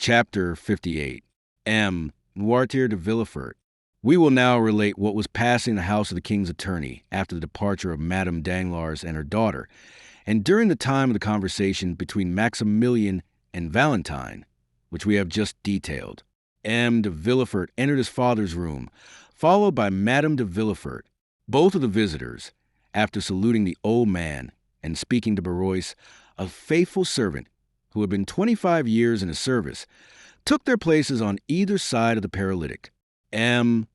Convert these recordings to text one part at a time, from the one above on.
Chapter 58. M. Noirtier de Villefort. We will now relate what was passing in the house of the king's attorney after the departure of Madame Danglars and her daughter, and during the time of the conversation between Maximilian and Valentine, which we have just detailed. M. de Villefort entered his father's room, followed by Madame de Villefort. Both of the visitors, after saluting the old man and speaking to Barrois, a faithful servant who had been 25 years in his service, took their places on either side of the paralytic. M.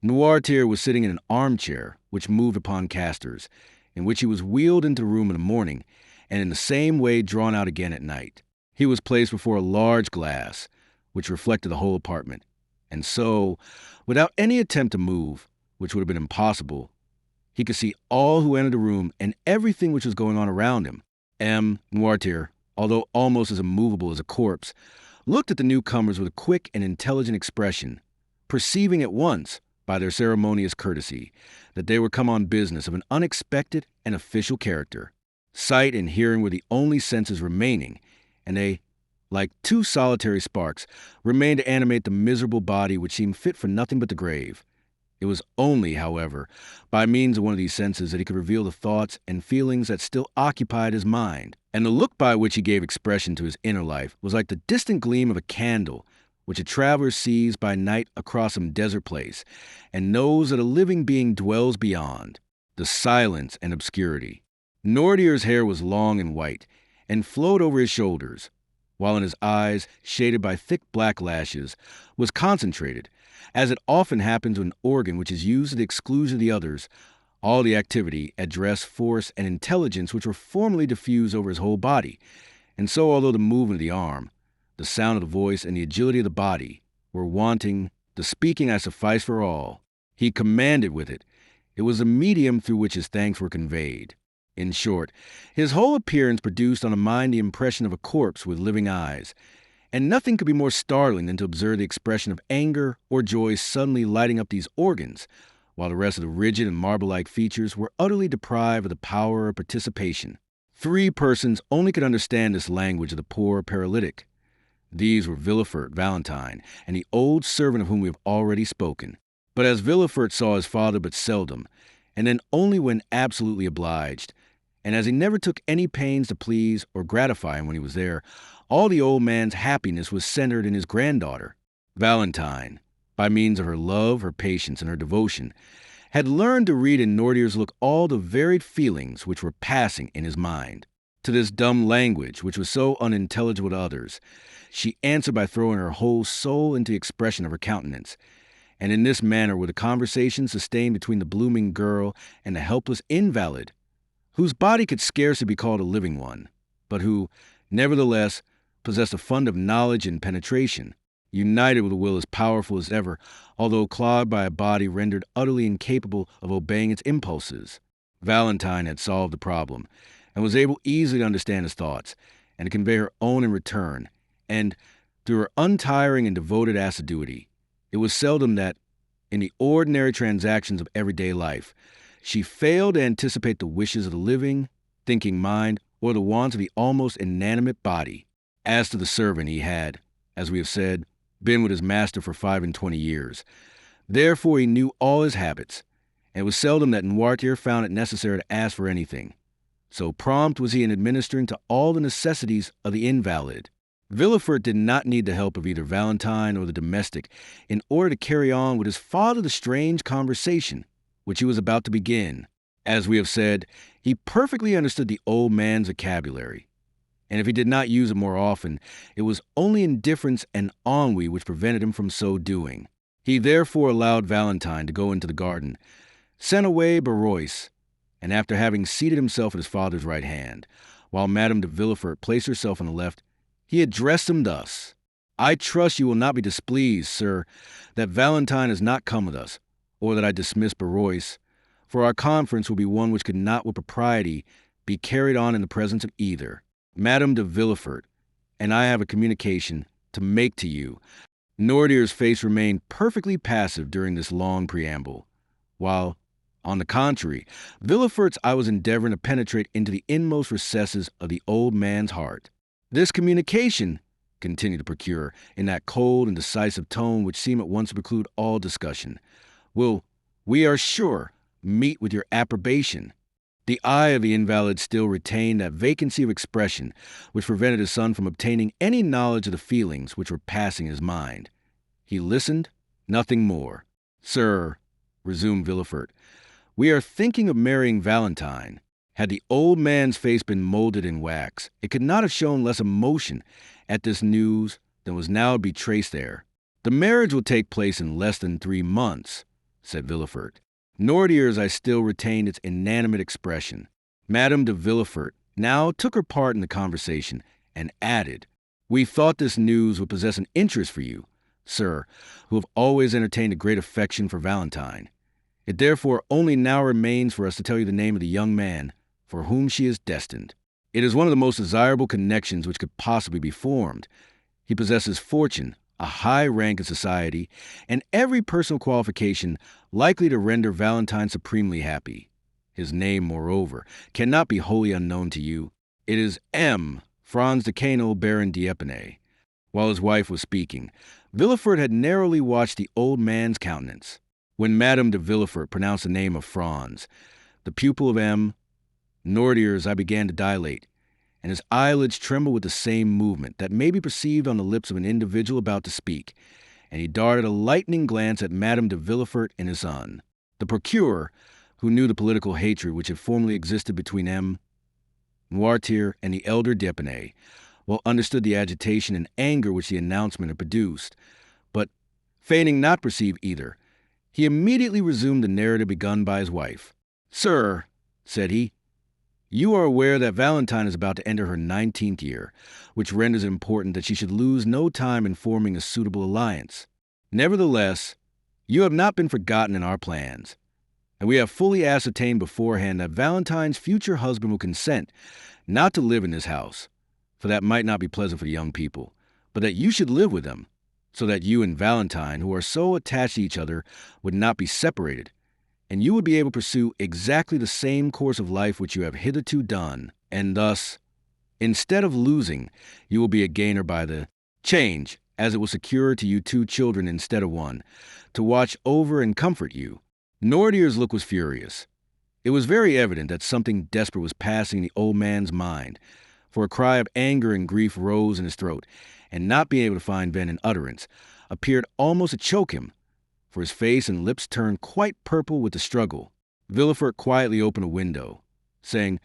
Noirtier was sitting in an armchair which moved upon casters, in which he was wheeled into the room in the morning, and in the same way drawn out again at night. He was placed before a large glass, which reflected the whole apartment, and so, without any attempt to move, which would have been impossible, he could see all who entered the room and everything which was going on around him. M. Noirtier, although almost as immovable as a corpse, looked at the newcomers with a quick and intelligent expression, perceiving at once, by their ceremonious courtesy, that they were come on business of an unexpected and official character. Sight and hearing were the only senses remaining, and they, like two solitary sparks, remained to animate the miserable body which seemed fit for nothing but the grave. It was only, however, by means of one of these senses that he could reveal the thoughts and feelings that still occupied his mind, and the look by which he gave expression to his inner life was like the distant gleam of a candle which a traveler sees by night across some desert place, and knows that a living being dwells beyond. The silence and obscurity. Noirtier's hair was long and white, and flowed over his shoulders, while in his eyes, shaded by thick black lashes, was concentrated, as it often happens with an organ which is used to the exclusion of the others, all the activity, address, force, and intelligence which were formerly diffused over his whole body. And so, although the movement of the arm, the sound of the voice, and the agility of the body were wanting, the speaking had sufficed for all. He commanded with it. It was the medium through which his thanks were conveyed. In short, his whole appearance produced on the mind the impression of a corpse with living eyes, and nothing could be more startling than to observe the expression of anger or joy suddenly lighting up these organs, while the rest of the rigid and marble-like features were utterly deprived of the power of participation. 3 persons only could understand this language of the poor paralytic. These were Villefort, Valentine, and the old servant of whom we have already spoken. But as Villefort saw his father but seldom, and then only when absolutely obliged, and as he never took any pains to please or gratify him when he was there, all the old man's happiness was centered in his granddaughter. Valentine, by means of her love, her patience, and her devotion, had learned to read in Noirtier's look all the varied feelings which were passing in his mind. To this dumb language, which was so unintelligible to others, she answered by throwing her whole soul into the expression of her countenance, and in this manner were the conversations sustained between the blooming girl and the helpless invalid, whose body could scarcely be called a living one, but who, nevertheless, possessed a fund of knowledge and penetration, united with a will as powerful as ever, although clogged by a body rendered utterly incapable of obeying its impulses. Valentine had solved the problem, and was able easily to understand his thoughts, and to convey her own in return, and, through her untiring and devoted assiduity, it was seldom that, in the ordinary transactions of everyday life, she failed to anticipate the wishes of the living, thinking mind, or the wants of the almost inanimate body. As to the servant, he had, as we have said, been with his master for 25 years. Therefore he knew all his habits, and it was seldom that Noirtier found it necessary to ask for anything. So prompt was he in administering to all the necessities of the invalid. Villefort did not need the help of either Valentine or the domestic in order to carry on with his father the strange conversation which he was about to begin. As we have said, he perfectly understood the old man's vocabulary, and if he did not use it more often, it was only indifference and ennui which prevented him from so doing. He therefore allowed Valentine to go into the garden, sent away Barrois, and after having seated himself at his father's right hand, while Madame de Villefort placed herself on the left, he addressed him thus: "I trust you will not be displeased, sir, that Valentine has not come with us, or that I dismiss Barrois, for our conference will be one which could not with propriety be carried on in the presence of either. Madame de Villefort and I have a communication to make to you." Noirtier's face remained perfectly passive during this long preamble, while, on the contrary, Villefort's eye was endeavoring to penetrate into the inmost recesses of the old man's heart. "This communication," continued the procureur, in that cold and decisive tone which seemed at once to preclude all discussion, "will, we are sure, meet with your approbation." The eye of the invalid still retained that vacancy of expression which prevented his son from obtaining any knowledge of the feelings which were passing in his mind. He listened, nothing more. "Sir," resumed Villefort, "we are thinking of marrying Valentine." Had the old man's face been molded in wax, it could not have shown less emotion at this news than was now to be traced there. "The marriage will take place in less than 3 months," said Villefort. Nor to ears I still retained its inanimate expression. Madame de Villefort now took her part in the conversation and added, "We thought this news would possess an interest for you, sir, who have always entertained a great affection for Valentine. It therefore only now remains for us to tell you the name of the young man for whom she is destined. It is one of the most desirable connections which could possibly be formed. He possesses fortune, a high rank in society, and every personal qualification likely to render Valentine supremely happy. His name, moreover, cannot be wholly unknown to you. It is M. Franz de Cano, Baron d'Épinay." While his wife was speaking, Villefort had narrowly watched the old man's countenance. When Madame de Villefort pronounced the name of Franz, the pupil of M. Nortier's eye began to dilate, and his eyelids trembled with the same movement that may be perceived on the lips of an individual about to speak, and he darted a lightning glance at Madame de Villefort and his son. The procureur, who knew the political hatred which had formerly existed between M. Noirtier and the elder d'Épinay, well understood the agitation and anger which the announcement had produced, but, feigning not to perceive either, he immediately resumed the narrative begun by his wife. "Sir," said he, "you are aware that Valentine is about to enter her 19th year, which renders it important that she should lose no time in forming a suitable alliance. Nevertheless, you have not been forgotten in our plans, and we have fully ascertained beforehand that Valentine's future husband will consent not to live in this house, for that might not be pleasant for the young people, but that you should live with them, so that you and Valentine, who are so attached to each other, would not be separated, and you would be able to pursue exactly the same course of life which you have hitherto done, and thus, instead of losing, you will be a gainer by the change, as it will secure to you 2 children instead of 1, to watch over and comfort you." Noirtier's look was furious. It was very evident that something desperate was passing in the old man's mind, for a cry of anger and grief rose in his throat, and not being able to find vent in utterance, appeared almost to choke him, for his face and lips turned quite purple with the struggle. Villefort quietly opened a window, saying,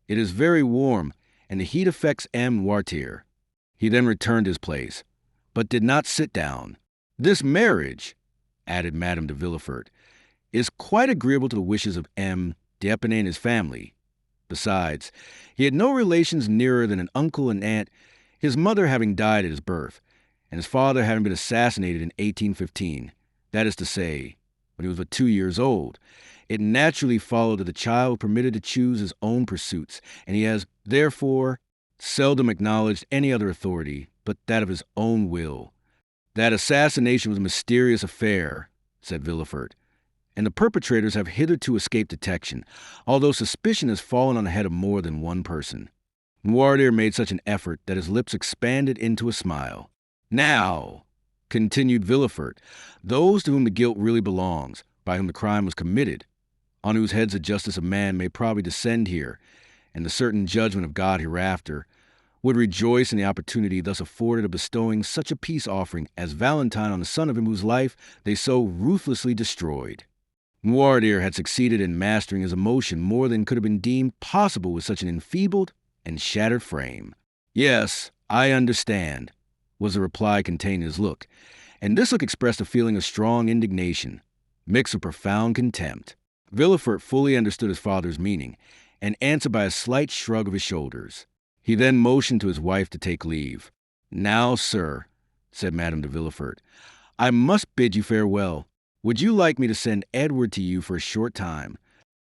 "It is very warm, and the heat affects M. Noirtier." He then returned to his place, but did not sit down. "This marriage," added Madame de Villefort, "is quite agreeable to the wishes of M. d'Épinay and his family. Besides, he had no relations nearer than an uncle and aunt, his mother having died at his birth, and his father having been assassinated in 1815, that is to say, when he was but 2 years old. It naturally followed that the child was permitted to choose his own pursuits, and he has, therefore, seldom acknowledged any other authority but that of his own will." "That assassination was a mysterious affair," said Villefort, "and the perpetrators have hitherto escaped detection, although suspicion has fallen on the head of more than one person." Noirtier made such an effort that his lips expanded into a smile. "Now," continued Villefort, "those to whom the guilt really belongs, by whom the crime was committed, on whose heads the justice of man may probably descend here, and the certain judgment of God hereafter, would rejoice in the opportunity thus afforded of bestowing such a peace offering as Valentine on the son of him whose life they so ruthlessly destroyed." Noirtier had succeeded in mastering his emotion more than could have been deemed possible with such an enfeebled and shattered frame. "Yes, I understand," was the reply contained in his look, and this look expressed a feeling of strong indignation, mixed with profound contempt. Villefort fully understood his father's meaning, and answered by a slight shrug of his shoulders. He then motioned to his wife to take leave. "Now, sir," said Madame de Villefort, "I must bid you farewell. Would you like me to send Edward to you for a short time?"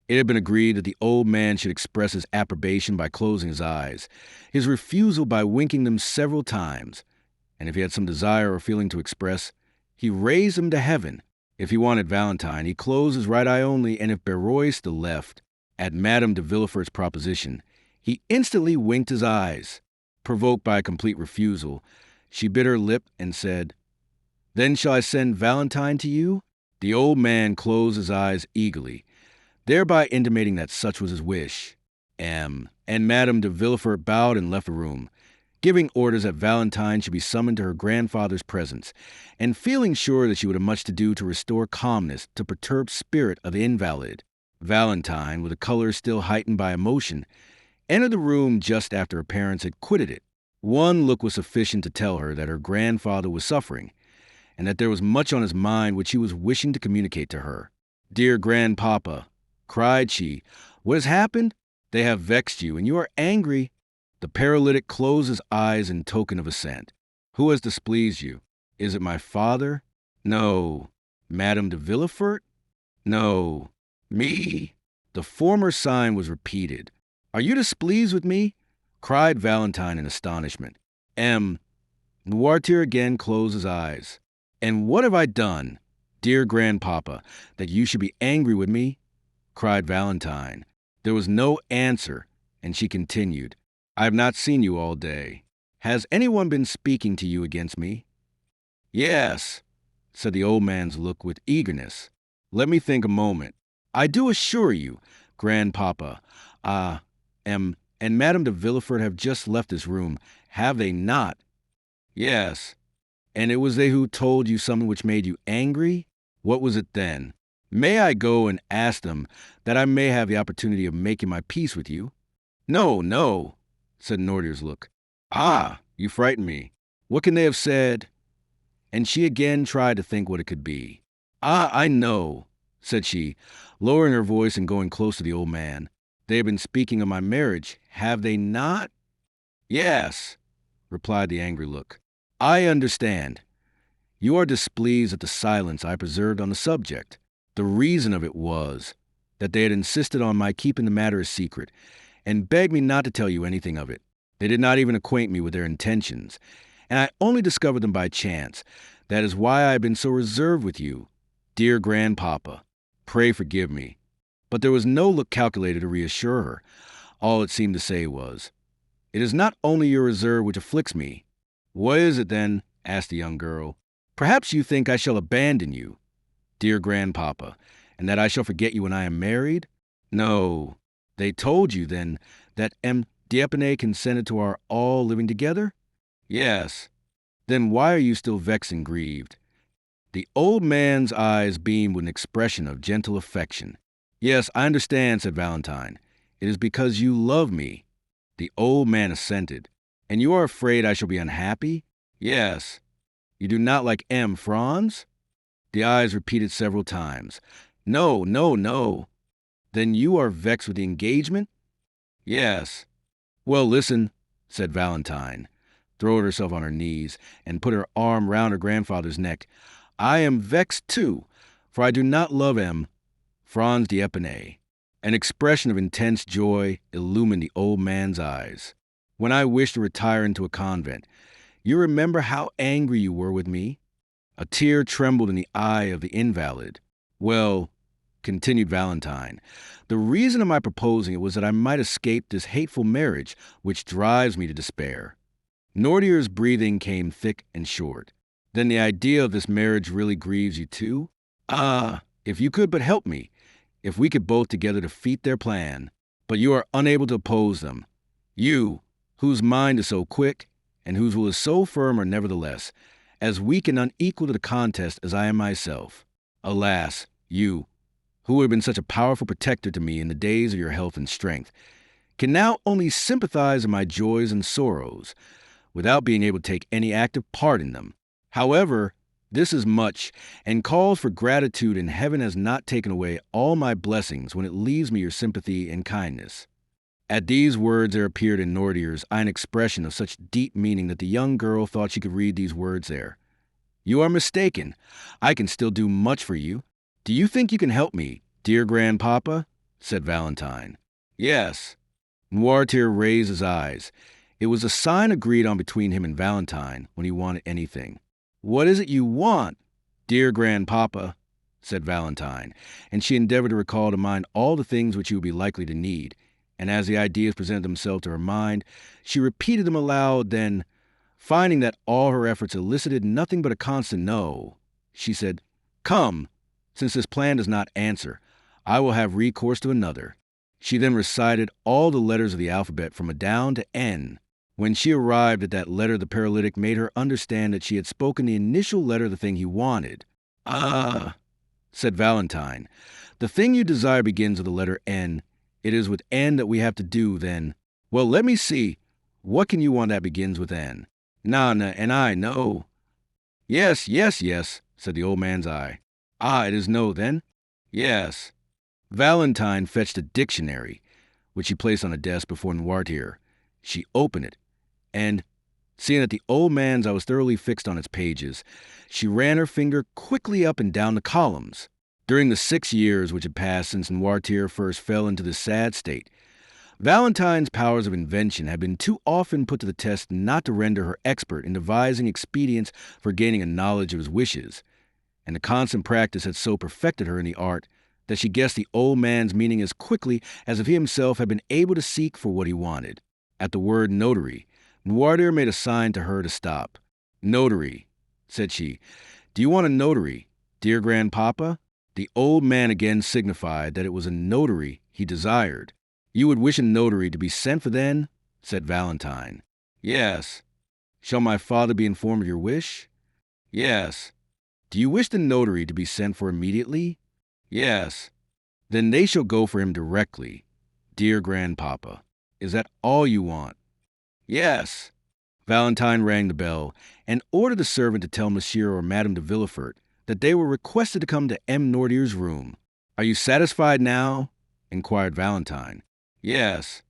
It had been agreed that the old man should express his approbation by closing his eyes, his refusal by winking them several times, and if he had some desire or feeling to express, he raised them to heaven. If he wanted Valentine, he closed his right eye only, and if Barrois the left. At Madame de Villefort's proposition, he instantly winked his eyes. Provoked by a complete refusal, She bit her lip and said, "Then shall I send Valentine to you?" The old man closed his eyes eagerly, thereby intimating that such was his wish. And Madame de Villefort bowed and left the room, giving orders that Valentine should be summoned to her grandfather's presence, and feeling sure that she would have much to do to restore calmness to perturbed spirit of the invalid. Valentine, with a color still heightened by emotion, entered the room just after her parents had quitted it. One look was sufficient to tell her that her grandfather was suffering, and that there was much on his mind which he was wishing to communicate to her. "Dear grandpapa," cried she, "what has happened? They have vexed you, and you are angry." The paralytic closed his eyes in token of assent. "Who has displeased you? Is it my father? No. Madame de Villefort? No. Me." The former sign was repeated. "Are you displeased with me?" cried Valentine in astonishment. Noirtier again closed his eyes. "And what have I done, dear grandpapa, that you should be angry with me?" cried Valentine. There was no answer, and she continued, "I have not seen you all day. Has anyone been speaking to you against me?" "Yes," said the old man's look with eagerness. "Let me think a moment. I do assure you, grandpapa, and Madame de Villefort have just left this room, have they not?" "Yes." "And it was they who told you something which made you angry? What was it then? May I go and ask them, that I may have the opportunity of making my peace with you?" "No, no," said Noirtier's look. "Ah, you frighten me. What can they have said?" And she again tried to think what it could be. "Ah, I know," said she, lowering her voice and going close to the old man. "They have been speaking of my marriage, have they not?" "Yes," replied the angry look. "I understand. You are displeased at the silence I preserved on the subject. The reason of it was that they had insisted on my keeping the matter a secret, and begged me not to tell you anything of it. They did not even acquaint me with their intentions, and I only discovered them by chance. That is why I have been so reserved with you, dear grandpapa. Pray forgive me." But there was no look calculated to reassure her. All it seemed to say was, "It is not only your reserve which afflicts me." "What is it, then?" asked the young girl. "Perhaps you think I shall abandon you, dear grandpapa, and that I shall forget you when I am married?" "No. They told you, then, that M. d'Épinay consented to our all living together?" "Yes." "Then why are you still vexed and grieved?" The old man's eyes beamed with an expression of gentle affection. "Yes, I understand," said Valentine. "It is because you love me." The old man assented. "And you are afraid I shall be unhappy?" "Yes." "You do not like M. Franz?" The eyes repeated several times. "No, no, no." "Then you are vexed with the engagement?" "Yes." "Well, listen," said Valentine, throwing herself on her knees, and put her arm round her grandfather's neck. "I am vexed, too, for I do not love M. Franz d'Épinay." An expression of intense joy illumined the old man's eyes. "When I wished to retire into a convent, you remember how angry you were with me?" A tear trembled in the eye of the invalid. "Well," continued Valentine, "the reason of my proposing it was that I might escape this hateful marriage which drives me to despair." Noirtier's breathing came thick and short. "Then the idea of this marriage really grieves you too?" "Ah, if you could but help me, if we could both together defeat their plan. But you are unable to oppose them. You, whose mind is so quick, and whose will is so firm, are nevertheless as weak and unequal to the contest as I am myself. Alas, you, who have been such a powerful protector to me in the days of your health and strength, can now only sympathize in my joys and sorrows, without being able to take any active part in them. However, this is much, and calls for gratitude, and heaven has not taken away all my blessings when it leaves me your sympathy and kindness." At these words there appeared in Noirtier's eye an expression of such deep meaning that the young girl thought she could read these words there. "You are mistaken. I can still do much for you. Do you think you can help me, dear grandpapa?" said Valentine. "Yes." Noirtier raised his eyes. It was a sign agreed on between him and Valentine when he wanted anything. "What is it you want, dear grandpapa?" said Valentine, and she endeavored to recall to mind all the things which he would be likely to need, and as the ideas presented themselves to her mind, she repeated them aloud, then, Finding that all her efforts elicited nothing but a constant no, she said, "Come, since this plan does not answer, I will have recourse to another." She then recited all the letters of the alphabet from a down to N. When she arrived at that letter, the paralytic made her understand that she had spoken the initial letter of the thing he wanted. "Ah," said Valentine, "the thing you desire begins with the letter N. It is with N that we have to do, then." "Well, let me see. What can you want that begins with N?" "Na, and I, no." Yes, said the old man's eye. "Ah, it is no, then?" "Yes." Valentine fetched a dictionary, which she placed on a desk before Noirtier. She opened it, and, seeing that the old man's eye was thoroughly fixed on its pages, she ran her finger quickly up and down the columns. During the 6 years which had passed since Noirtier first fell into this sad state, Valentine's powers of invention had been too often put to the test not to render her expert in devising expedients for gaining a knowledge of his wishes, and the constant practice had so perfected her in the art that she guessed the old man's meaning as quickly as if he himself had been able to seek for what he wanted. At the word notary, Noirtier made a sign to her to stop. "Notary," said she. "Do you want a notary, dear grandpapa?" The old man again signified that it was a notary he desired. "You would wish a notary to be sent for then?" said Valentine. "Yes." "Shall my father be informed of your wish?" "Yes." "Do you wish the notary to be sent for immediately?" "Yes." "Then they shall go for him directly, dear grandpapa. Is that all you want?" "Yes." Valentine rang the bell and ordered the servant to tell Monsieur or Madame de Villefort that they were requested to come to M. Noirtier's room. "Are you satisfied now?" inquired Valentine. "Yes."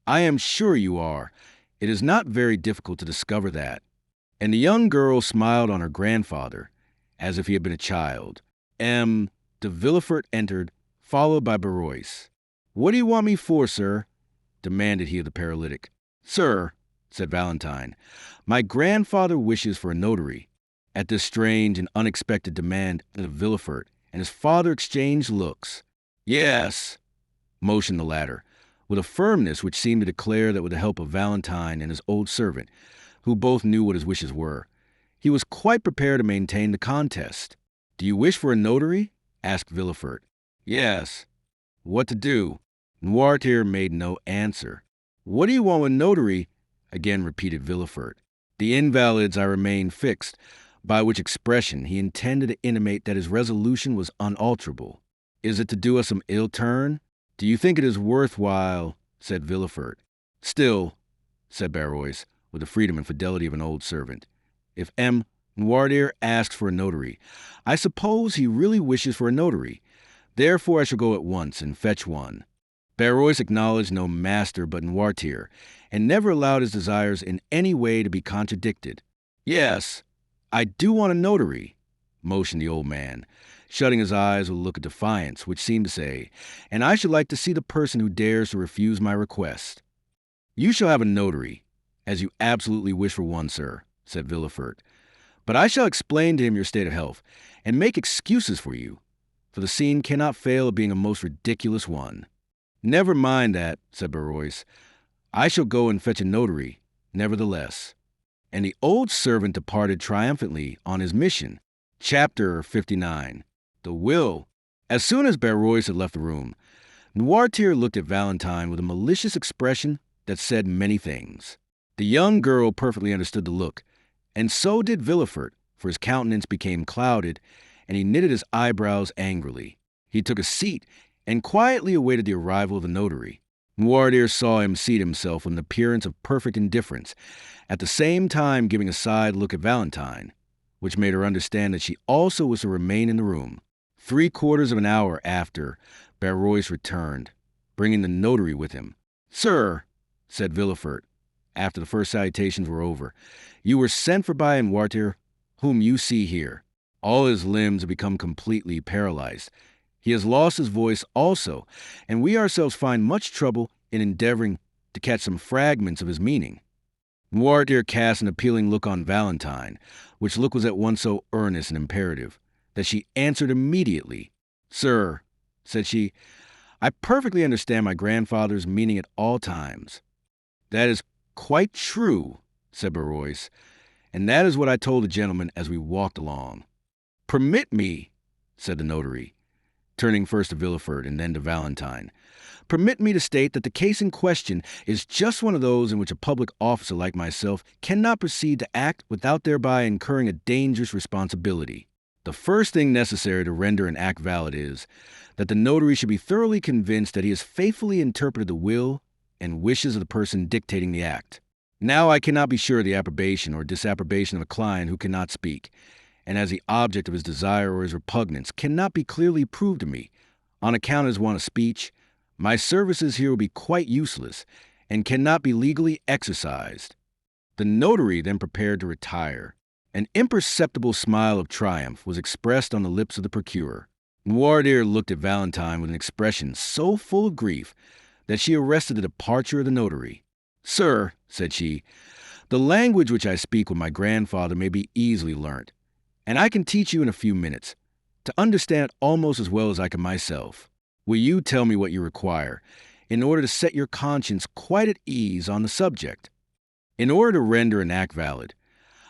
"I am sure you are. It is not very difficult to discover that." And the young girl smiled on her grandfather, as if he had been a child. M. de Villefort entered, followed by Barrois. "What do you want me for, sir?" demanded he of the paralytic. "Sir," said Valentine, "my grandfather wishes for a notary." At this strange and unexpected demand of Villefort and his father exchanged looks. "Yes," motioned the latter, with a firmness which seemed to declare that with the help of Valentine and his old servant, who both knew what his wishes were, he was quite prepared to maintain the contest. "Do you wish for a notary?" asked Villefort. "Yes." "What to do?" Noirtier made no answer. "What do you want with notary?" again repeated Villefort. The invalid's eye remained fixed, by which expression he intended to intimate that his resolution was unalterable. "Is it to do us some ill turn? Do you think it is worth while?" said Villefort. "Still," said Barrois, with the freedom and fidelity of an old servant, "if M. Noirtier asks for a notary, I suppose he really wishes for a notary. Therefore I shall go at once and fetch one." Barrois acknowledged no master but Noirtier, and never allowed his desires in any way to be contradicted. "Yes, I do want a notary," motioned the old man, shutting his eyes with a look of defiance, which seemed to say, "And I should like to see the person who dares to refuse my request." "You shall have a notary, as you absolutely wish for one, sir," said Villefort. "But I shall explain to him your state of health, and make excuses for you, for the scene cannot fail of being a most ridiculous one." "Never mind that," said Barrois. "I shall go and fetch a notary, nevertheless." And the old servant departed triumphantly on his mission. Chapter 59. The Will. As soon as Barrois had left the room, Noirtier looked at Valentine with a malicious expression that said many things. The young girl perfectly understood the look, and so did Villefort, for his countenance became clouded, and he knitted his eyebrows angrily. He took a seat and quietly awaited the arrival of the notary. Noirtier saw him seat himself with an appearance of perfect indifference, at the same time giving a side look at Valentine, which made her understand that she also was to remain in the room. 3/4 of an hour after, Barrois returned, bringing the notary with him. "Sir," said Villefort, after the first salutations were over, "you were sent for by Noirtier, whom you see here. All his limbs have become completely paralyzed. He has lost his voice also, and we ourselves find much trouble in endeavoring to catch some fragments of his meaning." Noirtier cast an appealing look on Valentine, which look was at once so earnest and imperative that she answered immediately. "Sir," said she, "I perfectly understand my grandfather's meaning at all times." "That is quite true," said Barrois, and that is what I told the gentleman as we walked along. Permit me, said the notary, turning first to Villefort and then to Valentine. Permit me to state that the case in question is just one of those in which a public officer like myself cannot proceed to act without thereby incurring a dangerous responsibility. The first thing necessary to render an act valid is that the notary should be thoroughly convinced that he has faithfully interpreted the will and wishes of the person dictating the act. Now I cannot be sure of the approbation or disapprobation of a client who cannot speak, and as the object of his desire or his repugnance cannot be clearly proved to me, on account of his want of speech, my services here will be quite useless and cannot be legally exercised. The notary then prepared to retire. An imperceptible smile of triumph was expressed on the lips of the procurer. Noirtier looked at Valentine with an expression so full of grief that she arrested the departure of the notary. Sir, said she, the language which I speak with my grandfather may be easily learnt, and I can teach you in a few minutes, to understand it almost as well as I can myself. Will you tell me what you require, in order to set your conscience quite at ease on the subject? In order to render an act valid,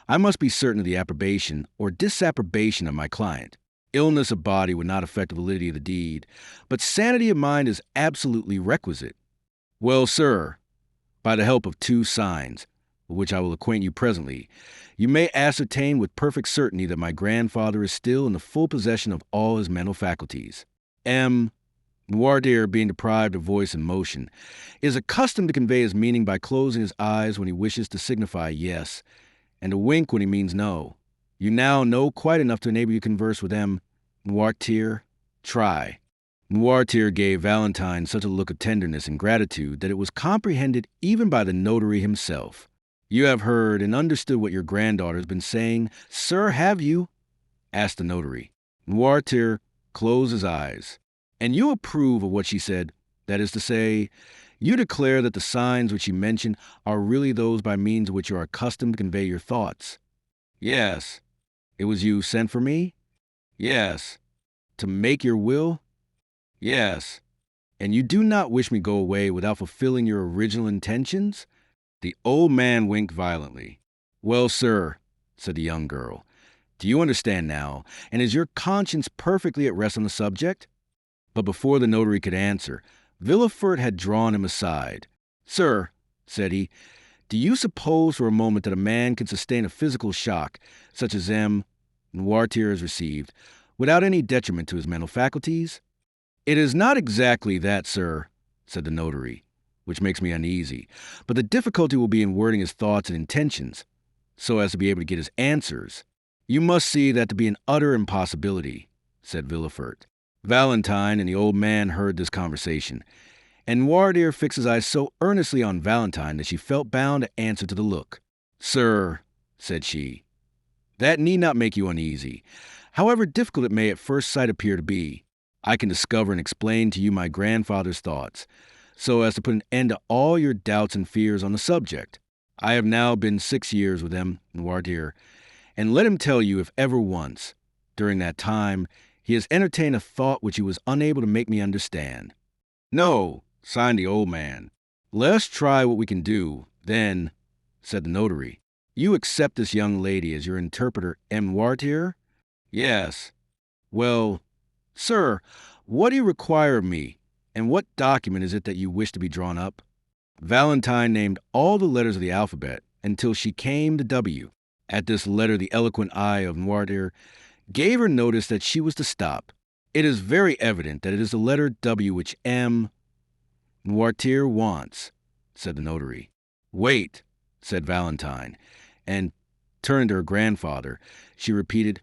I must be certain of the approbation or disapprobation of my client. Illness of body would not affect the validity of the deed, but sanity of mind is absolutely requisite. Well, sir, by the help of 2 signs, with which I will acquaint you presently, you may ascertain with perfect certainty that my grandfather is still in the full possession of all his mental faculties. Noirtier, being deprived of voice and motion, is accustomed to convey his meaning by closing his eyes when he wishes to signify yes, and to wink when he means no. You now know quite enough to enable you to converse with Noirtier. Try. Noirtier gave Valentine such a look of tenderness and gratitude that it was comprehended even by the notary himself. You have heard and understood what your granddaughter has been saying, sir, have you? Asked the notary. Noirtier closed his eyes. And you approve of what she said, that is to say, you declare that the signs which she mentioned are really those by means of which you are accustomed to convey your thoughts. Yes. It was you sent for me? Yes. To make your will? Yes. And you do not wish me to go away without fulfilling your original intentions? The old man winked violently. Well, sir, said the young girl, do you understand now, and is your conscience perfectly at rest on the subject? But before the notary could answer, Villefort had drawn him aside. Sir, said he, do you suppose for a moment that a man can sustain a physical shock, such as Noirtier has received, without any detriment to his mental faculties? It is not exactly that, sir, said the notary, which makes me uneasy, but the difficulty will be in wording his thoughts and intentions, so as to be able to get his answers. You must see that to be an utter impossibility, said Villefort. Valentine and the old man heard this conversation, and Noirtier fixed his eyes so earnestly on Valentine that she felt bound to answer to the look. Sir, said she, that need not make you uneasy. However difficult it may at first sight appear to be, I can discover and explain to you my grandfather's thoughts, so as to put an end to all your doubts and fears on the subject. I have now been 6 years with Noirtier, and let him tell you if ever once, during that time, he has entertained a thought which he was unable to make me understand. No, sighed the old man. Let us try what we can do, then, said the notary. You accept this young lady as your interpreter, Noirtier? Yes. Well, sir, what do you require of me, and what document is it that you wish to be drawn up? Valentine named all the letters of the alphabet until she came to W. At this letter, the eloquent eye of Noirtier gave her notice that she was to stop. It is very evident that it is the letter W which Noirtier wants, said the notary. Wait, said Valentine, and, turning to her grandfather, she repeated,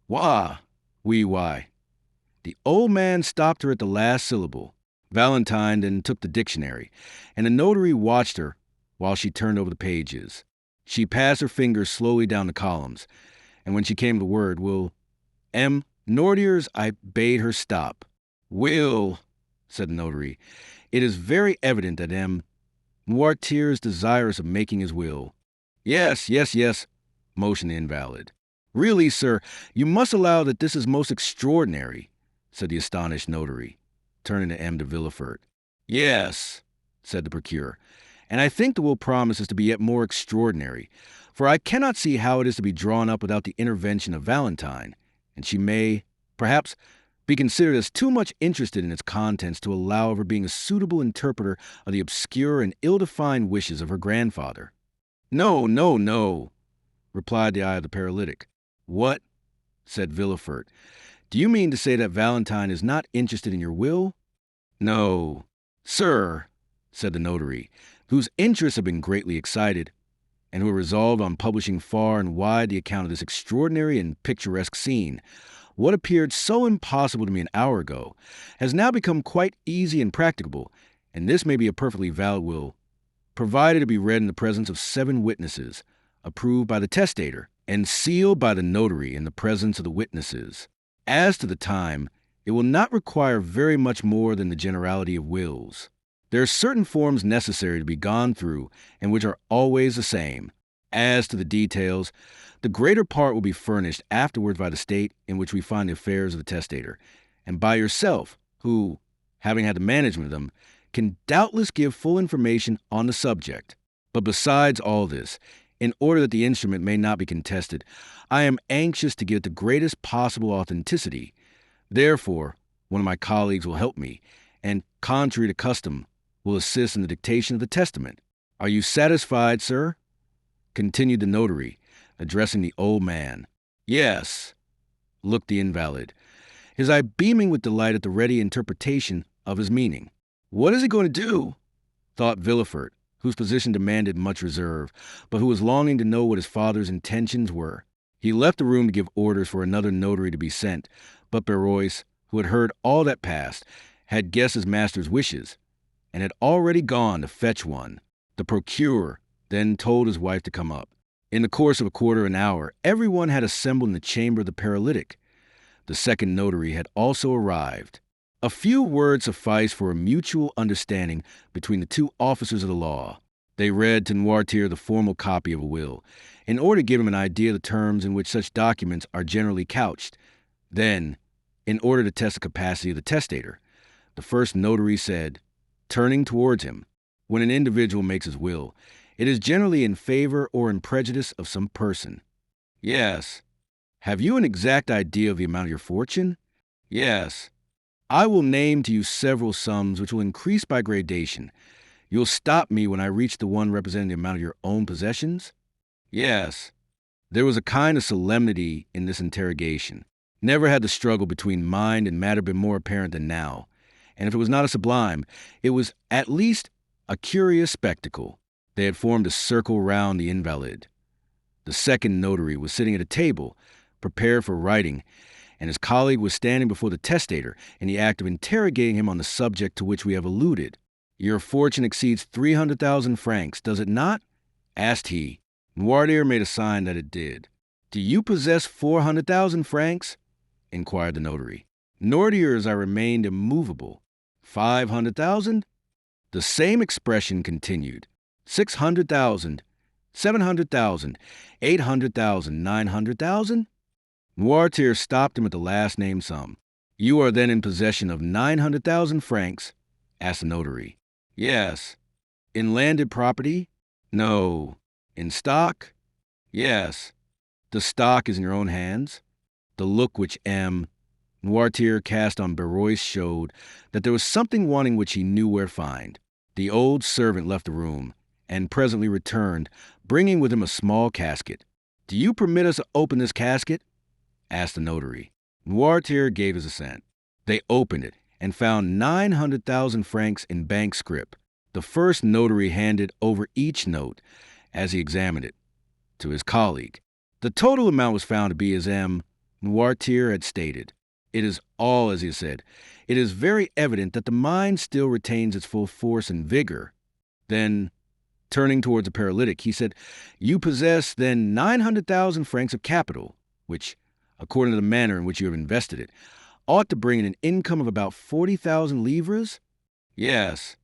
Why, oui, why. The old man stopped her at the last syllable. Valentine then took the dictionary, and the notary watched her while she turned over the pages. She passed her fingers slowly down the columns, and when she came to the word, will, Noirtier's, I bade her stop. Will, said the notary, it is very evident that Noirtier is desirous of making his will. Yes, motioned the invalid. Really, sir, you must allow that this is most extraordinary, said the astonished notary, turning to de Villefort. Yes, said the procurer, And I think the will promises to be yet more extraordinary, for I cannot see how it is to be drawn up without the intervention of Valentine, and she may, perhaps, be considered as too much interested in its contents to allow of her being a suitable interpreter of the obscure and ill-defined wishes of her grandfather. No, no, no, replied the eye of the paralytic. What? Said Villefort. Do you mean to say that Valentine is not interested in your will? No, sir, said the notary, whose interests had been greatly excited, and who resolved on publishing far and wide the account of this extraordinary and picturesque scene. What appeared so impossible to me an hour ago has now become quite easy and practicable, and this may be a perfectly valid will, provided to be read in the presence of 7 witnesses, approved by the testator, and sealed by the notary in the presence of the witnesses. As to the time, it will not require very much more than the generality of wills. There are certain forms necessary to be gone through, and which are always the same. As to the details, the greater part will be furnished afterwards by the state in which we find the affairs of the testator, and by yourself, who, having had the management of them, can doubtless give full information on the subject. But besides all this, in order that the instrument may not be contested, I am anxious to give it the greatest possible authenticity. Therefore, one of my colleagues will help me, and, contrary to custom, will assist in the dictation of the testament. Are you satisfied, sir? Continued the notary, addressing the old man. Yes, looked the invalid, his eye beaming with delight at the ready interpretation of his meaning. What is he going to do? Thought Villefort, whose position demanded much reserve, but who was longing to know what his father's intentions were. He left the room to give orders for another notary to be sent, but Barrois, who had heard all that passed, had guessed his master's wishes, and had already gone to fetch one. The procurer then told his wife to come up. In the course of a quarter of an hour, everyone had assembled in the chamber of the paralytic. The second notary had also arrived. A few words sufficed for a mutual understanding between the 2 officers of the law. They read to Noirtier the formal copy of a will, in order to give him an idea of the terms in which such documents are generally couched. Then, in order to test the capacity of the testator, the first notary said, turning towards him, when an individual makes his will, it is generally in favor or in prejudice of some person. Yes. Have you an exact idea of the amount of your fortune? Yes. I will name to you several sums which will increase by gradation. You'll stop me when I reach the one representing the amount of your own possessions? Yes. There was a kind of solemnity in this interrogation. Never had the struggle between mind and matter been more apparent than now, and if it was not a sublime, it was at least a curious spectacle. They had formed a circle round the invalid. The second notary was sitting at a table, prepared for writing, and his colleague was standing before the testator in the act of interrogating him on the subject to which we have alluded. Your fortune exceeds 300,000 francs, does it not? Asked he. Noirtier made a sign that it did. Do you possess 400,000 francs? Inquired the notary. Noirtier's eye remained immovable. 500,000? The same expression continued. 600,000, 700,000, 800,000, 900,000? Noirtier stopped him at the last named sum. You are then in possession of 900,000 francs? Asked the notary. Yes. In landed property? No. In stock? Yes. The stock is in your own hands? The look which Noirtier cast on Barrois showed that there was something wanting which he knew where to find. The old servant left the room, and presently returned, bringing with him a small casket. Do you permit us to open this casket? Asked the notary. Noirtier gave his assent. They opened it, and found 900,000 francs in bank scrip. The first notary handed over each note, as he examined it, to his colleague. The total amount was found to be as Noirtier had stated. It is all as he said. It is very evident that the mind still retains its full force and vigor. Then, turning towards the paralytic, he said, You possess, then, 900,000 francs of capital, which, according to the manner in which you have invested it, ought to bring in an income of about 40,000 livres? Yes.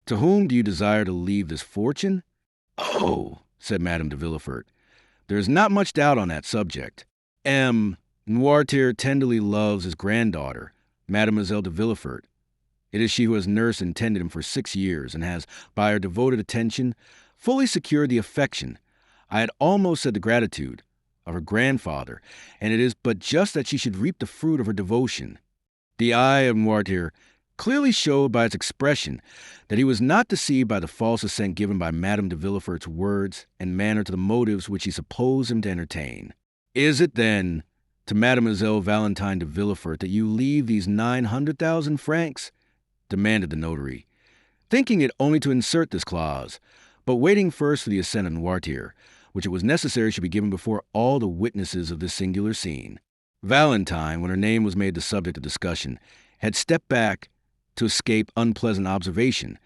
To whom do you desire to leave this fortune? Oh, said Madame de Villefort, there is not much doubt on that subject. Noirtier tenderly loves his granddaughter, Mademoiselle de Villefort, It is she who has nursed and tended him for 6 years and has, by her devoted attention, fully secured the affection, I had almost said the gratitude, of her grandfather, and it is but just that she should reap the fruit of her devotion. The eye of Noirtier clearly showed by its expression that he was not deceived by the false assent given by Madame de Villefort's words and manner to the motives which he supposed him to entertain. Is it, then, to Mademoiselle Valentine de Villefort that you leave these 900,000 francs? Demanded the notary, thinking it only to insert this clause, but waiting first for the assent of Noirtier, which it was necessary should be given before all the witnesses of this singular scene. Valentine, when her name was made the subject of discussion, had stepped back to escape unpleasant observation.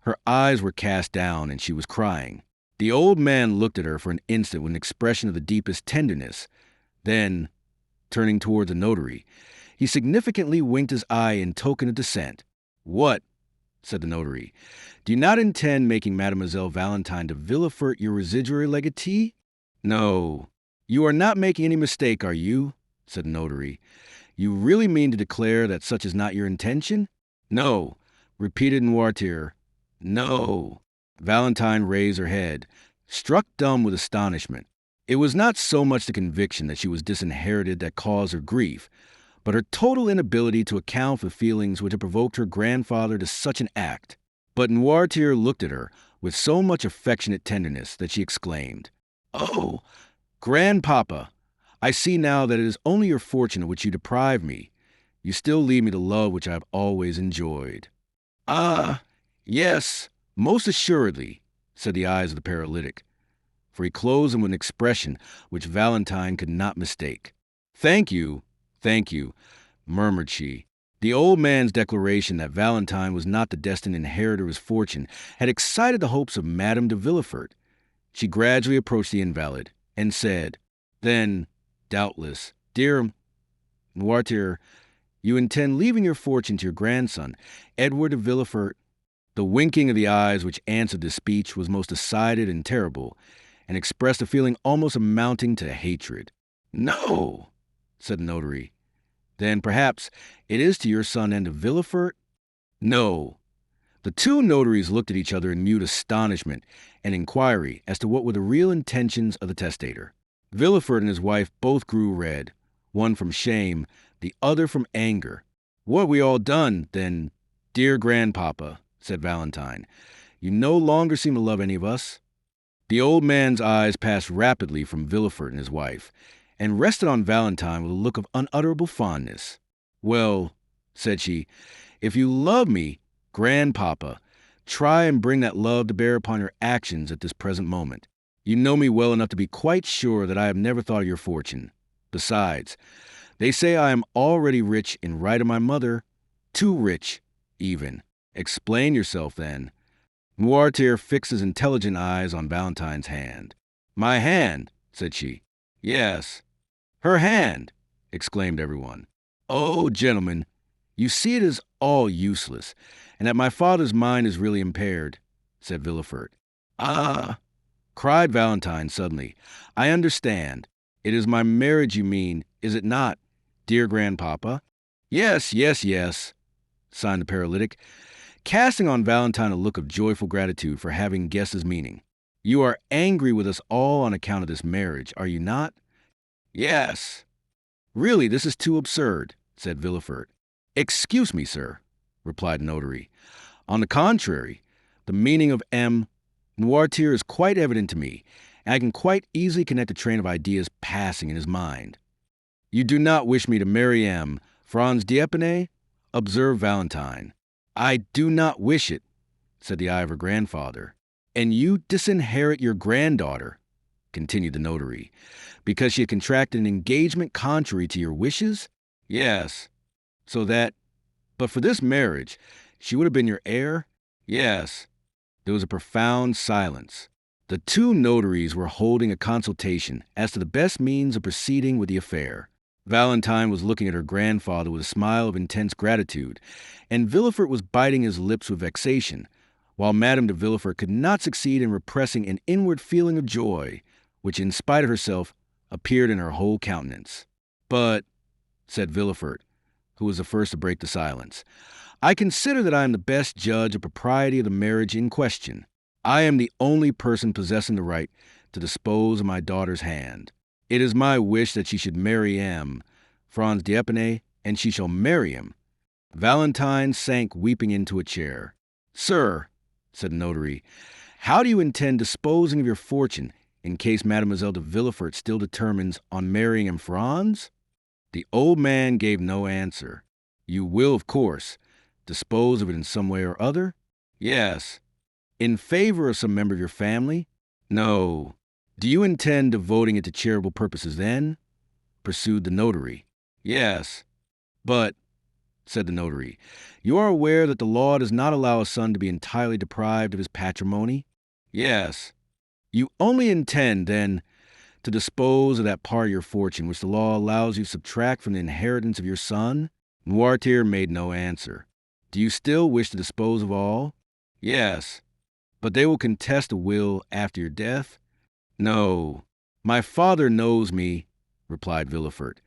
Her eyes were cast down, and she was crying. The old man looked at her for an instant with an expression of the deepest tenderness. Then, turning towards the notary, he significantly winked his eye in token of dissent. "What?" said the notary. "Do you not intend making Mademoiselle Valentine de Villefort your residuary legatee?" "No. You are not making any mistake, are you?" said the notary. "You really mean to declare that such is not your intention?" "No," repeated Noirtier. "No." Valentine raised her head, struck dumb with astonishment. It was not so much the conviction that she was disinherited that caused her grief, but her total inability to account for the feelings which had provoked her grandfather to such an act. But Noirtier looked at her with so much affectionate tenderness that she exclaimed, "Oh, grandpapa, I see now that it is only your fortune of which you deprive me. You still leave me the love which I have always enjoyed." "Ah, yes, most assuredly," said the eyes of the paralytic, for he closed them with an expression which Valentine could not mistake. Thank you," murmured she. The old man's declaration that Valentine was not the destined inheritor of his fortune had excited the hopes of Madame de Villefort. She gradually approached the invalid and said, "Then, doubtless, dear Noirtier, you intend leaving your fortune to your grandson, Edward de Villefort." The winking of the eyes which answered this speech was most decided and terrible, and expressed a feeling almost amounting to hatred. "No," said the notary. "Then perhaps it is to your son and to Villefort?" "No." The two notaries looked at each other in mute astonishment and inquiry as to what were the real intentions of the testator. Villefort and his wife both grew red, one from shame, the other from anger. "What have we all done, then, dear grandpapa?" said Valentine. "You no longer seem to love any of us." The old man's eyes passed rapidly from Villefort and his wife, and rested on Valentine with a look of unutterable fondness. "Well," said she, "if you love me, grandpapa, try and bring that love to bear upon your actions at this present moment. You know me well enough to be quite sure that I have never thought of your fortune. Besides, they say I am already rich in right of my mother, too rich, even. Explain yourself, then." Noirtier fixed his intelligent eyes on Valentine's hand. "My hand," said she. "Yes." "Her hand!" exclaimed everyone. "Oh, gentlemen, you see it is all useless, and that my father's mind is really impaired," said Villefort. "Ah!" cried Valentine suddenly. "I understand. It is my marriage you mean, is it not, dear grandpapa?" Yes, signed the paralytic, casting on Valentine a look of joyful gratitude for having guessed his meaning. "You are angry with us all on account of this marriage, are you not?" "Yes." "Really, this is too absurd," said Villefort. "Excuse me, sir," replied the notary. "On the contrary, the meaning of M. Noirtier is quite evident to me, and I can quite easily connect a train of ideas passing in his mind." "You do not wish me to marry M. Franz d'Épinay?" observed Valentine. "I do not wish it," said the eye of her grandfather. "And you disinherit your granddaughter," continued the notary, "because she had contracted an engagement contrary to your wishes?" "Yes." "So that, but for this marriage, she would have been your heir?" "Yes." There was a profound silence. The two notaries were holding a consultation as to the best means of proceeding with the affair. Valentine was looking at her grandfather with a smile of intense gratitude, and Villefort was biting his lips with vexation, while Madame de Villefort could not succeed in repressing an inward feeling of joy, which, in spite of herself, appeared in her whole countenance. "But," said Villefort, who was the first to break the silence. "I consider that I am the best judge of propriety of the marriage in question. I am the only person possessing the right to dispose of my daughter's hand. It is my wish that she should marry M. Franz d'Épinay, and she shall marry him." Valentine sank weeping into a chair. "Sir," said the notary, "how do you intend disposing of your fortune in case Mademoiselle de Villefort still determines on marrying M. Franz?" The old man gave no answer. "You will, of course, dispose of it in some way or other?" "Yes." "In favor of some member of your family?" "No." "Do you intend devoting it to charitable purposes then?" pursued the notary. "Yes." "But," said the notary, "you are aware that the law does not allow a son to be entirely deprived of his patrimony?" "Yes." "You only intend, then, to dispose of that part of your fortune which the law allows you to subtract from the inheritance of your son?" Noirtier made no answer. "Do you still wish to dispose of all?" "Yes." "But they will contest a will after your death?" "No." "My father knows me," replied Villefort.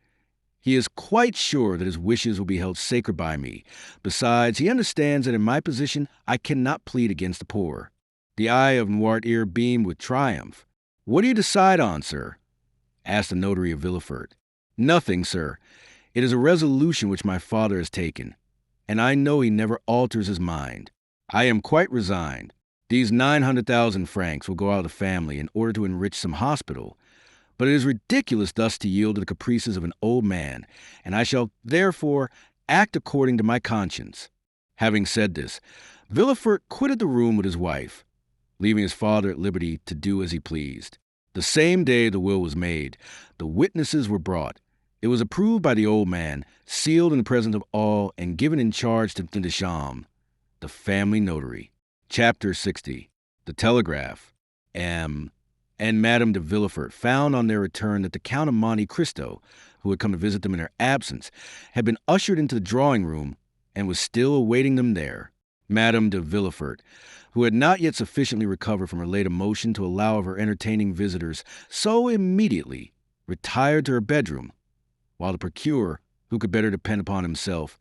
"He is quite sure that his wishes will be held sacred by me. Besides, he understands that in my position I cannot plead against the poor." The eye of Noirtier beamed with triumph. "What do you decide on, sir?" asked the notary of Villefort. "Nothing, sir. It is a resolution which my father has taken, and I know he never alters his mind. I am quite resigned. These 900,000 francs will go out of the family in order to enrich some hospital, but it is ridiculous thus to yield to the caprices of an old man, and I shall, therefore, act according to my conscience." Having said this, Villefort quitted the room with his wife, leaving his father at liberty to do as he pleased. The same day the will was made. The witnesses were brought. It was approved by the old man, sealed in the presence of all, and given in charge to de Chambre, the family notary. Chapter 60. The telegraph. M. and Madame de Villefort found on their return that the Count of Monte Cristo, who had come to visit them in their absence, had been ushered into the drawing-room and was still awaiting them there. Madame de Villefort, who had not yet sufficiently recovered from her late emotion to allow of her entertaining visitors, so immediately retired to her bedroom, while the procureur, who could better depend upon himself,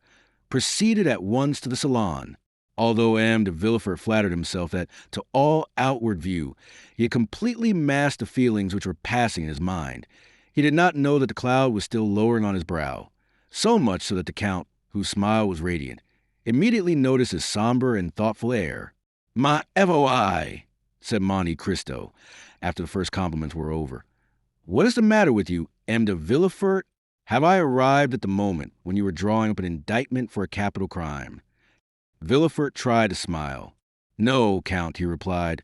proceeded at once to the salon. Although M. de Villefort flattered himself that, to all outward view, he had completely masked the feelings which were passing in his mind, he did not know that the cloud was still lowering on his brow, so much so that the Count, whose smile was radiant, immediately noticed his somber and thoughtful air. "Ma evoi," said Monte Cristo, after the first compliments were over. "What is the matter with you, M. de Villefort? Have I arrived at the moment when you were drawing up an indictment for a capital crime?" Villefort tried to smile. "No, Count," he replied.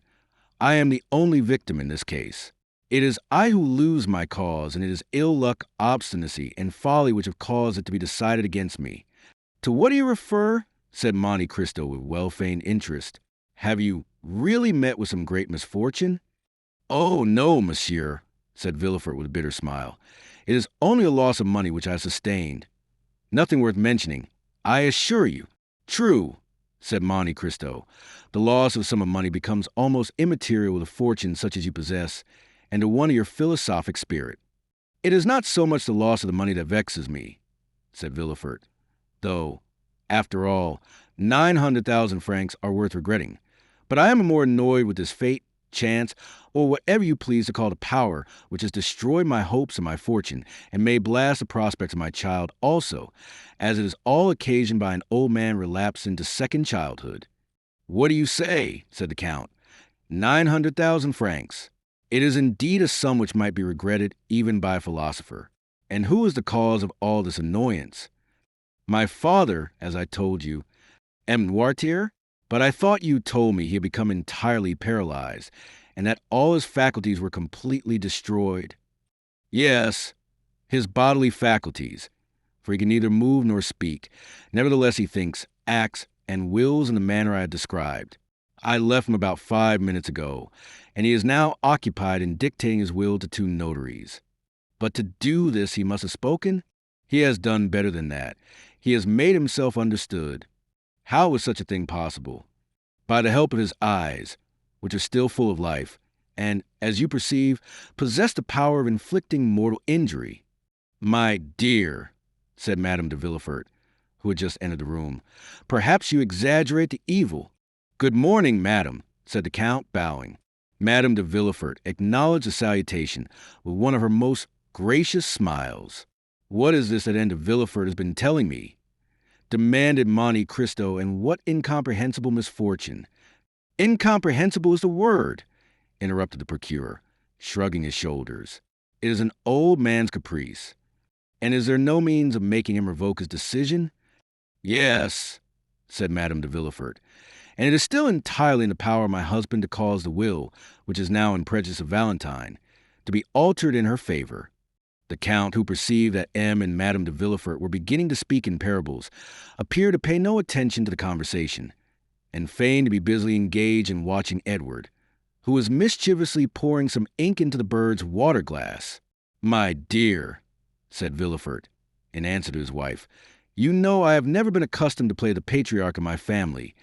"I am the only victim in this case. It is I who lose my cause, and it is ill luck, obstinacy, and folly which have caused it to be decided against me." "To what do you refer?" said Monte Cristo with well-feigned interest. "Have you really met with some great misfortune?" "Oh, no, monsieur," said Villefort with a bitter smile. "It is only a loss of money which I have sustained. Nothing worth mentioning, I assure you." "True," said Monte Cristo. "The loss of a sum of money becomes almost immaterial with a fortune such as you possess, and to one of your philosophic spirit." "It is not so much the loss of the money that vexes me," said Villefort, "though, after all, 900,000 francs are worth regretting. But I am more annoyed with this fate, chance, or whatever you please to call the power which has destroyed my hopes and my fortune, and may blast the prospects of my child also, as it is all occasioned by an old man relapsed into second childhood." "What do you say?" said the Count. 900,000 francs. It is indeed a sum which might be regretted even by a philosopher. And who is the cause of all this annoyance? My father, as I told you. M. Noirtier? But I thought you told me he had become entirely paralyzed, and that all his faculties were completely destroyed. Yes, his bodily faculties, for he can neither move nor speak. Nevertheless, he thinks, acts, and wills in the manner I had described. I left him about 5 minutes ago, and he is now occupied in dictating his will to 2 notaries. But to do this he must have spoken? He has done better than that. He has made himself understood. How was such a thing possible? By the help of his eyes, which are still full of life, and, as you perceive, possess the power of inflicting mortal injury. My dear, said Madame de Villefort, who had just entered the room. "Perhaps you exaggerate the evil." "Good morning, madam," said the Count, bowing. Madame de Villefort acknowledged the salutation with one of her most gracious smiles. "What is this that M. de Villefort has been telling me?" demanded Monte Cristo, "and what incomprehensible misfortune?" "Incomprehensible is the word," interrupted the procurer, shrugging his shoulders. "It is an old man's caprice. And is there no means of making him revoke his decision?" "Yes," said Madame de Villefort, "and it is still entirely in the power of my husband to cause the will, which is now in prejudice of Valentine, to be altered in her favor." The Count, who perceived that M. and Madame de Villefort were beginning to speak in parables, appeared to pay no attention to the conversation, and feigned to be busily engaged in watching Edward, who was mischievously pouring some ink into the bird's water-glass. "My dear," said Villefort, in answer to his wife, "you know I have never been accustomed to play the patriarch of my family,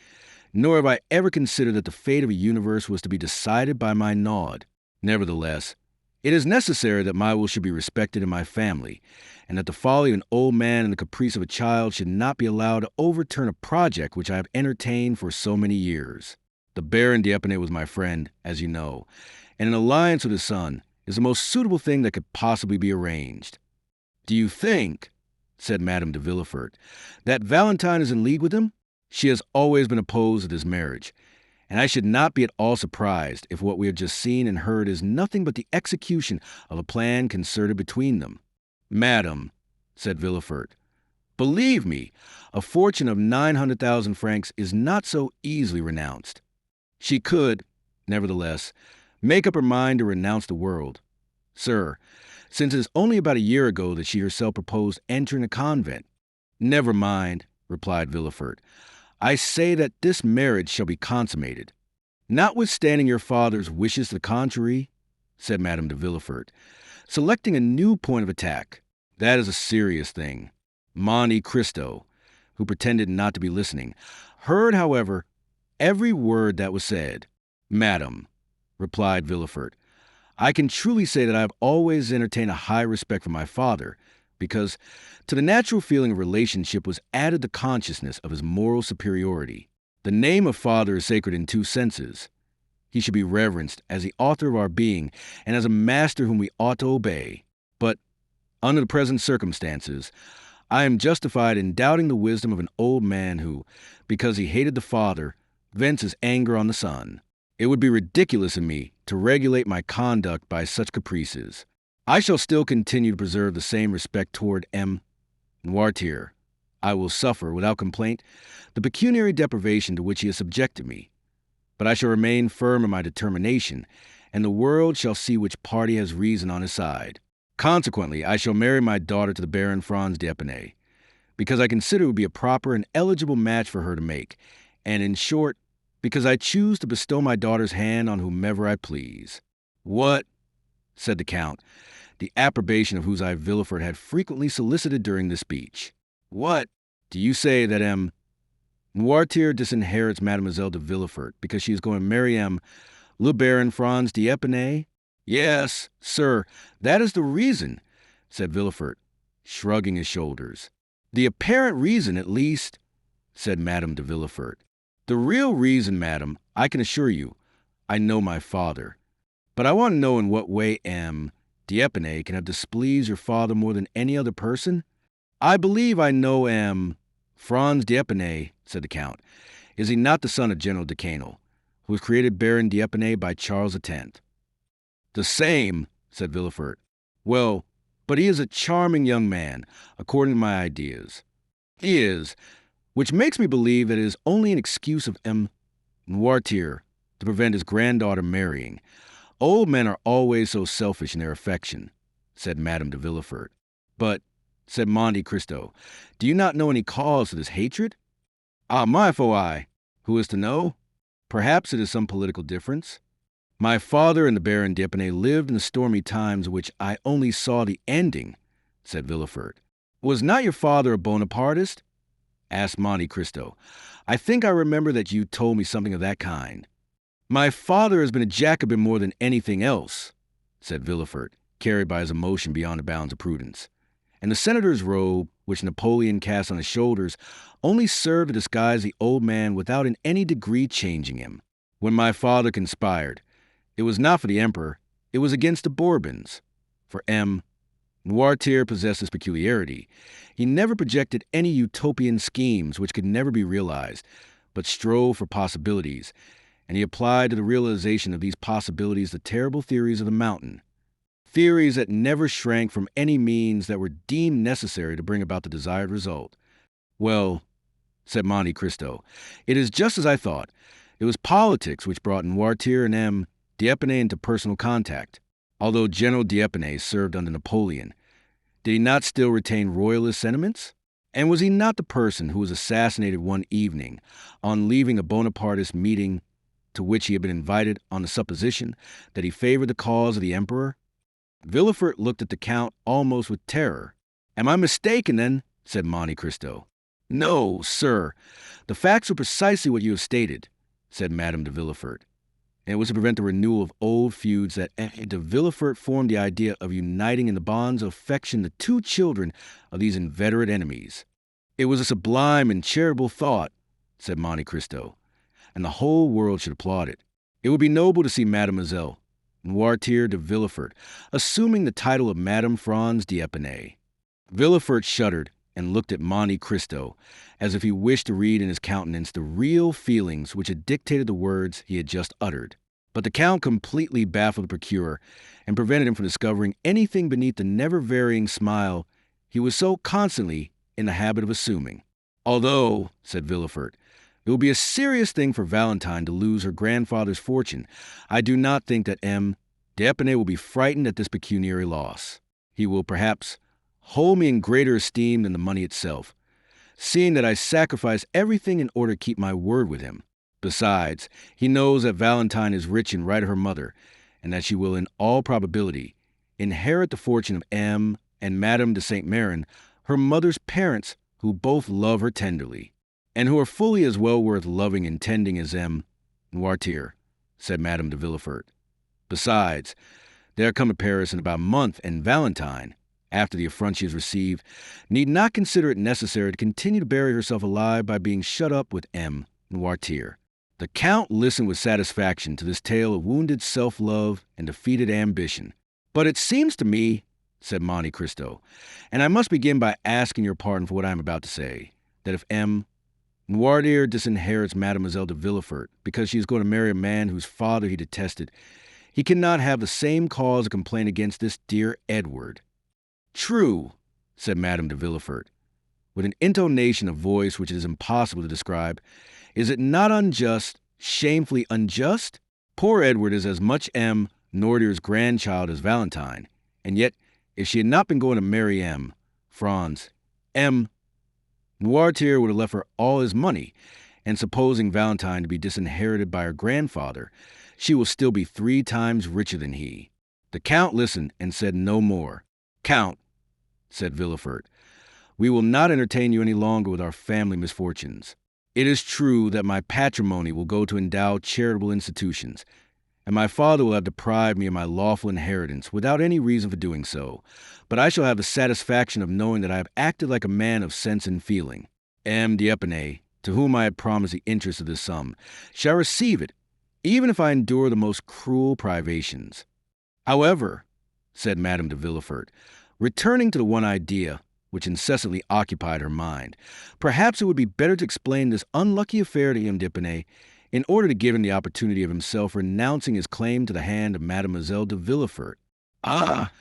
nor have I ever considered that the fate of a universe was to be decided by my nod. Nevertheless, it is necessary that my will should be respected in my family, and that the folly of an old man and the caprice of a child should not be allowed to overturn a project which I have entertained for so many years. The Baron d'Épinay was my friend, as you know, and an alliance with his son is the most suitable thing that could possibly be arranged." "Do you think," said Madame de Villefort, "that Valentine is in league with him? She has always been opposed to this marriage, and I should not be at all surprised if what we have just seen and heard is nothing but the execution of a plan concerted between them." "Madame," said Villefort, "believe me, a fortune of 900,000 francs is not so easily renounced." She could, nevertheless, make up her mind to renounce the world. "Sir, since it is only about a year ago that she herself proposed entering a convent." "Never mind," replied Villefort. "I say that this marriage shall be consummated." "Notwithstanding your father's wishes to the contrary," said Madame de Villefort, selecting a new point of attack. "That is a serious thing." Monte Cristo, who pretended not to be listening, heard, however, every word that was said. "Madame," replied Villefort, "I can truly say that I have always entertained a high respect for my father, because to the natural feeling of relationship was added the consciousness of his moral superiority. The name of father is sacred in two senses. He should be reverenced as the author of our being and as a master whom we ought to obey. But, under the present circumstances, I am justified in doubting the wisdom of an old man who, because he hated the father, vents his anger on the son. It would be ridiculous in me to regulate my conduct by such caprices. I shall still continue to preserve the same respect toward M. Noirtier. I will suffer, without complaint, the pecuniary deprivation to which he has subjected me. But I shall remain firm in my determination, and the world shall see which party has reason on his side. Consequently, I shall marry my daughter to the Baron Franz d'Épinay, because I consider it would be a proper and eligible match for her to make, and, in short, because I choose to bestow my daughter's hand on whomever I please." "What?" said the Count, the approbation of whose eye Villefort had frequently solicited during the speech. "What? Do you say that M. Noirtier disinherits Mademoiselle de Villefort because she is going to marry M. le Baron Franz d'Épinay?" "Yes, sir, that is the reason," said Villefort, shrugging his shoulders. "The apparent reason, at least," said Madame de Villefort. "The real reason, madame, I can assure you, I know my father. But I want to know in what way M. d'Épinay can have displeased your father more than any other person?" "I believe I know M. Franz d'Épinay," said the Count. "Is he not the son of General de Canel, who was created Baron d'Épinay by Charles X?" "The same," said Villefort. "Well, but he is a charming young man, according to my ideas." "He is, which makes me believe that it is only an excuse of M. Noirtier to prevent his granddaughter marrying. Old men are always so selfish in their affection," said Madame de Villefort. "But," said Monte Cristo, "do you not know any cause for this hatred?" "Ah, my foi! Who is to know? Perhaps it is some political difference." "My father and the Baron d'Épinay lived in the stormy times of which I only saw the ending," said Villefort. "Was not your father a Bonapartist?" asked Monte Cristo. "I think I remember that you told me something of that kind." "My father has been a Jacobin more than anything else," said Villefort, carried by his emotion beyond the bounds of prudence. and the senator's robe, which Napoleon cast on his shoulders, only served to disguise the old man without in any degree changing him. When my father conspired, it was not for the emperor, it was against the Bourbons. For M. Noirtier possessed this peculiarity. He never projected any utopian schemes which could never be realized, but strove for possibilities, and he applied to the realization of these possibilities the terrible theories of the mountain. Theories that never shrank from any means that were deemed necessary to bring about the desired result. Well, said Monte Cristo, it is just as I thought. It was politics which brought Noirtier and M. d'Épinay into personal contact. Although General d'Épinay served under Napoleon, did he not still retain royalist sentiments? And was he not the person who was assassinated one evening on leaving a Bonapartist meeting to which he had been invited on the supposition that he favored the cause of the emperor? Villefort looked at the Count almost with terror. Am I mistaken, then? Said Monte Cristo. No, sir. The facts are precisely what you have stated, said Madame de Villefort. And it was to prevent the renewal of old feuds that de Villefort formed the idea of uniting in the bonds of affection the two children of these inveterate enemies. It was a sublime and charitable thought, said Monte Cristo, and the whole world should applaud it. It would be noble to see Mademoiselle Noirtier de Villefort assuming the title of Madame Franz d'Épinay. Villefort shuddered and looked at Monte Cristo as if he wished to read in his countenance the real feelings which had dictated the words he had just uttered. But the Count completely baffled the procurer and prevented him from discovering anything beneath the never-varying smile he was so constantly in the habit of assuming. Although, said Villefort, it will be a serious thing for Valentine to lose her grandfather's fortune, I do not think that M. d'Épinay will be frightened at this pecuniary loss. He will perhaps hold me in greater esteem than the money itself, seeing that I sacrifice everything in order to keep my word with him. Besides, he knows that Valentine is rich in right of her mother, and that she will in all probability inherit the fortune of M. and Madame de Saint-Méran, her mother's parents, who both love her tenderly, and who are fully as well worth loving and tending as M. Noirtier, said Madame de Villefort. Besides, they are come to Paris in about a month, and Valentine, after the affront she has received, need not consider it necessary to continue to bury herself alive by being shut up with M. Noirtier. The Count listened with satisfaction to this tale of wounded self-love and defeated ambition. But it seems to me, said Monte Cristo, and I must begin by asking your pardon for what I am about to say, that if M. Noirtier disinherits Mademoiselle de Villefort because she is going to marry a man whose father he detested, he cannot have the same cause of complaint against this dear Edward. True, said Madame de Villefort, with an intonation of voice which it is impossible to describe. Is it not unjust, shamefully unjust? Poor Edward is as much M. Noirtier's grandchild as Valentine, and yet, if she had not been going to marry M. Franz, M. Noirtier would have left her all his money, and supposing Valentine to be disinherited by her grandfather, she will still be 3 times richer than he. The Count listened and said no more. Count, said Villefort, we will not entertain you any longer with our family misfortunes. It is true that my patrimony will go to endow charitable institutions, and my father will have deprived me of my lawful inheritance without any reason for doing so, but I shall have the satisfaction of knowing that I have acted like a man of sense and feeling. M. d'Épinay, to whom I had promised the interest of this sum, shall receive it, even if I endure the most cruel privations. However, said Madame de Villefort, returning to the one idea which incessantly occupied her mind, perhaps it would be better to explain this unlucky affair to M. d'Épinay in order to give him the opportunity of himself renouncing his claim to the hand of Mademoiselle de Villefort. Ah,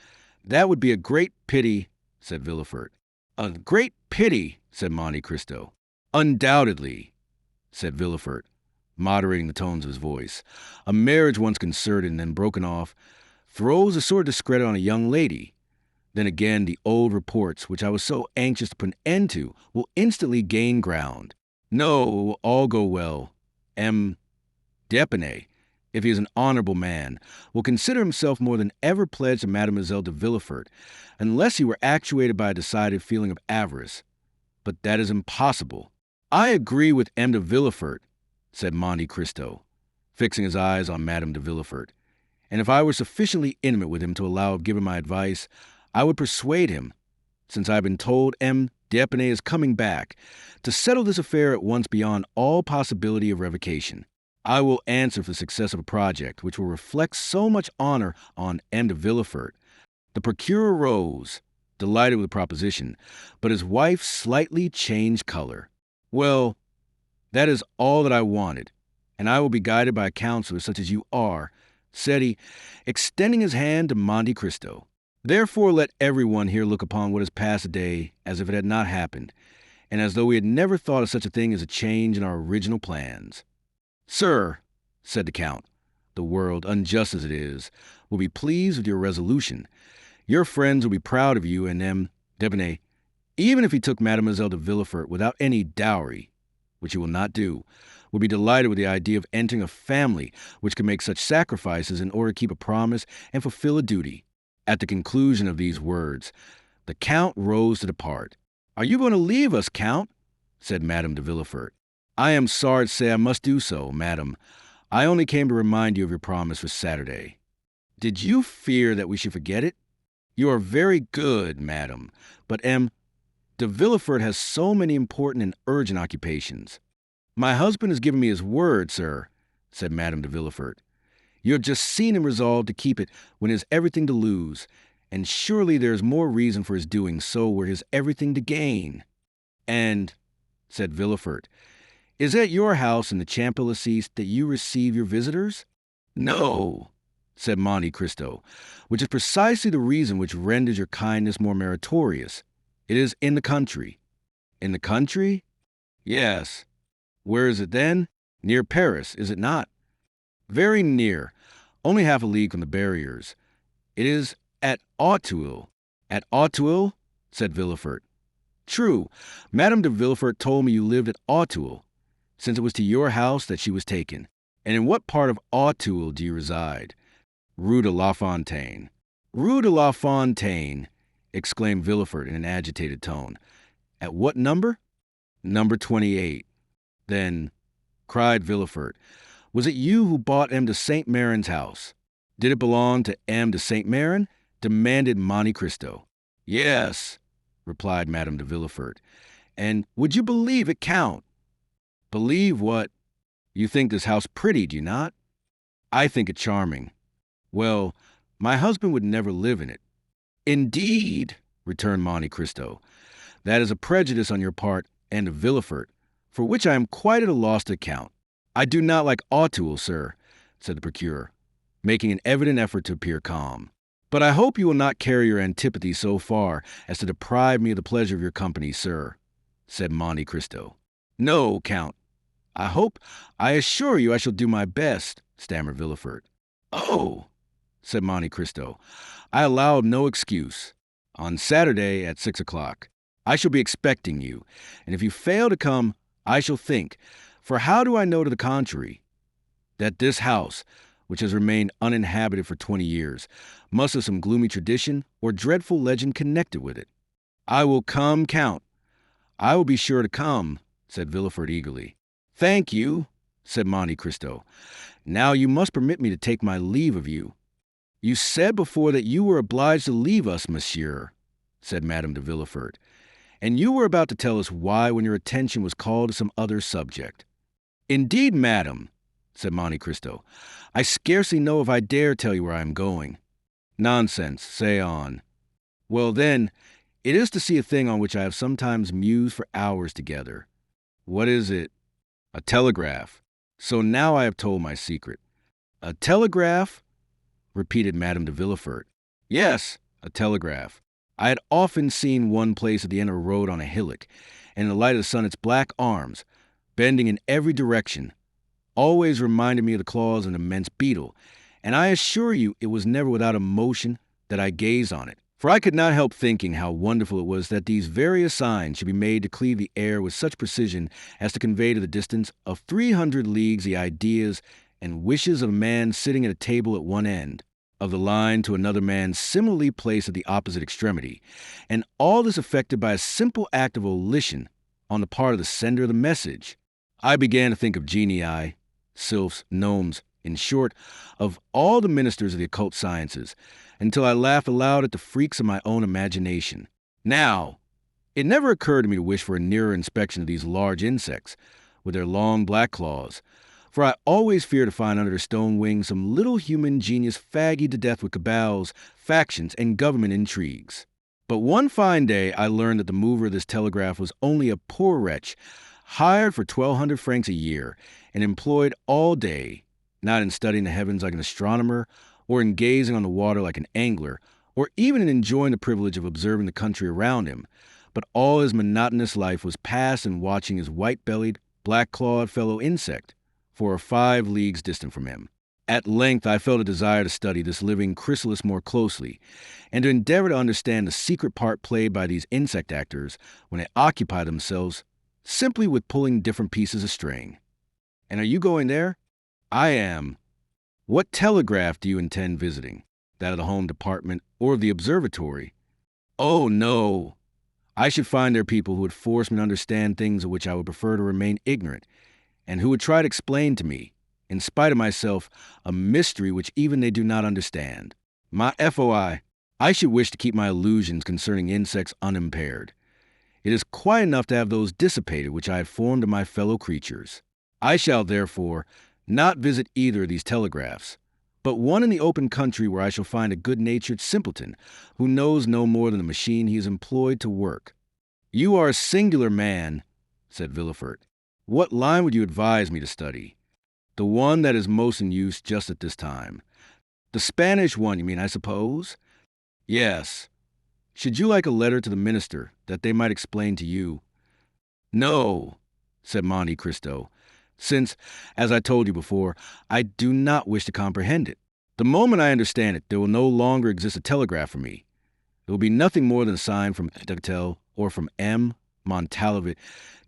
that would be a great pity, said Villefort. A great pity, said Monte Cristo. Undoubtedly, said Villefort, moderating the tones of his voice. A marriage once concerted and then broken off throws a sort of discredit on a young lady. Then again, the old reports, which I was so anxious to put an end to, will instantly gain ground. No, it will all go well. M. d'Épinay, if he is an honorable man, will consider himself more than ever pledged to Mademoiselle de Villefort, unless he were actuated by a decided feeling of avarice. But that is impossible. I agree with M. de Villefort, said Monte Cristo, fixing his eyes on Madame de Villefort, and if I were sufficiently intimate with him to allow of giving my advice, I would persuade him, since I've been told M. D'Epinay is coming back, to settle this affair at once beyond all possibility of revocation. I will answer for the success of a project which will reflect so much honor on M. de Villefort. The procureur rose, delighted with the proposition, but his wife slightly changed color. Well, that is all that I wanted, and I will be guided by a counselor such as you are, said he, extending his hand to Monte Cristo. Therefore let everyone here look upon what has passed today as if it had not happened, and as though we had never thought of such a thing as a change in our original plans. Sir, said the Count, the world, unjust as it is, will be pleased with your resolution. Your friends will be proud of you and M. D'Epinay, even if he took Mademoiselle de Villefort without any dowry, which he will not do, will be delighted with the idea of entering a family which can make such sacrifices in order to keep a promise and fulfill a duty. At the conclusion of these words, the Count rose to depart. Are you going to leave us, Count? Said Madame de Villefort. I am sorry to say I must do so, madam. I only came to remind you of your promise for Saturday. Did you fear that we should forget it? You are very good, madam, but M. de Villefort has so many important and urgent occupations. My husband has given me his word, sir, said Madame de Villefort. You have just seen him resolve to keep it when he has everything to lose, and surely there is more reason for his doing so where he has everything to gain. And, said Villefort, is at your house in the Champs-Élysées that you receive your visitors? No, said Monte Cristo, which is precisely the reason which renders your kindness more meritorious. It is in the country. In the country? Yes. Where is it then? Near Paris, is it not? Very near, only half a league from the barriers. It is at Auteuil. At Auteuil? Said Villefort. True, Madame de Villefort told me you lived at Auteuil, since it was to your house that she was taken. And in what part of Auteuil do you reside? Rue de la Fontaine. Rue de la Fontaine, exclaimed Villefort in an agitated tone. At what number? Number 28. Then, cried Villefort, was it you who bought M. de Saint Méran's house? Did it belong to M. de Saint Méran? Demanded Monte Cristo. Yes, replied Madame de Villefort. And would you believe it, Count? Believe what? You think this house pretty, do you not? I think it charming. Well, my husband would never live in it. Indeed, returned Monte Cristo. That is a prejudice on your part and of Villefort, for which I am quite at a loss to account. I do not like Auteuil, sir, said the procureur, making an evident effort to appear calm. But I hope you will not carry your antipathy so far as to deprive me of the pleasure of your company, sir, said Monte Cristo. No, Count. I assure you I shall do my best, stammered Villefort. Oh, said Monte Cristo, I allow no excuse. On Saturday at 6 o'clock. I shall be expecting you, and if you fail to come, I shall think, for how do I know to the contrary, that this house, which has remained uninhabited for 20 years, must have some gloomy tradition or dreadful legend connected with it. I will come, Count. I will be sure to come, said Villefort eagerly. Thank you, said Monte Cristo. Now you must permit me to take my leave of you. You said before that you were obliged to leave us, monsieur, said Madame de Villefort, and you were about to tell us why when your attention was called to some other subject. Indeed, madam, said Monte Cristo, I scarcely know if I dare tell you where I am going. Nonsense, say on. Well, then, it is to see a thing on which I have sometimes mused for hours together. What is it? A telegraph. So now I have told my secret. A telegraph? Repeated Madame de Villefort. Yes, a telegraph. I had often seen one placed at the end of a road on a hillock, and in the light of the sun its black arms, bending in every direction, always reminded me of the claws of an immense beetle, and I assure you it was never without emotion that I gazed on it. For I could not help thinking how wonderful it was that these various signs should be made to cleave the air with such precision as to convey to the distance of 300 leagues the ideas and wishes of a man sitting at a table at one end, of the line to another man similarly placed at the opposite extremity, and all this effected by a simple act of volition on the part of the sender of the message. I began to think of genii, sylphs, gnomes, in short, of all the ministers of the occult sciences, until I laughed aloud at the freaks of my own imagination. Now, it never occurred to me to wish for a nearer inspection of these large insects with their long black claws, for I always fear to find under their stone wings some little human genius faggy to death with cabals, factions, and government intrigues. But one fine day I learned that the mover of this telegraph was only a poor wretch, hired for 1,200 francs a year, and employed all day, not in studying the heavens like an astronomer, or in gazing on the water like an angler, or even in enjoying the privilege of observing the country around him, but all his monotonous life was passed in watching his white-bellied, black-clawed fellow insect 4 or 5 leagues distant from him. At length I felt a desire to study this living chrysalis more closely, and to endeavor to understand the secret part played by these insect actors when they occupy themselves simply with pulling different pieces of string. And are you going there? I am. What telegraph do you intend visiting? That of the Home Department or of the Observatory? Oh, no. I should find there people who would force me to understand things of which I would prefer to remain ignorant, and who would try to explain to me, in spite of myself, a mystery which even they do not understand. My FOI, I should wish to keep my illusions concerning insects unimpaired. It is quite enough to have those dissipated which I have formed of my fellow creatures. I shall, therefore, not visit either of these telegraphs, but one in the open country where I shall find a good-natured simpleton who knows no more than the machine he is employed to work. You are a singular man, said Villefort. What line would you advise me to study? The one that is most in use just at this time. The Spanish one, you mean, I suppose? Yes. Should you like a letter to the minister, that they might explain to you? No, said Monte Cristo, since, as I told you before, I do not wish to comprehend it. The moment I understand it, there will no longer exist a telegraph for me. It will be nothing more than a sign from Château or from M. Montalvet,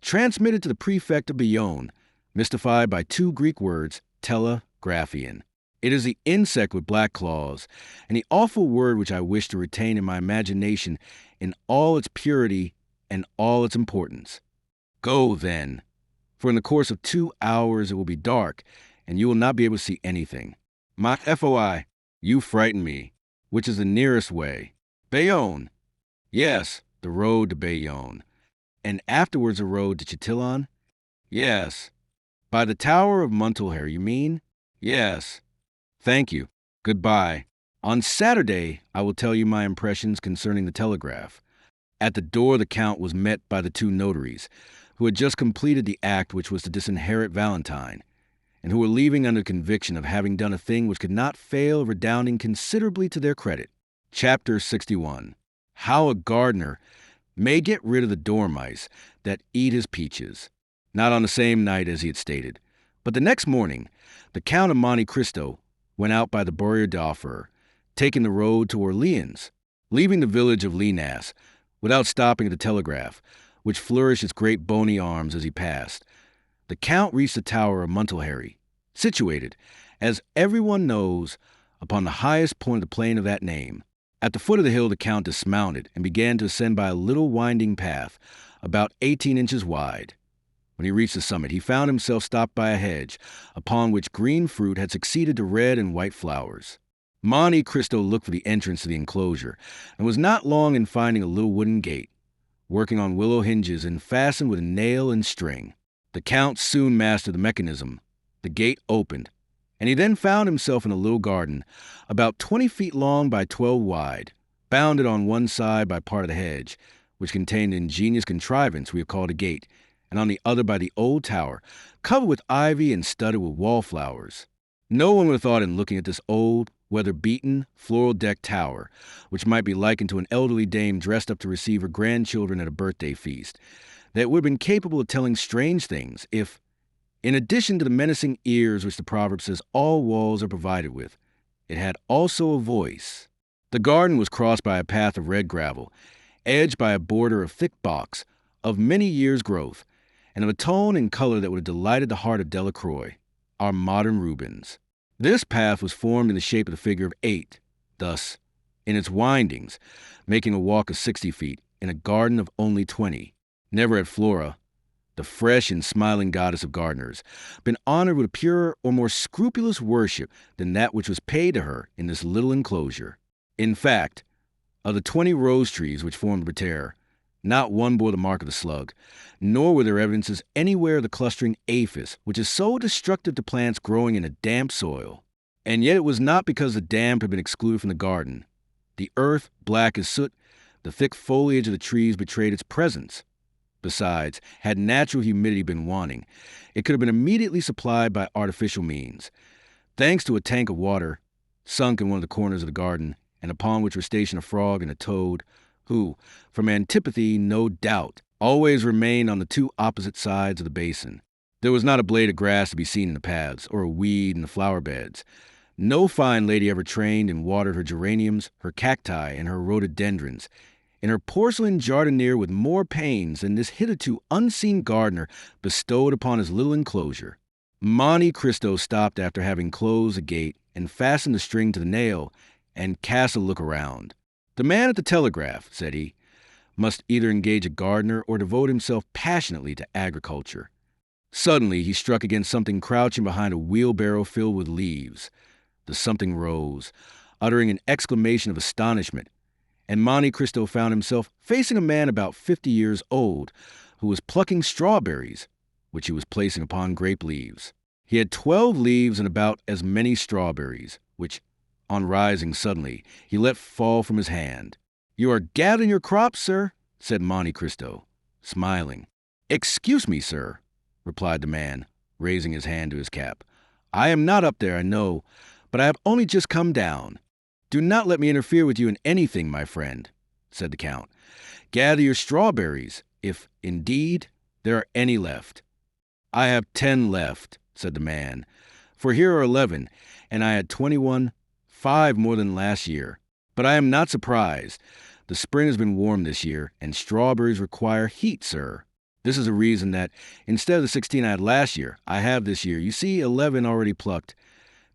transmitted to the prefect of Bayonne, mystified by 2 Greek words, telegraphian. It is the insect with black claws, and the awful word which I wish to retain in my imagination in all its purity and all its importance. Go, then, for in the course of 2 hours it will be dark, and you will not be able to see anything. My FOI, you frighten me. Which is the nearest way? Bayonne. Yes, the road to Bayonne. And afterwards a road to Chatillon? Yes. By the Tower of Montelher, you mean? Yes. Thank you. Goodbye. On Saturday, I will tell you my impressions concerning the telegraph. At the door, the Count was met by the 2 notaries, who had just completed the act which was to disinherit Valentine, and who were leaving under conviction of having done a thing which could not fail of redounding considerably to their credit. Chapter 61. How a gardener may get rid of the dormice that eat his peaches. Not on the same night as he had stated, but the next morning, the Count of Monte Cristo went out by the Barrier d'Enfer, taking the road to Orleans, leaving the village of Linas, without stopping at the telegraph, which flourished its great bony arms as he passed. The Count reached the Tower of Montelher, situated, as everyone knows, upon the highest point of the plain of that name. At the foot of the hill the Count dismounted and began to ascend by a little winding path, about 18 inches wide. When he reached the summit, he found himself stopped by a hedge, upon which green fruit had succeeded to red and white flowers. Monte Cristo looked for the entrance to the enclosure, and was not long in finding a little wooden gate, working on willow hinges and fastened with a nail and string. The Count soon mastered the mechanism. The gate opened, and he then found himself in a little garden, about 20 feet long by 12 wide, bounded on one side by part of the hedge, which contained the ingenious contrivance we have called a gate, and on the other by the old tower, covered with ivy and studded with wallflowers. No one would have thought in looking at this old, weather-beaten, floral-decked tower, which might be likened to an elderly dame dressed up to receive her grandchildren at a birthday feast, that it would have been capable of telling strange things if, in addition to the menacing ears which the proverb says all walls are provided with, it had also a voice. The garden was crossed by a path of red gravel, edged by a border of thick box, of many years' growth, and of a tone and color that would have delighted the heart of Delacroix, our modern Rubens. This path was formed in the shape of the figure of 8, thus, in its windings, making a walk of 60 feet in a garden of only 20. Never had Flora, the fresh and smiling goddess of gardeners, been honored with a purer or more scrupulous worship than that which was paid to her in this little enclosure. In fact, Of the 20 rose trees which formed the parterre, not one bore the mark of the slug, nor were there evidences anywhere of the clustering aphis, which is so destructive to plants growing in a damp soil. And yet it was not because the damp had been excluded from the garden. The earth, black as soot, the thick foliage of the trees betrayed its presence. Besides, had natural humidity been wanting, it could have been immediately supplied by artificial means. Thanks to a tank of water, sunk in one of the corners of the garden, and upon which were stationed a frog and a toad, who, from antipathy, no doubt, always remained on the two opposite sides of the basin. There was not a blade of grass to be seen in the paths, or a weed in the flower beds. No fine lady ever trained and watered her geraniums, her cacti, and her rhododendrons in her porcelain jardiniere with more pains than this hitherto unseen gardener bestowed upon his little enclosure. Monte Cristo stopped after having closed the gate and fastened the string to the nail, and cast a look around. "The man at the telegraph," said he, "must either engage a gardener or devote himself passionately to agriculture." Suddenly he struck against something crouching behind a wheelbarrow filled with leaves. The something rose, uttering an exclamation of astonishment, and Monte Cristo found himself facing a man about 50 years old, who was plucking strawberries, which he was placing upon grape leaves. He had 12 leaves and about as many strawberries, which, on rising suddenly, he let fall from his hand. "You are gathering your crops, sir?" said Monte Cristo, smiling. "Excuse me, sir," replied the man, raising his hand to his cap. "I am not up there, I know, but I have only just come down." "Do not let me interfere with you in anything, my friend," said the Count. "Gather your strawberries, if, indeed, there are any left." "I have 10 left," said the man, "for here are 11, and I had 21, 5 more than last year. But I am not surprised. The spring has been warm this year, and strawberries require heat, sir. This is a reason that, instead of the 16 I had last year, I have this year, you see, 11 already plucked.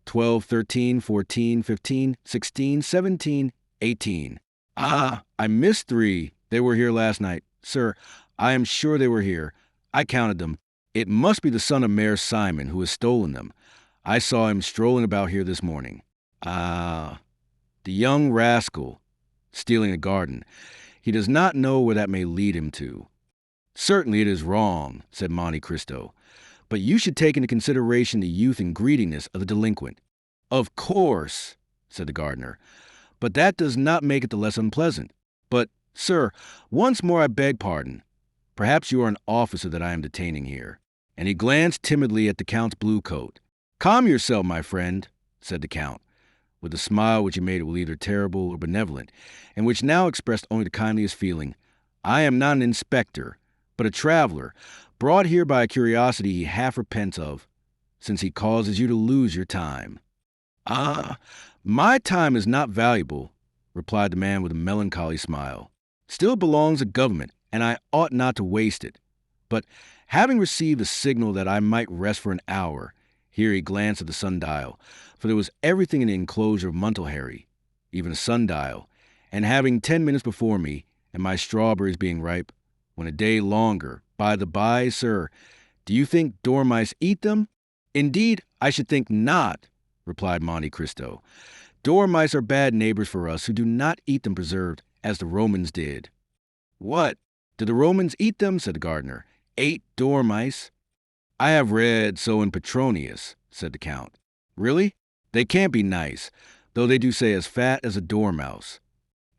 12, 13, 14, 15, 16, 17, 18. Ah, I missed 3. They were here last night. Sir, I am sure they were here. I counted them. It must be the son of Mayor Simon who has stolen them. I saw him strolling about here this morning." "Ah, the young rascal, stealing a garden. He does not know where that may lead him to." "Certainly it is wrong," said Monte Cristo, "but you should take into consideration the youth and greediness of the delinquent." "Of course," said the gardener, "but that does not make it the less unpleasant. But, sir, once more I beg pardon. Perhaps you are an officer that I am detaining here." And he glanced timidly at the Count's blue coat. "Calm yourself, my friend," said the Count, with a smile which he made with either terrible or benevolent, and which now expressed only the kindliest feeling. "I am not an inspector, but a traveler, brought here by a curiosity he half repents of, since he causes you to lose your time." "Ah, my time is not valuable," replied the man with a melancholy smile. "Still it belongs to government, and I ought not to waste it. But having received a signal that I might rest for an hour," here he glanced at the sundial, for there was everything in the enclosure of Montelheri, even a sundial, "and having 10 minutes before me, and my strawberries being ripe, when a day longer, by the by, sir, do you think dormice eat them?" "Indeed, I should think not," replied Monte Cristo. "Dormice are bad neighbors for us who do not eat them preserved, as the Romans did." "What? Did the Romans eat them?" said the gardener. "Ate dormice?" "I have read so in Petronius," said the Count. "Really? They can't be nice, though they do say as fat as a dormouse.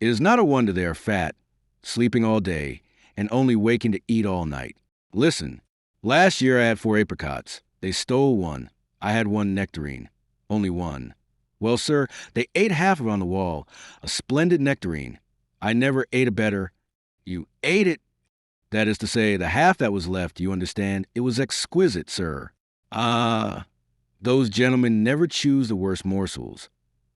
It is not a wonder they are fat, sleeping all day, and only waking to eat all night. Listen, last year I had 4 apricots. They stole one. I had 1 nectarine. Only 1. Well, sir, they ate half of it on the wall. A splendid nectarine. I never ate a better." "You ate it?" "That is to say, the half that was left, you understand. It was exquisite, sir." "Ah, those gentlemen never choose the worst morsels,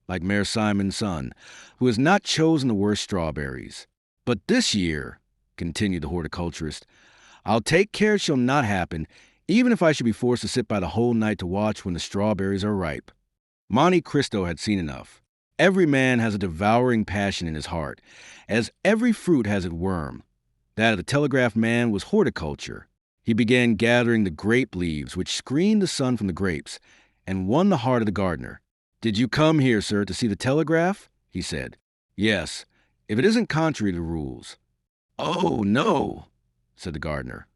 like Mayor Simon's son, who has not chosen the worst strawberries. But this year," continued the horticulturist, "I'll take care it shall not happen, even if I should be forced to sit by the whole night to watch when the strawberries are ripe." Monte Cristo had seen enough. Every man has a devouring passion in his heart, as every fruit has its worm. That of the telegraph man was horticulture. He began gathering the grape leaves which screened the sun from the grapes, and won the heart of the gardener. "Did you come here, sir, to see the telegraph?" he said. "Yes, if it isn't contrary to the rules. Oh, no, said the gardener.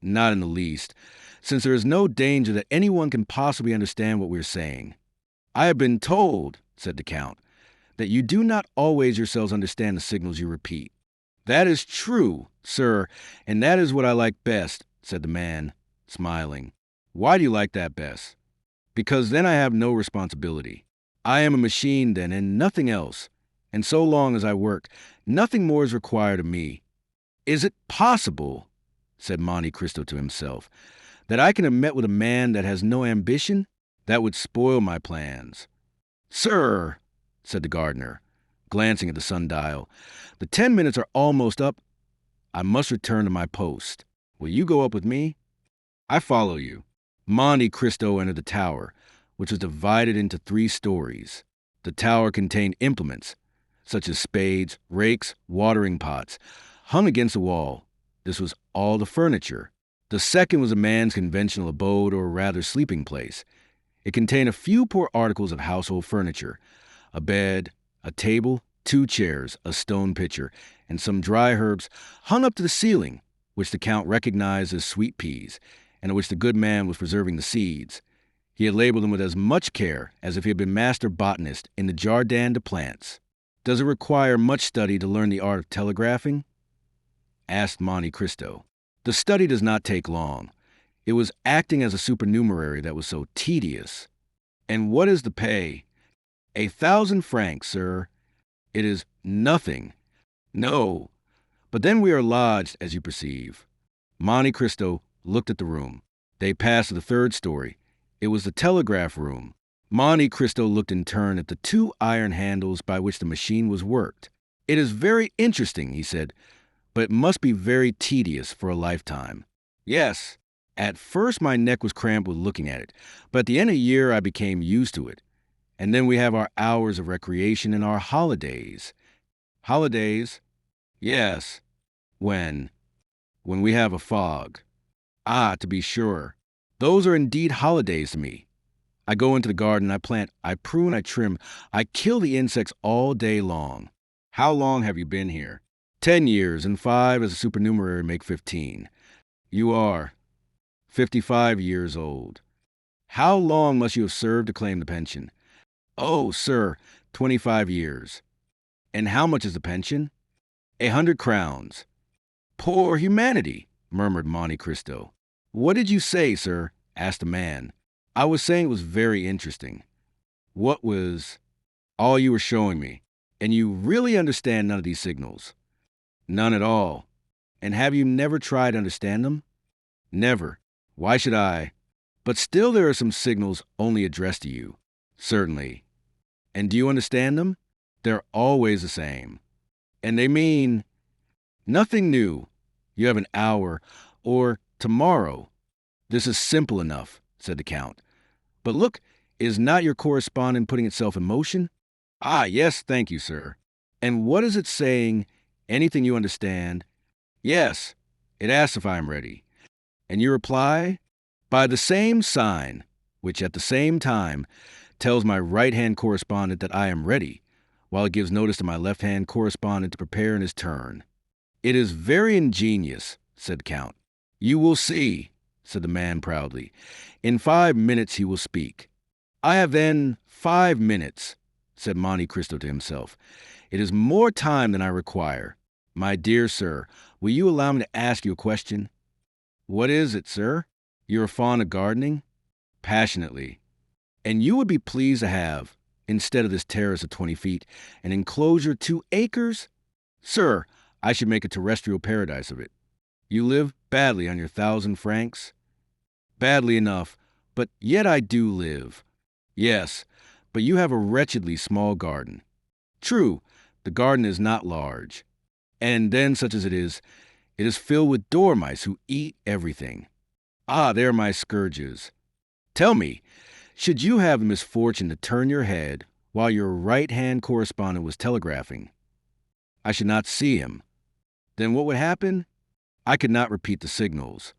Not in the least, since there is no danger that anyone can possibly understand what we're saying. I have been told, said the Count, that you do not always yourselves understand the signals you repeat. That is true, sir, and that is what I like best, said the man, smiling. Why do you like that best? Because then I have no responsibility. I am a machine then and nothing else, and so long as I work, nothing more is required of me. Is it possible, said Monte Cristo to himself, that I can have met with a man that has no ambition? That would spoil my plans. Sir, said the gardener, glancing at the sundial, the 10 minutes are almost up. I must return to my post. Will you go up with me? I follow you. Monte Cristo entered the tower, which was divided into 3 stories. The tower contained implements, such as spades, rakes, watering pots, hung against the wall. This was all the furniture. The second was a man's conventional abode, or rather sleeping place. It contained a few poor articles of household furniture, a bed, a table, 2 chairs, a stone pitcher, and some dry herbs hung up to the ceiling, which the Count recognized as sweet peas, and of which the good man was preserving the seeds. He had labeled them with as much care as if he had been master botanist in the Jardin de Plantes. Does it require much study to learn the art of telegraphing? Asked Monte Cristo. The study does not take long. It was acting as a supernumerary that was so tedious. And what is the pay? 1,000 francs, sir. It is nothing. No. But then we are lodged, as you perceive. Monte Cristo looked at the room. They passed to the 3rd story. It was the telegraph room. Monte Cristo looked in turn at the 2 iron handles by which the machine was worked. It is very interesting, he said, but it must be very tedious for a lifetime. Yes, at first my neck was cramped with looking at it, but at the end of the year I became used to it. And then we have our hours of recreation and our holidays. Holidays? Yes. When? When we have a fog. Ah, to be sure. Those are indeed holidays to me. I go into the garden, I plant, I prune, I trim, I kill the insects all day long. How long have you been here? 10 years, and 5 as a supernumerary make 15. You are 55 years old. How long must you have served to claim the pension? Oh, sir, 25 years. And how much is the pension? 100 crowns. Poor humanity, murmured Monte Cristo. What did you say, sir? Asked the man. I was saying it was very interesting. What was? All you were showing me. And you really understand none of these signals? None at all. And have you never tried to understand them? Never. Why should I? But still there are some signals only addressed to you. Certainly. And do you understand them? They're always the same. And they mean nothing new. You have an hour, or tomorrow. This is simple enough, said the Count. But look, is not your correspondent putting itself in motion? Ah, yes, thank you, sir. And what is it saying? Anything you understand? Yes. It asks if I am ready. And you reply? By the same sign, which at the same time tells my right-hand correspondent that I am ready, while it gives notice to my left-hand correspondent to prepare in his turn. It is very ingenious, said the Count. You will see, said the man proudly. In 5 minutes he will speak. I have then 5 minutes, said Monte Cristo to himself. It is more time than I require. My dear sir, will you allow me to ask you a question? What is it, sir? You are fond of gardening? Passionately. And you would be pleased to have, instead of this terrace of 20 feet, an enclosure 2 acres? Sir, I should make a terrestrial paradise of it. You live badly on your 1,000 francs? Badly enough, but yet I do live. Yes, but you have a wretchedly small garden. True, the garden is not large. And then, such as it is filled with dormice who eat everything. Ah, they are my scourges. Tell me, should you have the misfortune to turn your head while your right-hand correspondent was telegraphing, I should not see him. Then what would happen? I could not repeat the signals.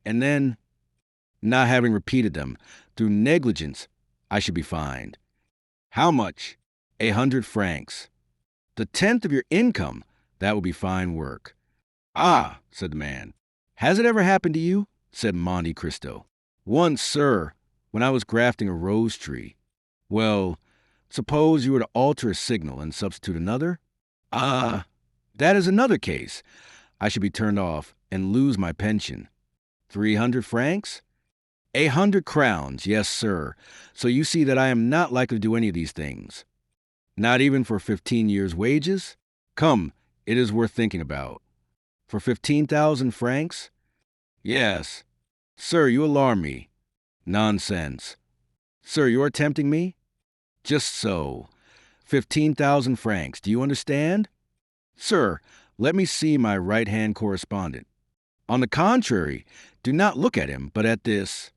And then, not having repeated them, through negligence, I should be fined. How much? 100 francs. The tenth of your income. That will be fine work. Ah, said the man. Has it ever happened to you? Said Monte Cristo. Once, sir, when I was grafting a rose tree. Well, suppose you were to alter a signal and substitute another? Ah, that is another case. I should be turned off and lose my pension. 300 francs? 100 crowns, yes, sir. So you see that I am not likely to do any of these things. Not even for 15 years' wages? Come, it is worth thinking about. For 15,000 francs? Yes. Sir, you alarm me. Nonsense. Sir, you are tempting me? Just so. 15,000 francs, do you understand? Sir, let me see my right-hand correspondent. On the contrary, do not look at him, but at this.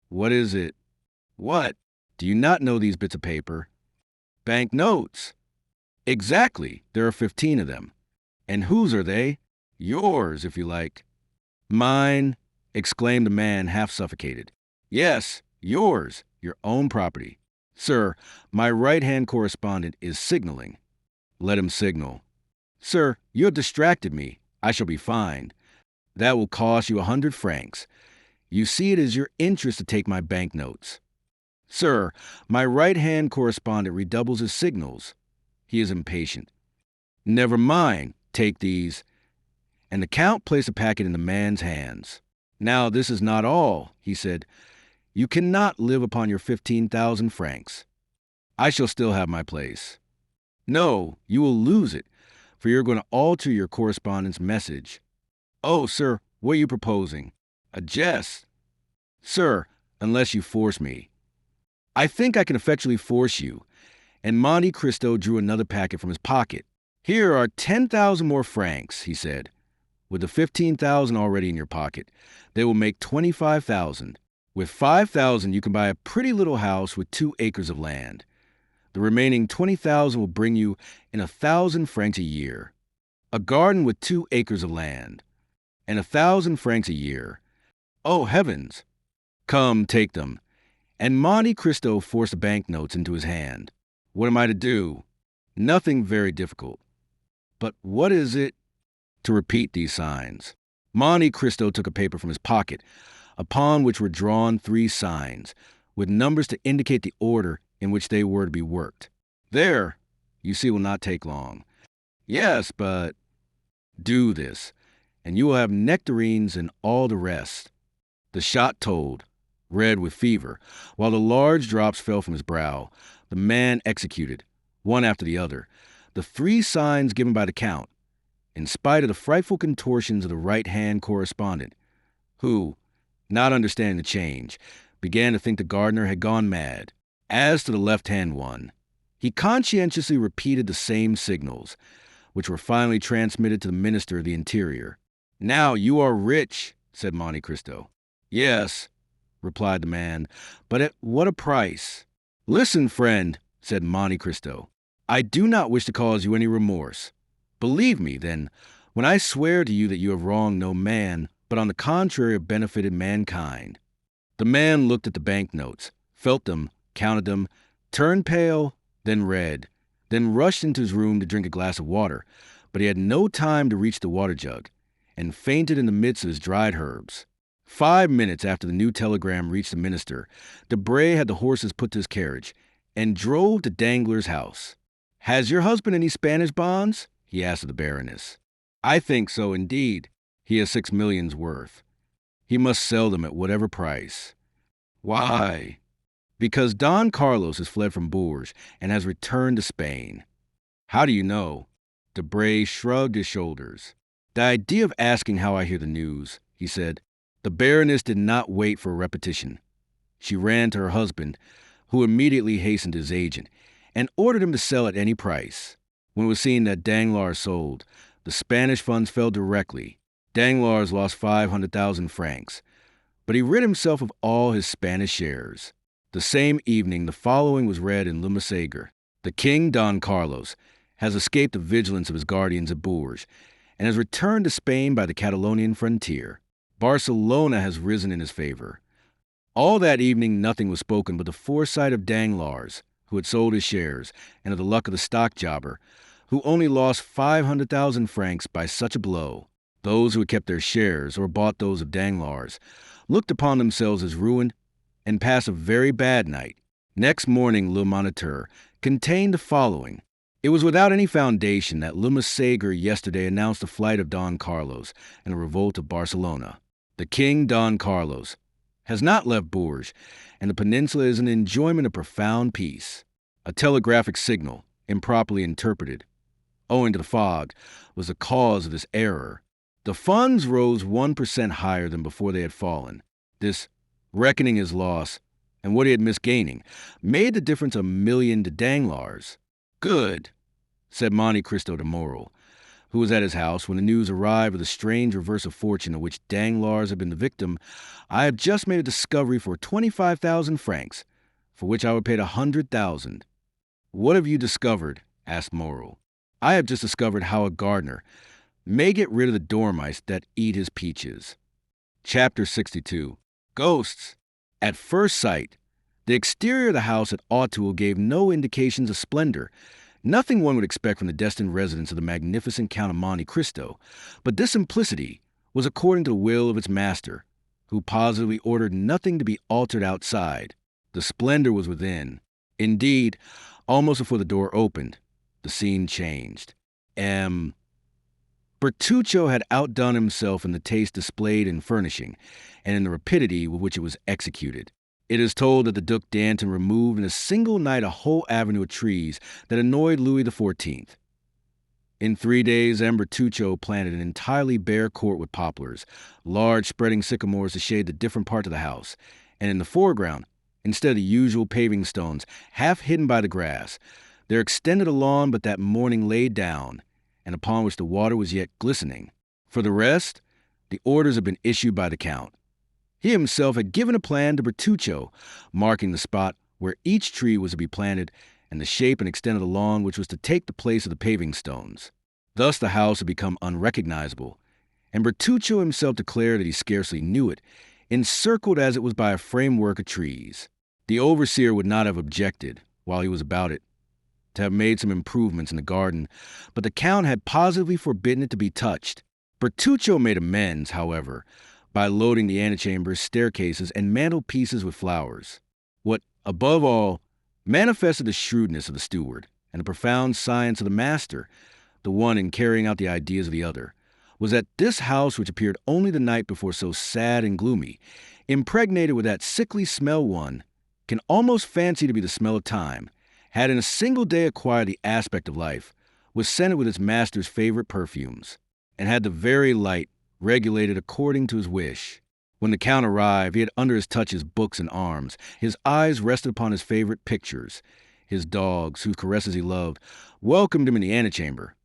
What is it? What? Do you not know these bits of paper? Bank notes. Exactly. There are 15 of them. And whose are they? Yours, if you like. Mine, exclaimed the man, half suffocated. Yes, yours, your own property. Sir, my right-hand correspondent is signaling. Let him signal. Sir, you have distracted me. I shall be fined. That will cost you 100 francs. You see it is your interest to take my banknotes. Sir, my right-hand correspondent redoubles his signals. He is impatient. Never mind, take these. And the Count placed a packet in the man's hands. Now this is not all, he said. You cannot live upon your 15,000 francs. I shall still have my place. No, you will lose it, for you're going to alter your correspondent's message. Oh, sir, what are you proposing? A jest. Sir, unless you force me. I think I can effectually force you. And Monte Cristo drew another packet from his pocket. Here are 10,000 more francs, he said. With the 15,000 already in your pocket, they will make 25,000. With 5,000, you can buy a pretty little house with 2 acres of land. The remaining 20,000 will bring you in 1,000 francs a year. A garden with 2 acres of land. And 1,000 francs a year. Oh, heavens! Come, take them. And Monte Cristo forced the banknotes into his hand. What am I to do? Nothing very difficult. But what is it? To repeat these signs. Monte Cristo took a paper from his pocket, upon which were drawn 3 signs, with numbers to indicate the order in which they were to be worked. There, you see, it will not take long. Yes, but do this, and you will have nectarines and all the rest. The Château, red with fever, while the large drops fell from his brow, the man executed, one after the other, the 3 signs given by the Count, in spite of the frightful contortions of the right-hand correspondent, who, not understanding the change, began to think the gardener had gone mad. As to the left-hand one, he conscientiously repeated the same signals, which were finally transmitted to the Minister of the Interior. Now you are rich, said Monte Cristo. Yes, replied the man, but at what a price? Listen, friend, said Monte Cristo. I do not wish to cause you any remorse. Believe me, then, when I swear to you that you have wronged no man, but on the contrary have benefited mankind. The man looked at the banknotes, felt them, counted them, turned pale, then red, then rushed into his room to drink a glass of water, but he had no time to reach the water jug, and fainted in the midst of his dried herbs. 5 minutes after the new telegram reached the minister, Debray had the horses put to his carriage, and drove to Danglars' house. Has your husband any Spanish bonds? He asked of the Baroness. I think so, indeed. He has 6 millions worth. He must sell them at whatever price. Why? Because Don Carlos has fled from Bourges and has returned to Spain. How do you know? Debray shrugged his shoulders. The idea of asking how I hear the news, he said. The Baroness did not wait for a repetition. She ran to her husband, who immediately hastened to his agent, and ordered him to sell at any price. When it was seen that Danglars sold, the Spanish funds fell directly. Danglars lost 500,000 francs, but he rid himself of all his Spanish shares. The same evening, the following was read in Le Messager. The King Don Carlos has escaped the vigilance of his guardians at Bourges, and has returned to Spain by the Catalonian frontier. Barcelona has risen in his favor. All that evening nothing was spoken but the foresight of Danglars, who had sold his shares, and of the luck of the stock jobber, who only lost 500,000 francs by such a blow. Those who had kept their shares or bought those of Danglars looked upon themselves as ruined and passed a very bad night. Next morning, Le Moniteur contained the following. It was without any foundation that Le Messager yesterday announced the flight of Don Carlos and the revolt of Barcelona. The king, Don Carlos, has not left Bourges, and the peninsula is in enjoyment of profound peace. A telegraphic signal, improperly interpreted, owing to the fog, was the cause of this error. The funds rose 1% higher than before they had fallen. This, reckoning his loss and what he had missed gaining, made the difference $1,000,000 to Danglars. Good, said Monte Cristo to Morrel, who was at his house when the news arrived of the strange reverse of fortune of which Danglars had been the victim. I have just made a discovery for 25,000 francs, for which I would pay 100,000. What have you discovered? Asked Morrel. I have just discovered how a gardener may get rid of the dormice that eat his peaches. Chapter 62. Ghosts. At first sight, the exterior of the house at Château gave no indications of splendor, nothing one would expect from the destined residence of the magnificent Count of Monte Cristo, but this simplicity was according to the will of its master, who positively ordered nothing to be altered outside. The splendor was within. Indeed, almost before the door opened, the scene changed. Bertuccio had outdone himself in the taste displayed in furnishing, and in the rapidity with which it was executed. It is told that the Duc d'Antin removed in a single night a whole avenue of trees that annoyed Louis XIV. In 3 days, Bertuccio planted an entirely bare court with poplars, large spreading sycamores to shade the different parts of the house, and in the foreground, instead of the usual paving stones, half hidden by the grass, there extended a lawn but that morning laid down, and upon which the water was yet glistening. For the rest, the orders had been issued by the Count. He himself had given a plan to Bertuccio, marking the spot where each tree was to be planted and the shape and extent of the lawn which was to take the place of the paving stones. Thus the house had become unrecognizable, and Bertuccio himself declared that he scarcely knew it, encircled as it was by a framework of trees. The overseer would not have objected, while he was about it, to have made some improvements in the garden, but the Count had positively forbidden it to be touched. Bertuccio made amends, however, by loading the antechambers, staircases, and mantelpieces with flowers. What, above all, manifested the shrewdness of the steward and the profound science of the master, the one in carrying out the ideas of the other, was that this house, which appeared only the night before so sad and gloomy, impregnated with that sickly smell one can almost fancy to be the smell of time, had in a single day acquired the aspect of life, was scented with its master's favorite perfumes, and had the very light regulated according to his wish. When the Count arrived, he had under his touch his books and arms. His eyes rested upon his favorite pictures. His dogs, whose caresses he loved, welcomed him in the antechamber.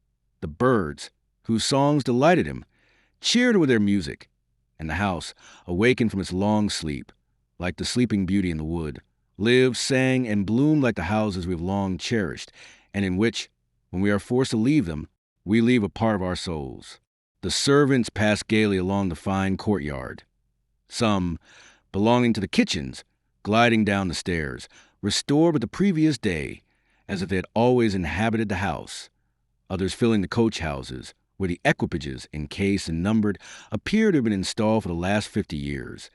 The birds, whose songs delighted him, cheered him with their music, and the house, awakened from its long sleep, like the sleeping beauty in the wood, lived, sang, and bloomed like the houses we have long cherished, and in which, when we are forced to leave them, we leave a part of our souls. The servants passed gaily along the fine courtyard, some, belonging to the kitchens, gliding down the stairs, restored but the previous day, as if they had always inhabited the house, others filling the coach houses, where the equipages, encased and numbered, appeared to have been installed for the last 50 years,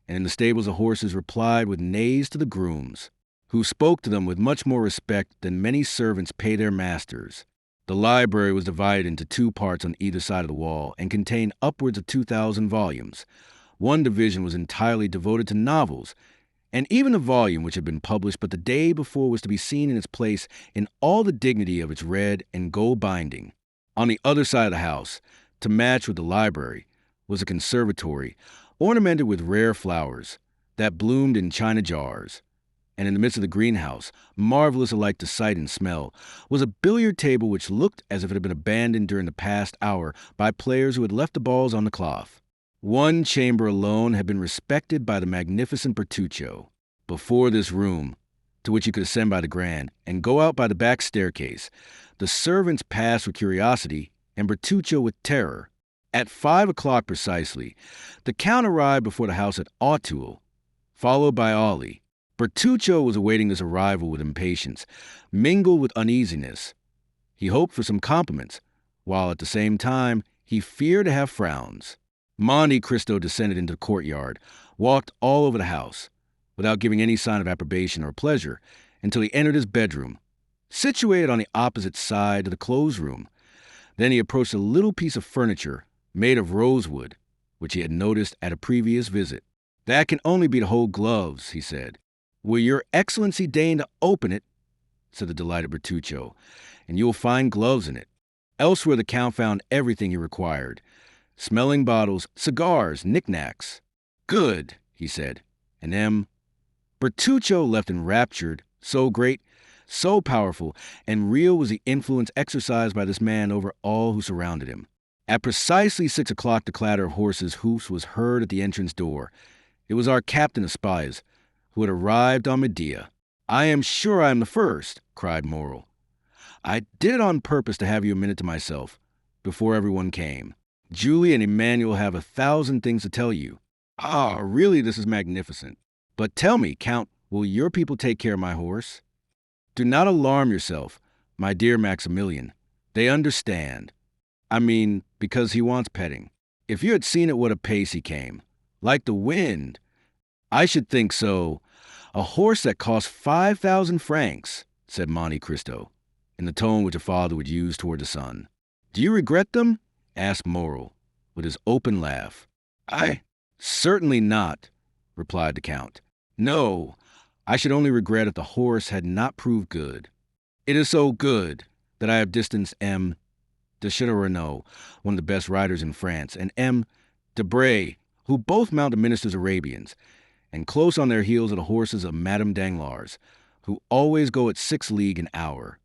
and in the stables the horses replied with neighs to the grooms, who spoke to them with much more respect than many servants pay their masters. The library was divided into 2 parts on either side of the wall, and contained upwards of 2,000 volumes. One division was entirely devoted to novels, and even the volume which had been published but the day before was to be seen in its place in all the dignity of its red and gold binding. On the other side of the house, to match with the library, was a conservatory, ornamented with rare flowers, that bloomed in china jars. And in the midst of the greenhouse, marvelous alike to sight and smell, was a billiard table which looked as if it had been abandoned during the past hour by players who had left the balls on the cloth. One chamber alone had been respected by the magnificent Bertuccio. Before this room, to which you could ascend by the grand, and go out by the back staircase, the servants passed with curiosity, and Bertuccio with terror. At 5 o'clock precisely, the Count arrived before the house at Château, followed by Ollie. Bertuccio was awaiting this arrival with impatience, mingled with uneasiness. He hoped for some compliments, while at the same time he feared to have frowns. Monte Cristo descended into the courtyard, walked all over the house, without giving any sign of approbation or pleasure, until he entered his bedroom, situated on the opposite side of the clothes room. Then he approached a little piece of furniture made of rosewood, which he had noticed at a previous visit. "That can only be to hold gloves," he said. "Will your excellency deign to open it?" said the delighted Bertuccio, "and you will find gloves in it." Elsewhere the Count found everything he required: smelling bottles, cigars, knickknacks. "Good," he said, and Bertuccio left enraptured. So great, so powerful, and real was the influence exercised by this man over all who surrounded him. At precisely 6 o'clock, the clatter of horses' hoofs was heard at the entrance door. It was our captain of spies, who had arrived on Medea. "I am sure I am the first," cried Morrel. "I did it on purpose to have you a minute to myself, before everyone came. Julie and Emmanuel have 1,000 things to tell you. Ah, really, this is magnificent. But tell me, Count, will your people take care of my horse?" "Do not alarm yourself, my dear Maximilian. They understand. I mean, because he wants petting. If you had seen at what a pace he came, like the wind." "I should think so. A horse that cost 5,000 francs, said Monte Cristo, in the tone which a father would use toward the son. "Do you regret them?" asked Morrel, with his open laugh. "I certainly not," replied the Count. "No, I should only regret if the horse had not proved good. It is so good that I have distanced M. de Château, one of the best riders in France, and M. Debray, who both mount the minister's Arabians, and close on their heels are the horses of Madame Danglars, who always go at 6 leagues an hour."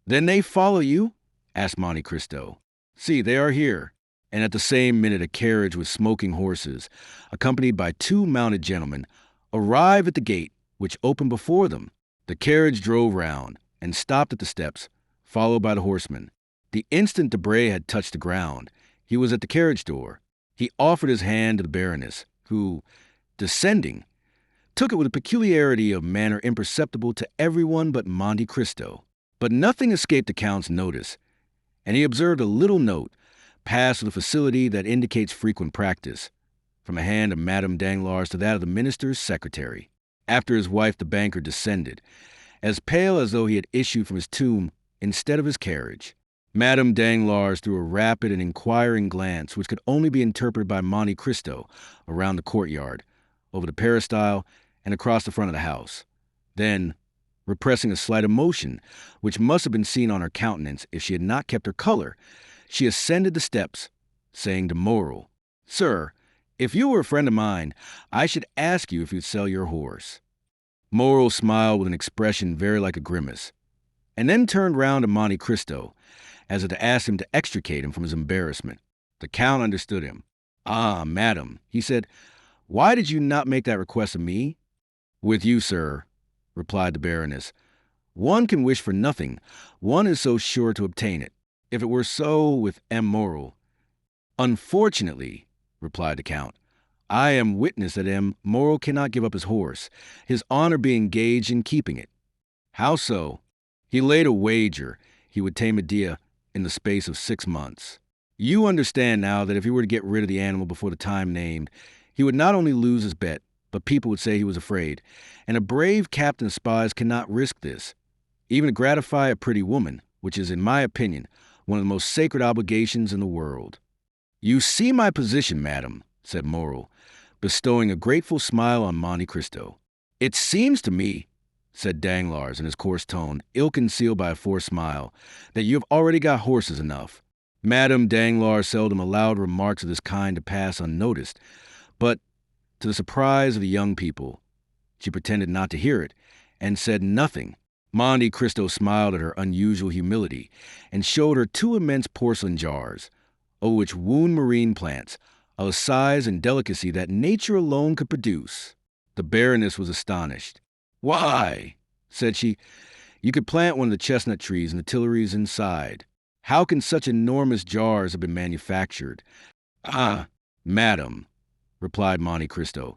"Then they follow you?" asked Monte Cristo. "See, they are here." And at the same minute a carriage with smoking horses, accompanied by 2 mounted gentlemen, arrived at the gate, which opened before them. The carriage drove round, and stopped at the steps, followed by the horsemen. The instant Debray had touched the ground, he was at the carriage door. He offered his hand to the Baroness, who, descending, took it with a peculiarity of manner imperceptible to everyone but Monte Cristo. But nothing escaped the Count's notice, and he observed a little note, passed with a facility that indicates frequent practice, from the hand of Madame Danglars to that of the minister's secretary. After his wife, the banker descended, as pale as though he had issued from his tomb instead of his carriage. Madame Danglars threw a rapid and inquiring glance, which could only be interpreted by Monte Cristo, around the courtyard, over the peristyle, and across the front of the house. Then, repressing a slight emotion, which must have been seen on her countenance if she had not kept her color, she ascended the steps, saying to Morrel, "Sir, if you were a friend of mine, I should ask you if you'd sell your horse." Morrel smiled with an expression very like a grimace, and then turned round to Monte Cristo, as if to ask him to extricate him from his embarrassment. The Count understood him. "Ah, madam," he said, "why did you not make that request of me?" "With you, sir," replied the Baroness, "one can wish for nothing. One is so sure to obtain it. If it were so with M. Morrel—" "Unfortunately," replied the Count, "I am witness that M. Morrel cannot give up his horse, his honor being engaged in keeping it." "How so?" "He laid a wager he would tame Medea in the space of 6 months. You understand now that if he were to get rid of the animal before the time named, he would not only lose his bet, but people would say he was afraid, and a brave captain of spies cannot risk this, even to gratify a pretty woman, which is, in my opinion, one of the most sacred obligations in the world." "You see my position, madam," said Morrel, bestowing a grateful smile on Monte Cristo. "It seems to me," said Danglars in his coarse tone, ill-concealed by a forced smile, "that you have already got horses enough." Madame Danglars seldom allowed remarks of this kind to pass unnoticed, but, to the surprise of the young people, she pretended not to hear it, and said nothing. Monte Cristo smiled at her unusual humility, and showed her 2 immense porcelain jars, over which wound marine plants, of a size and delicacy that nature alone could produce. The Baroness was astonished. "Why," said she, "you could plant one of the chestnut trees and the Tuileries inside. How can such enormous jars have been manufactured?" "Ah, madam," replied Monte Cristo,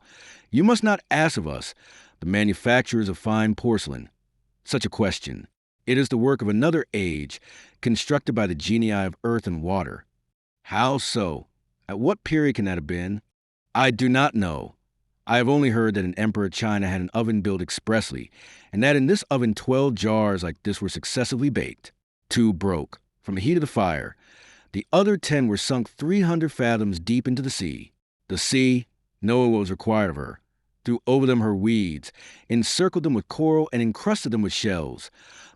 "you must not ask of us, the manufacturers of fine porcelain, such a question. It is the work of another age, constructed by the genii of earth and water. How so? At what period can that have been? I do not know. I have only heard that an emperor of China had an oven built expressly, and that in this oven 12 jars like this were successively baked. 2 broke from the heat of the fire. The other 10 were sunk 300 fathoms deep into the sea. The sea, knowing what was required of her, threw over them her weeds, encircled them with coral, and encrusted them with shells.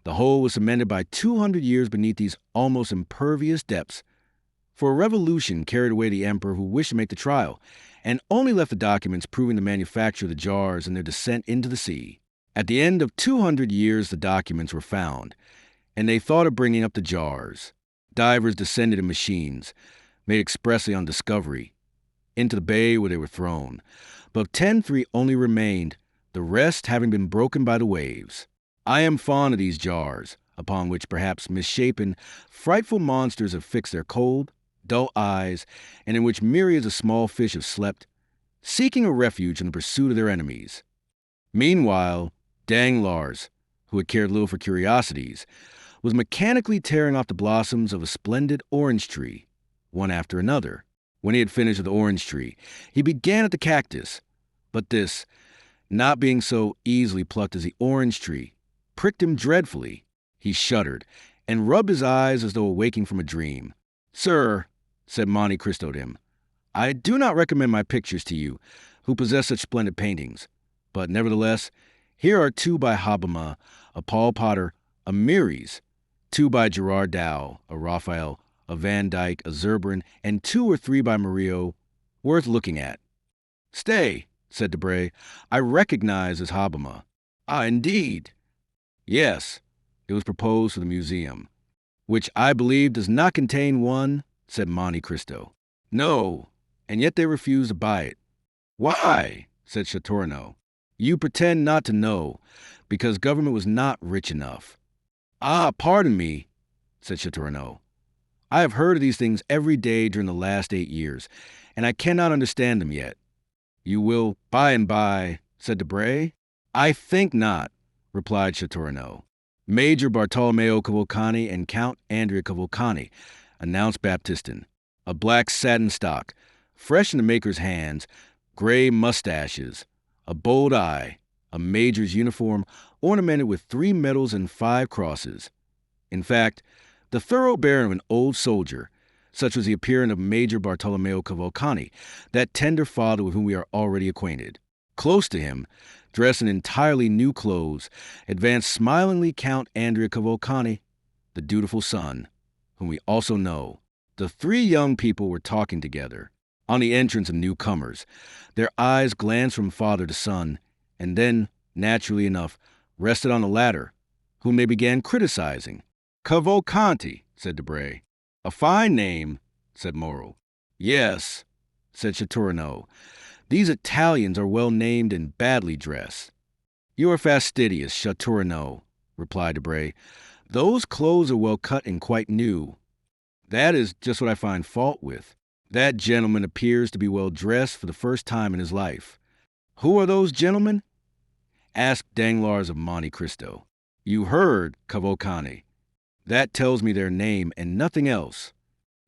The whole was cemented by 200 years beneath these almost impervious depths. For a revolution carried away the emperor who wished to make the trial, and only left the documents proving the manufacture of the jars and their descent into the sea. At the end of 200 years, the documents were found, and they thought of bringing up the jars. Divers descended in machines, made expressly on discovery, into the bay where they were thrown. But of 10, 3 only remained, the rest having been broken by the waves. I am fond of these jars, upon which perhaps misshapen, frightful monsters have fixed their cold, dull eyes, and in which myriads of small fish have slept, seeking a refuge in the pursuit of their enemies. Meanwhile, Danglars, who had cared little for curiosities, was mechanically tearing off the blossoms of a splendid orange tree, one after another. When he had finished with the orange tree, he began at the cactus, but this, not being so easily plucked as the orange tree, pricked him dreadfully. He shuddered, and rubbed his eyes as though awaking from a dream. "Sir," said Monte Cristo to him, "I do not recommend my pictures to you, who possess such splendid paintings. But nevertheless, here are 2 by Hobbema, a Paul Potter, a Mieris, 2 by Gerard Dow, a Raphael, a Van Dyck, a Zurbrand, and 2 or 3 by Murillo, worth looking at." "Stay," said Debray, "I recognize this Hobbema." "Ah, indeed?" "Yes, it was proposed for the museum." "Which I believe does not contain one," said Monte Cristo. "No, and yet they refused to buy it." "Why?" said Château. "You pretend not to know, because government was not rich enough." "Ah, pardon me," said Château. "I have heard of these things every day during the last 8 years, and I cannot understand them yet." "You will by and by," said Debray. "I think not," replied Château. "Major Bartolomeo Cavalcanti and Count Andrea Cavalcanti," announced Baptistin. "A black satin stock, fresh in the maker's hands, gray mustaches, a bold eye, a major's uniform ornamented with 3 medals and 5 crosses. In fact, the thorough bearing of an old soldier, such was the appearance of Major Bartolomeo Cavalcanti, that tender father with whom we are already acquainted. Close to him, dressed in entirely new clothes, advanced smilingly Count Andrea Cavalcanti, the dutiful son, whom we also know. The 3 young people were talking together. On the entrance of newcomers, their eyes glanced from father to son, and then, naturally enough, rested on the latter, whom they began criticizing. "Cavalcanti," said Debray. "A fine name," said Moreau. "Yes," said Château. "These Italians are well named and badly dressed." "You are fastidious, Château," replied Debray. "Those clothes are well cut and quite new." "That is just what I find fault with. That gentleman appears to be well dressed for the first time in his life." "Who are those gentlemen?" asked Danglars of Monte Cristo. "You heard Cavalcanti. That tells me their name and nothing else."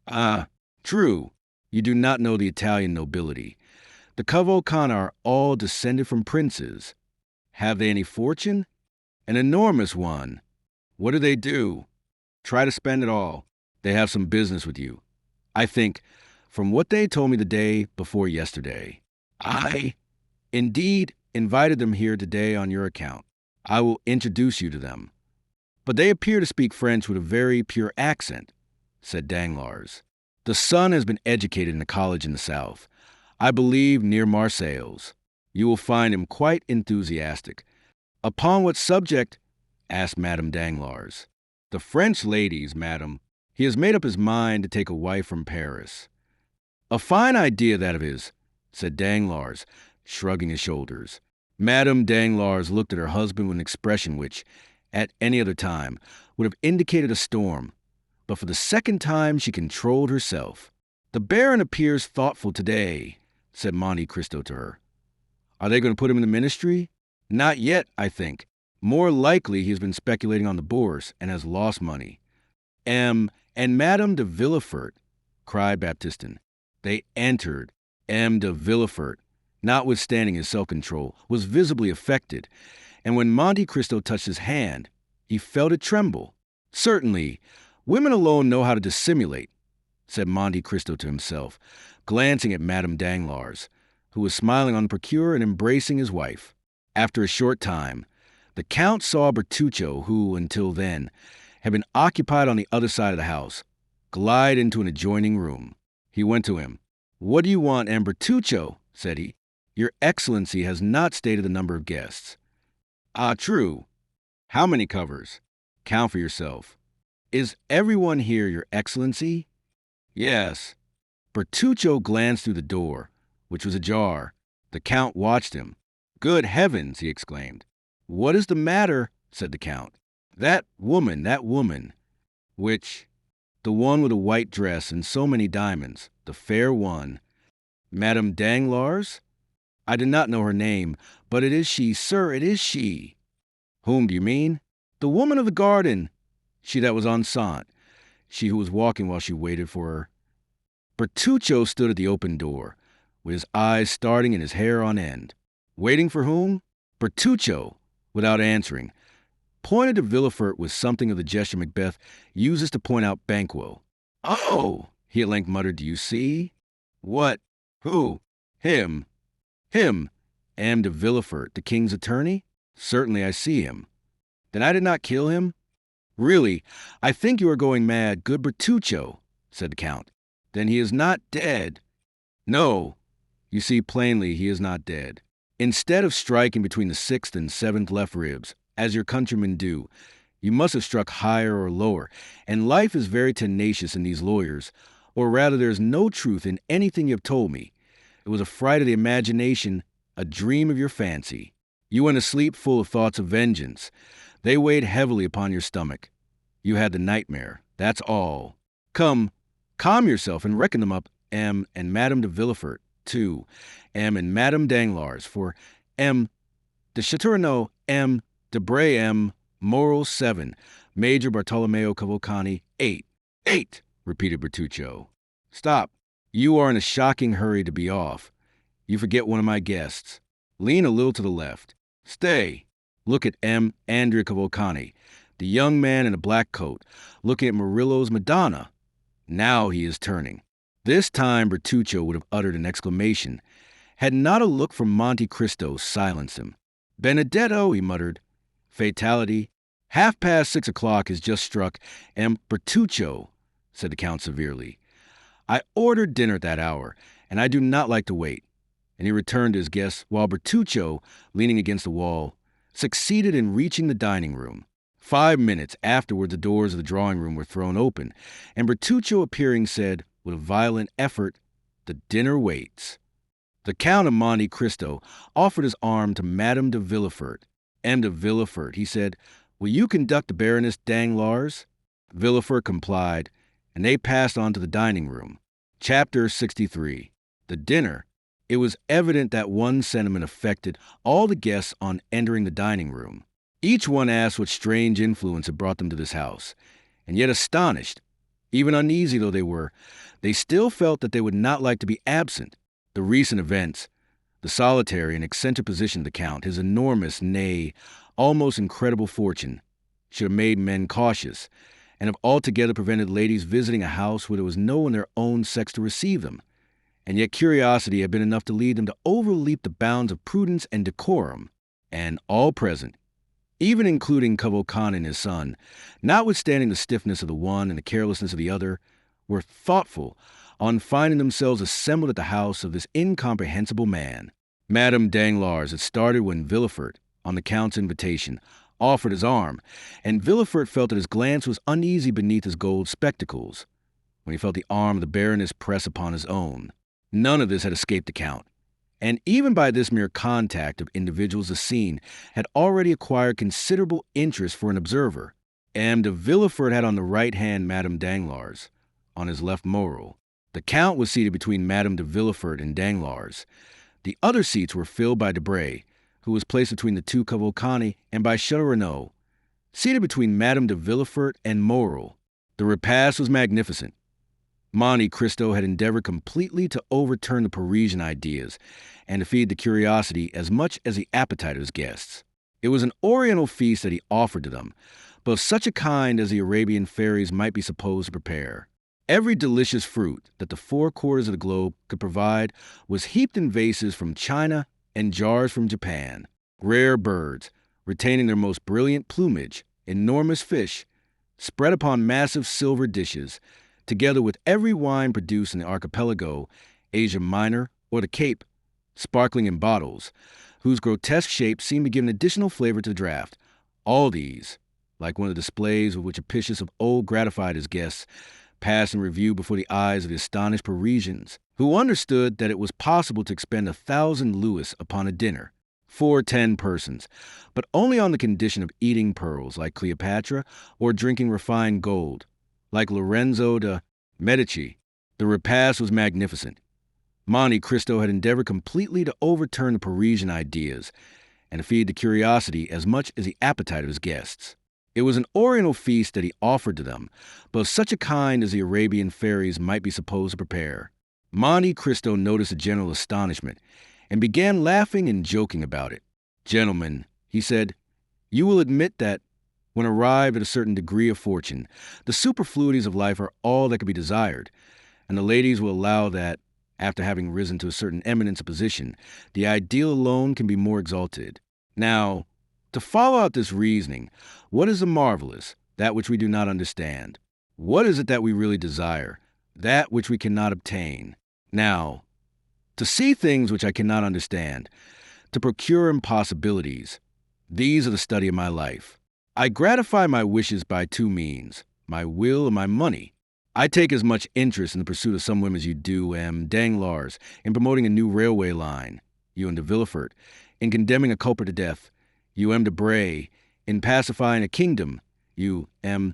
"Ah, true. You do not know the Italian nobility. The Cavalcanti are all descended from princes." "Have they any fortune?" "An enormous one." "What do they do?" "Try to spend it all. They have some business with you, I think, from what they told me the day before yesterday." "I, indeed, invited them here today on your account. I will introduce you to them." "But they appear to speak French with a very pure accent," said Danglars. "The son has been educated in a college in the south, I believe near Marseilles. You will find him quite enthusiastic." "Upon what subject?" asked Madame Danglars. "The French ladies, madame. He has made up his mind to take a wife from Paris." "A fine idea that of his," said Danglars, shrugging his shoulders. Madame Danglars looked at her husband with an expression which, at any other time, would have indicated a storm, but for the second time she controlled herself. "The Baron appears thoughtful today," said Monte Cristo to her. "Are they going to put him in the ministry?" "Not yet, I think. More likely he has been speculating on the bourse and has lost money. And Madame de Villefort, cried Baptistin. They entered. M. de Villefort, notwithstanding his self-control, was visibly affected, and when Monte Cristo touched his hand, he felt it tremble. Certainly, women alone know how to dissimulate, said Monte Cristo to himself, glancing at Madame Danglars, who was smiling on the procurer and embracing his wife. After a short time, the Count saw Bertuccio, who, until then, had been occupied on the other side of the house, glide into an adjoining room. He went to him. "What do you want, Bertuccio?" said he. "Your Excellency has not stated the number of guests." "Ah, true. How many covers? Count for yourself." "Is everyone here, Your Excellency?" "Yes." Bertuccio glanced through the door, which was ajar. The Count watched him. "Good heavens!" he exclaimed. "What is the matter?" said the Count. That woman. Which? The one with a white dress and so many diamonds, the fair one. Madame Danglars? I did not know her name, but it is she, sir, it is she." "Whom do you mean?" "The woman of the garden. She that was enceinte. She who was walking while she waited for her." Bertuccio stood at the open door, with his eyes starting and his hair on end. Waiting for whom? Bertuccio, without answering, pointed to Villefort with something of the gesture Macbeth uses to point out Banquo. "Oh," he at length muttered, "do you see?" "What? Who?" "Him." "Him? M. de Villefort, the king's attorney?" "Certainly I see him." "Then I did not kill him?" "Really, I think you are going mad, good Bertuccio," said the Count. "Then he is not dead." "No. You see plainly he is not dead. Instead of striking between the 6th and 7th left ribs, as your countrymen do, you must have struck higher or lower, and life is very tenacious in these lawyers, or rather there is no truth in anything you have told me. It was a fright of the imagination, a dream of your fancy. You went to sleep full of thoughts of vengeance. They weighed heavily upon your stomach. You had the nightmare, that's all. Come, calm yourself and reckon them up, M. and Madame de Villefort, 2, M. and Madame Danglars, for M. de Château, M. Debray, M. Morel, 7, Major Bartolomeo Cavalcanti, 8. 8, repeated Bertuccio. "Stop. You are in a shocking hurry to be off. You forget one of my guests. Lean a little to the left. Stay. Look at M. Andrea Cavalcanti, the young man in a black coat, looking at Murillo's Madonna. Now he is turning." This time Bertuccio would have uttered an exclamation, had not a look from Monte Cristo silenced him. "Benedetto," he muttered. "Fatality. 6:30 has just struck, and Bertuccio," said the Count severely, "I ordered dinner at that hour, and I do not like to wait." And he returned to his guests, while Bertuccio, leaning against the wall, succeeded in reaching the dining room. 5 minutes afterward the doors of the drawing room were thrown open, and Bertuccio appearing said, with a violent effort, "The dinner waits." The Count of Monte Cristo offered his arm to Madame de Villefort. "M. de Villefort," he said, "will you conduct the Baroness Danglars?" Villefort complied, and they passed on to the dining room. Chapter 63. The dinner. It was evident that one sentiment affected all the guests on entering the dining room. Each one asked what strange influence had brought them to this house, and yet astonished, even uneasy though they were, they still felt that they would not like to be absent. The recent events, the solitary and eccentric position of the Count, his enormous, nay, almost incredible fortune, should have made men cautious, and have altogether prevented ladies visiting a house where there was no one in their own sex to receive them. And yet curiosity had been enough to lead them to overleap the bounds of prudence and decorum, and all present, even including Cavalcanti and his son, notwithstanding the stiffness of the one and the carelessness of the other, were thoughtful on finding themselves assembled at the house of this incomprehensible man. Madame Danglars had started when Villefort, on the Count's invitation, offered his arm, and Villefort felt that his glance was uneasy beneath his gold spectacles, when he felt the arm of the Baroness press upon his own. None of this had escaped the Count, and even by this mere contact of individuals the scene had already acquired considerable interest for an observer. M. de Villefort had on the right hand Madame Danglars, on his left Morel. The Count was seated between Madame de Villefort and Danglars. The other seats were filled by Debray, who was placed between the two Cavalcanti, and by Château, seated between Madame de Villefort and Morel. The repast was magnificent. Monte Cristo had endeavored completely to overturn the Parisian ideas and to feed the curiosity as much as the appetite of his guests. It was an oriental feast that he offered to them, but of such a kind as the Arabian fairies might be supposed to prepare. Every delicious fruit that the four quarters of the globe could provide was heaped in vases from China and jars from Japan. Rare birds, retaining their most brilliant plumage, enormous fish, spread upon massive silver dishes, together with every wine produced in the archipelago, Asia Minor, or the Cape, sparkling in bottles, whose grotesque shapes seemed to give an additional flavor to the draught. All these, like one of the displays with which Apicius of old gratified his guests, passed in review before the eyes of the astonished Parisians, who understood that it was possible to expend 1,000 louis upon a dinner for 10 persons, but only on the condition of eating pearls like Cleopatra or drinking refined gold like Lorenzo de Medici. The repast was magnificent. Monte Cristo had endeavored completely to overturn the Parisian ideas and to feed the curiosity as much as the appetite of his guests. It was an oriental feast that he offered to them, but of such a kind as the Arabian fairies might be supposed to prepare. Monte Cristo noticed a general astonishment and began laughing and joking about it. "Gentlemen," he said, "you will admit that, when arrived at a certain degree of fortune, the superfluities of life are all that can be desired, and the ladies will allow that, after having risen to a certain eminence of position, the ideal alone can be more exalted. Now, to follow out this reasoning, what is the marvelous, that which we do not understand? What is it that we really desire, that which we cannot obtain? Now, to see things which I cannot understand, to procure impossibilities, these are the study of my life. I gratify my wishes by two means, my will and my money. I take as much interest in the pursuit of some women as you do, Danglars, in promoting a new railway line, you de Villefort, in condemning a culprit to death, you de Bray, in pacifying a kingdom, you de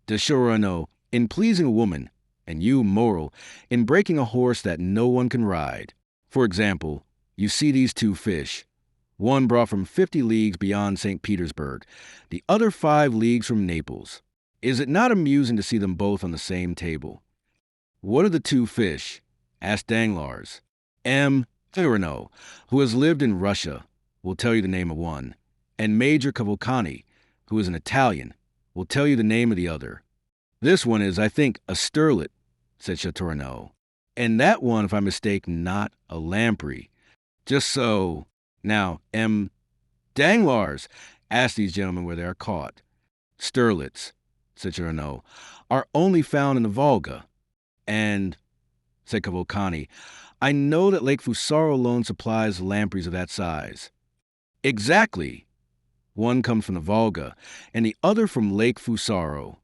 Château, in pleasing a woman, and you, Morel, in breaking a horse that no one can ride. For example, you see these two fish, one brought from 50 leagues beyond St. Petersburg, the other 5 leagues from Naples. Is it not amusing to see them both on the same table? What are the two fish? Asked Danglars. Thurano, who has lived in Russia, will tell you the name of one, and Major Cavalcanti, who is an Italian, will tell you the name of the other. This one is, I think, a sterlet, said Château, and that one, if I mistake not, a lamprey. Just so. Now, Danglars, ask these gentlemen where they are caught. Sterlets, said Château, are only found in the Volga. And, said Cavalcanti, I know that Lake Fusaro alone supplies lampreys of that size. Exactly. One comes from the Volga, and the other from Lake Fusaro.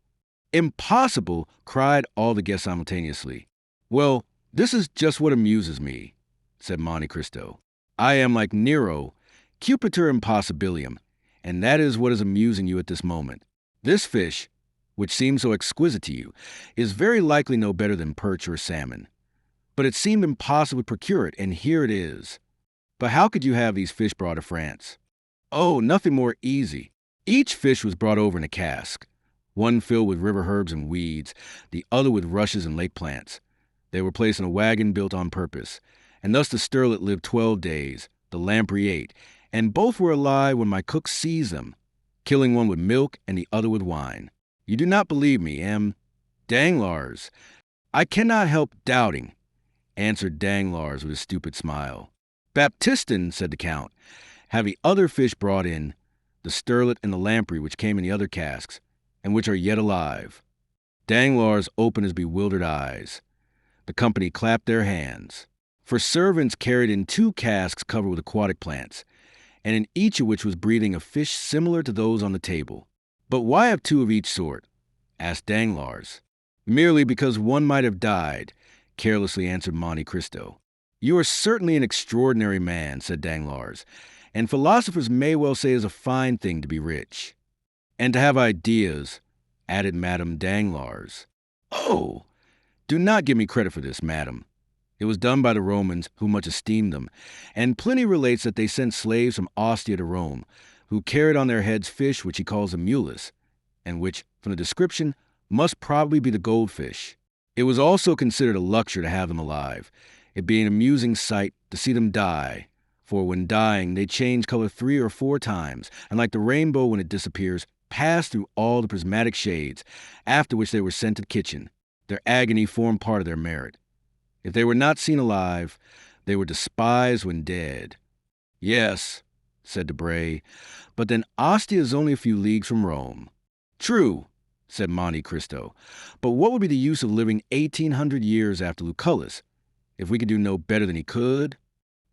Impossible, cried all the guests simultaneously. Well, this is just what amuses me, said Monte Cristo. I am like Nero, Cupiter impossibilium, and that is what is amusing you at this moment. This fish, which seems so exquisite to you, is very likely no better than perch or salmon. But it seemed impossible to procure it, and here it is. But how could you have these fish brought to France? Oh, nothing more easy. Each fish was brought over in a cask, one filled with river herbs and weeds, the other with rushes and lake plants. They were placed in a wagon built on purpose, and thus the sterlet lived 12 days, the lamprey 8, and both were alive when my cook seized them, killing one with milk and the other with wine. You do not believe me, Danglars? I cannot help doubting, answered Danglars with a stupid smile. Baptistin, said the Count, have the other fish brought in, the sterlet and the lamprey which came in the other casks, and which are yet alive. Danglars opened his bewildered eyes. The company clapped their hands. For servants carried in 2 casks covered with aquatic plants, and in each of which was breathing a fish similar to those on the table. But why have 2 of each sort? Asked Danglars. Merely because one might have died, carelessly answered Monte Cristo. You are certainly an extraordinary man, said Danglars, and philosophers may well say it is a fine thing to be rich. And to have ideas, added Madame Danglars. Oh, do not give me credit for this, madam, It was done by the Romans, who much esteemed them, and Pliny relates that they sent slaves from Ostia to Rome, who carried on their heads fish which he calls a mulus, and which, from the description, must probably be the goldfish. It was also considered a luxury to have them alive, it being an amusing sight to see them die, for when dying they change color 3 or 4 times, and like the rainbow when it disappears, pass through all the prismatic shades, after which they were sent to the kitchen. Their agony formed part of their merit. If they were not seen alive, they were despised when dead. Yes, said Debray, but then Ostia is only a few leagues from Rome. True, said Monte Cristo, but what would be the use of living 1800 years after Lucullus, if we could do no better than he could?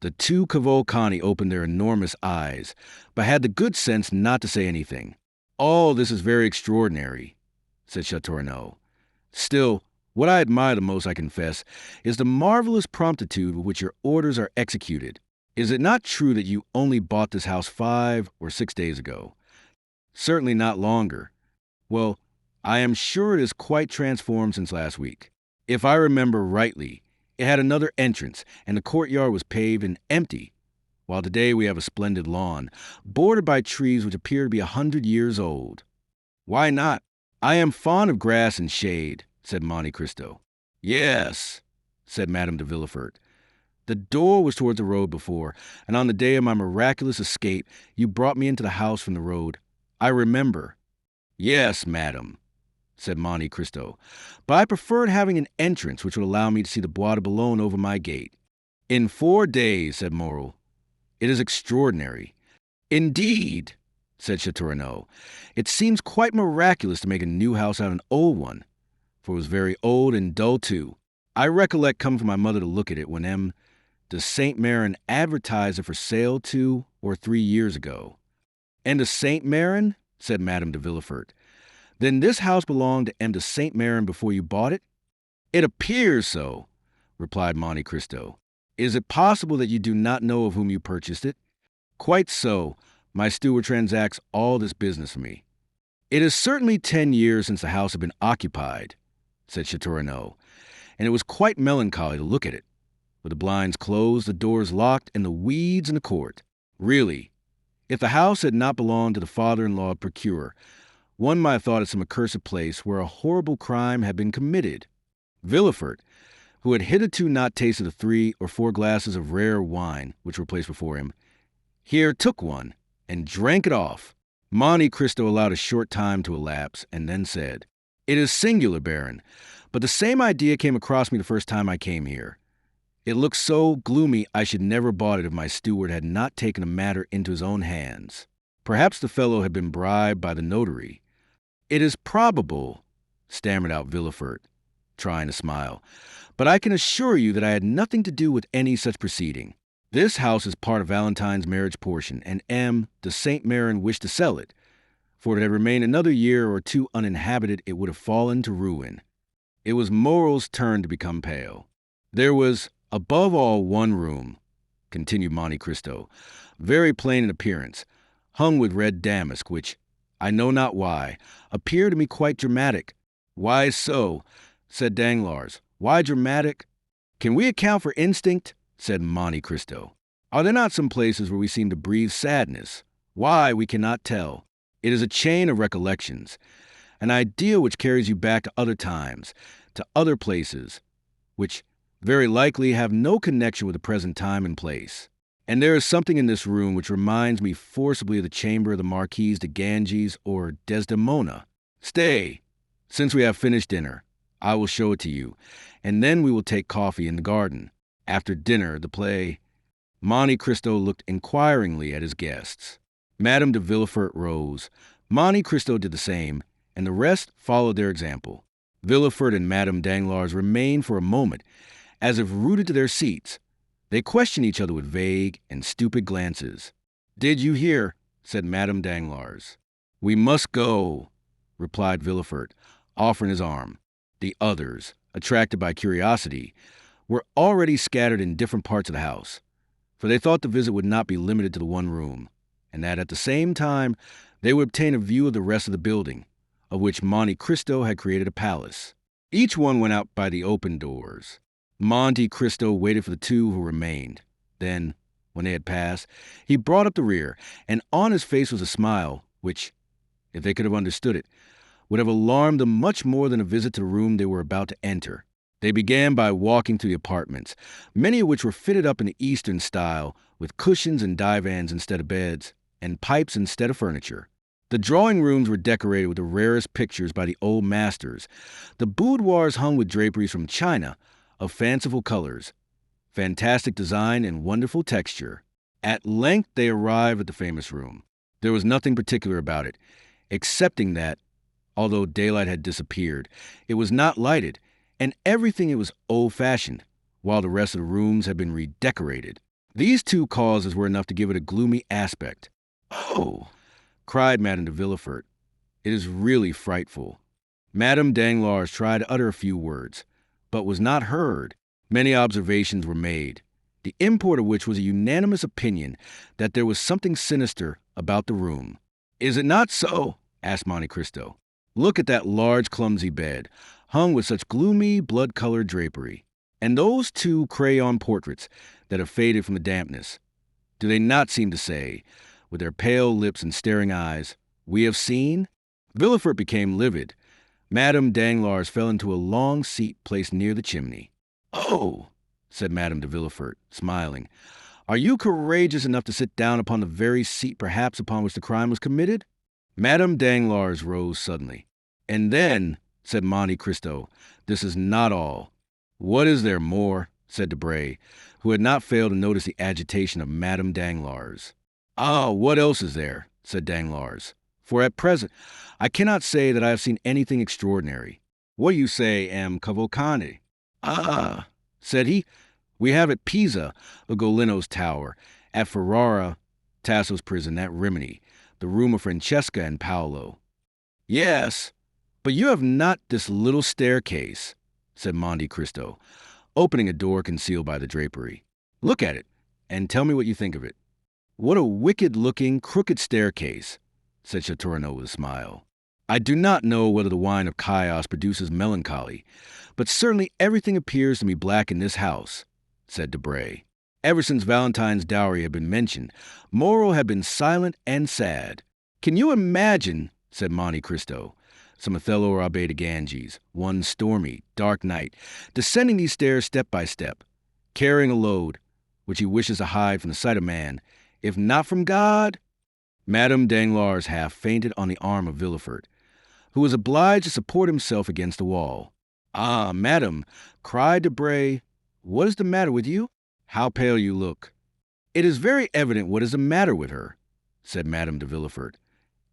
The two Cavalcanti opened their enormous eyes, but had the good sense not to say anything. All this is very extraordinary, said Château. Still, what I admire the most, I confess, is the marvelous promptitude with which your orders are executed. Is it not true that you only bought this house 5 or 6 days ago? Certainly not longer. Well, I am sure it is quite transformed since last week. If I remember rightly, it had another entrance, and the courtyard was paved and empty, while today we have a splendid lawn, bordered by trees which appear to be 100 years old. Why not? I am fond of grass and shade, said Monte Cristo. Yes, said Madame de Villefort. The door was towards the road before, and on the day of my miraculous escape, you brought me into the house from the road. I remember. Yes, madam, said Monte Cristo, but I preferred having an entrance which would allow me to see the Bois de Boulogne over my gate. In 4 days, said Morel. It is extraordinary. Indeed, said Château. It seems quite miraculous to make a new house out of an old one, for it was very old and dull too. I recollect coming from my mother to look at it when M. de Saint-Méran advertised it for sale 2 or 3 years ago. And de Saint-Méran? Said Madame de Villefort. Then this house belonged to M. de Saint-Méran before you bought it? It appears so, replied Monte Cristo. Is it possible that you do not know of whom you purchased it? Quite so. My steward transacts all this business for me. It is certainly 10 years since the house had been occupied, said Château, and it was quite melancholy to look at it, with the blinds closed, the doors locked, and the weeds in the court. Really, if the house had not belonged to the father-in-law of Procureur, one might have thought it some accursed place where a horrible crime had been committed. Villefort, who had hitherto not tasted the 3 or 4 glasses of rare wine which were placed before him, here took one and drank it off. Monte Cristo allowed a short time to elapse, and then said, "It is singular, Baron, but the same idea came across me the first time I came here. It looks so gloomy I should never have bought it if my steward had not taken the matter into his own hands. Perhaps the fellow had been bribed by the notary. It is probable," stammered out Villefort, trying to smile, "but I can assure you that I had nothing to do with any such proceeding. This house is part of Valentine's marriage portion, and M. de Saint-Méran wished to sell it, for if it had remained another year or 2 uninhabited, it would have fallen to ruin." It was Morel's turn to become pale. "There was, above all, one room," continued Monte Cristo, "very plain in appearance, hung with red damask, which, I know not why, appeared to me quite dramatic." "Why so?" said Danglars. "Why dramatic?" "Can we account for instinct?" said Monte Cristo. "Are there not some places where we seem to breathe sadness? Why, we cannot tell. It is a chain of recollections, an idea which carries you back to other times, to other places, which very likely have no connection with the present time and place. And there is something in this room which reminds me forcibly of the chamber of the Marquise de Ganges or Desdemona. Stay, since we have finished dinner, I will show it to you, and then we will take coffee in the garden. After dinner, the play." Monte Cristo looked inquiringly at his guests. Madame de Villefort rose. Monte Cristo did the same, and the rest followed their example. Villefort and Madame Danglars remained for a moment, as if rooted to their seats. They questioned each other with vague and stupid glances. "Did you hear?" said Madame Danglars. "We must go," replied Villefort, offering his arm. The others, attracted by curiosity, were already scattered in different parts of the house, for they thought the visit would not be limited to the one room, and that at the same time they would obtain a view of the rest of the building, of which Monte Cristo had created a palace. Each one went out by the open doors. Monte Cristo waited for the two who remained. Then, when they had passed, he brought up the rear, and on his face was a smile which, if they could have understood it, would have alarmed them much more than a visit to the room they were about to enter. They began by walking through the apartments, many of which were fitted up in the Eastern style, with cushions and divans instead of beds, and pipes instead of furniture. The drawing rooms were decorated with the rarest pictures by the old masters. The boudoirs hung with draperies from China of fanciful colors, fantastic design, and wonderful texture. At length they arrived at the famous room. There was nothing particular about it, excepting that, although daylight had disappeared, it was not lighted, and everything it was old-fashioned, while the rest of the rooms had been redecorated. These two causes were enough to give it a gloomy aspect. "Oh!" cried Madame de Villefort. "It is really frightful." Madame Danglars tried to utter a few words, but was not heard. Many observations were made, the import of which was a unanimous opinion that there was something sinister about the room. "Is it not so?" asked Monte Cristo. "Look at that large, clumsy bed, hung with such gloomy, blood-colored drapery, and those two crayon portraits that have faded from the dampness. Do they not seem to say, with their pale lips and staring eyes, 'We have seen'?" Villefort became livid. Madame Danglars fell into a long seat placed near the chimney. "Oh," said Madame de Villefort, smiling, "are you courageous enough to sit down upon the very seat perhaps upon which the crime was committed?" Madame Danglars rose suddenly. "And then," said Monte Cristo, "this is not all." "What is there more?" said Debray, who had not failed to notice the agitation of Madame Danglars. "Ah, what else is there?" said Danglars. "For at present, I cannot say that I have seen anything extraordinary. What do you say, M. Cavalcanti?" "Ah," said he, "we have at Pisa, Ugolino's tower, at Ferrara, Tasso's prison, at Rimini, the room of Francesca and Paolo." "Yes, but you have not this little staircase," said Monte Cristo, opening a door concealed by the drapery. "Look at it, and tell me what you think of it." "What a wicked-looking, crooked staircase," said Château with a smile. "I do not know whether the wine of Chios produces melancholy, but certainly everything appears to me black in this house," said Debray. Ever since Valentine's dowry had been mentioned, Moreau had been silent and sad. "Can you imagine," said Monte Cristo, some Othello or Abbé de Ganges, one stormy, dark night, descending these stairs step by step, carrying a load which he wishes to hide from the sight of man, if not from God? Madame Danglars half fainted on the arm of Villefort, who was obliged to support himself against the wall. "Ah, madame," cried Debray, "what is the matter with you? How pale you look!" "It is very evident what is the matter with her," said Madame de Villefort.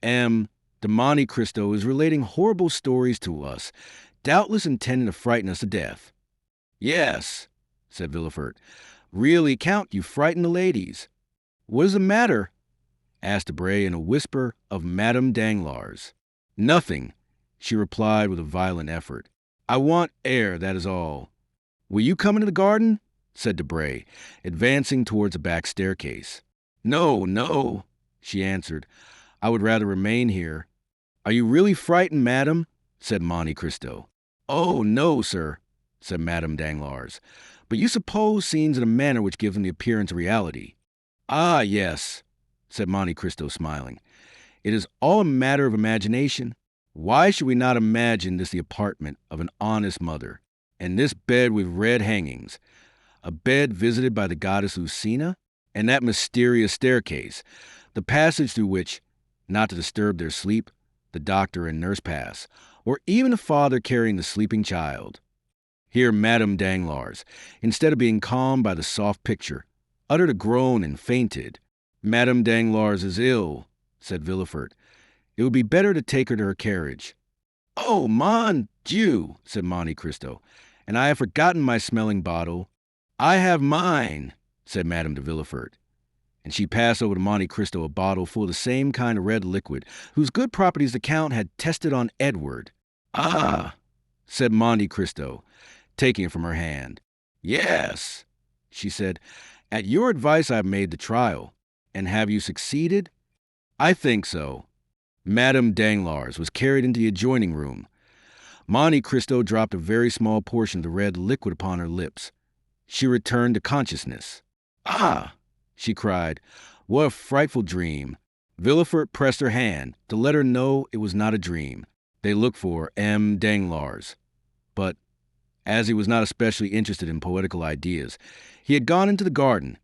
"M. de Monte Cristo is relating horrible stories to us, doubtless intending to frighten us to death." "Yes," said Villefort. "Really, Count, you frighten the ladies." "What is the matter?" asked Debray in a whisper of Madame Danglars. "Nothing," she replied with a violent effort. "I want air, that is all." "Will you come into the garden?" said Debray, advancing towards a back staircase. "No, no," she answered. "I would rather remain here." "Are you really frightened, madame?" said Monte Cristo. "Oh, no, sir," said Madame Danglars. "But you suppose scenes in a manner which gives them the appearance of reality." "Ah, yes," said Monte Cristo, smiling. "It is all a matter of imagination. Why should we not imagine this the apartment of an honest mother, and this bed with red hangings, a bed visited by the goddess Lucina, and that mysterious staircase, the passage through which, not to disturb their sleep, the doctor and nurse pass, or even the father carrying the sleeping child?" Here Madame Danglars, instead of being calmed by the soft picture, uttered a groan and fainted. "Madame Danglars is ill," said Villefort. "It would be better to take her to her carriage." "Oh, mon Dieu," said Monte Cristo, "and I have forgotten my smelling bottle." "I have mine," said Madame de Villefort, and she passed over to Monte Cristo a bottle full of the same kind of red liquid whose good properties the Count had tested on Edward. "Ah," said Monte Cristo, taking it from her hand. "Yes," she said, "at your advice I have made the trial. And have you succeeded?" "I think so." Madame Danglars was carried into the adjoining room. Monte Cristo dropped a very small portion of the red liquid upon her lips. She returned to consciousness. "Ah!" she cried. "What a frightful dream!" Villefort pressed her hand to let her know it was not a dream. They looked for M. Danglars. But, as he was not especially interested in poetical ideas, he had gone into the garden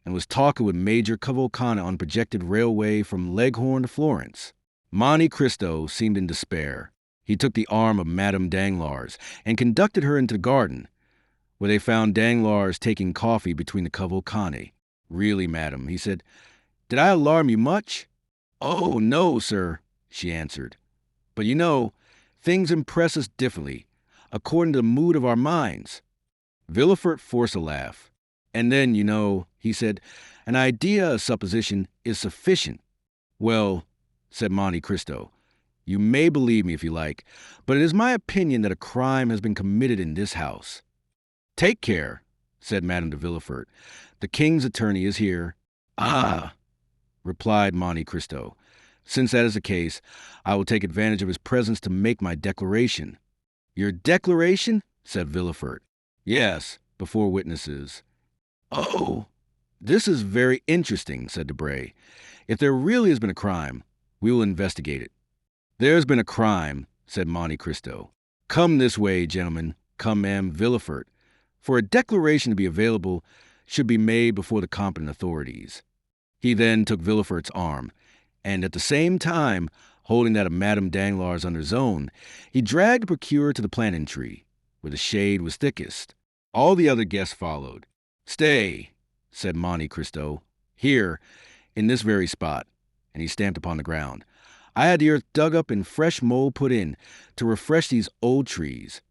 and was talking with Major Cavalcanti on projected railway from Leghorn to Florence. Monte Cristo seemed in despair. He took the arm of Madame Danglars and conducted her into the garden, where they found Danglars taking coffee between the Cavalcanti. "Really, madam," he said, "did I alarm you much?" "Oh, no, sir," she answered. "But you know, things impress us differently, according to the mood of our minds." Villefort forced a laugh. "And then, you know," he said, "an idea, a supposition, is sufficient." "Well," said Monte Cristo, "you may believe me if you like, but it is my opinion that a crime has been committed in this house." "Take care," said Madame de Villefort. "The king's attorney is here." "Ah," replied Monte Cristo. "Since that is the case, I will take advantage of his presence to make my declaration." "Your declaration?" said Villefort. "Yes, before witnesses." "Oh, this is very interesting," said Debray. "If there really has been a crime, we will investigate it." "There has been a crime," said Monte Cristo. "Come this way, gentlemen. Come, Madame Villefort. For a declaration to be available should be made before the competent authorities." He then took Villefort's arm, and at the same time, holding that of Madame Danglars under his own, he dragged the procureur to the plantain tree, where the shade was thickest. All the other guests followed. "Stay," said Monte Cristo. "Here, in this very spot," and he stamped upon the ground. "I had the earth dug up and fresh mold put in to refresh these old trees.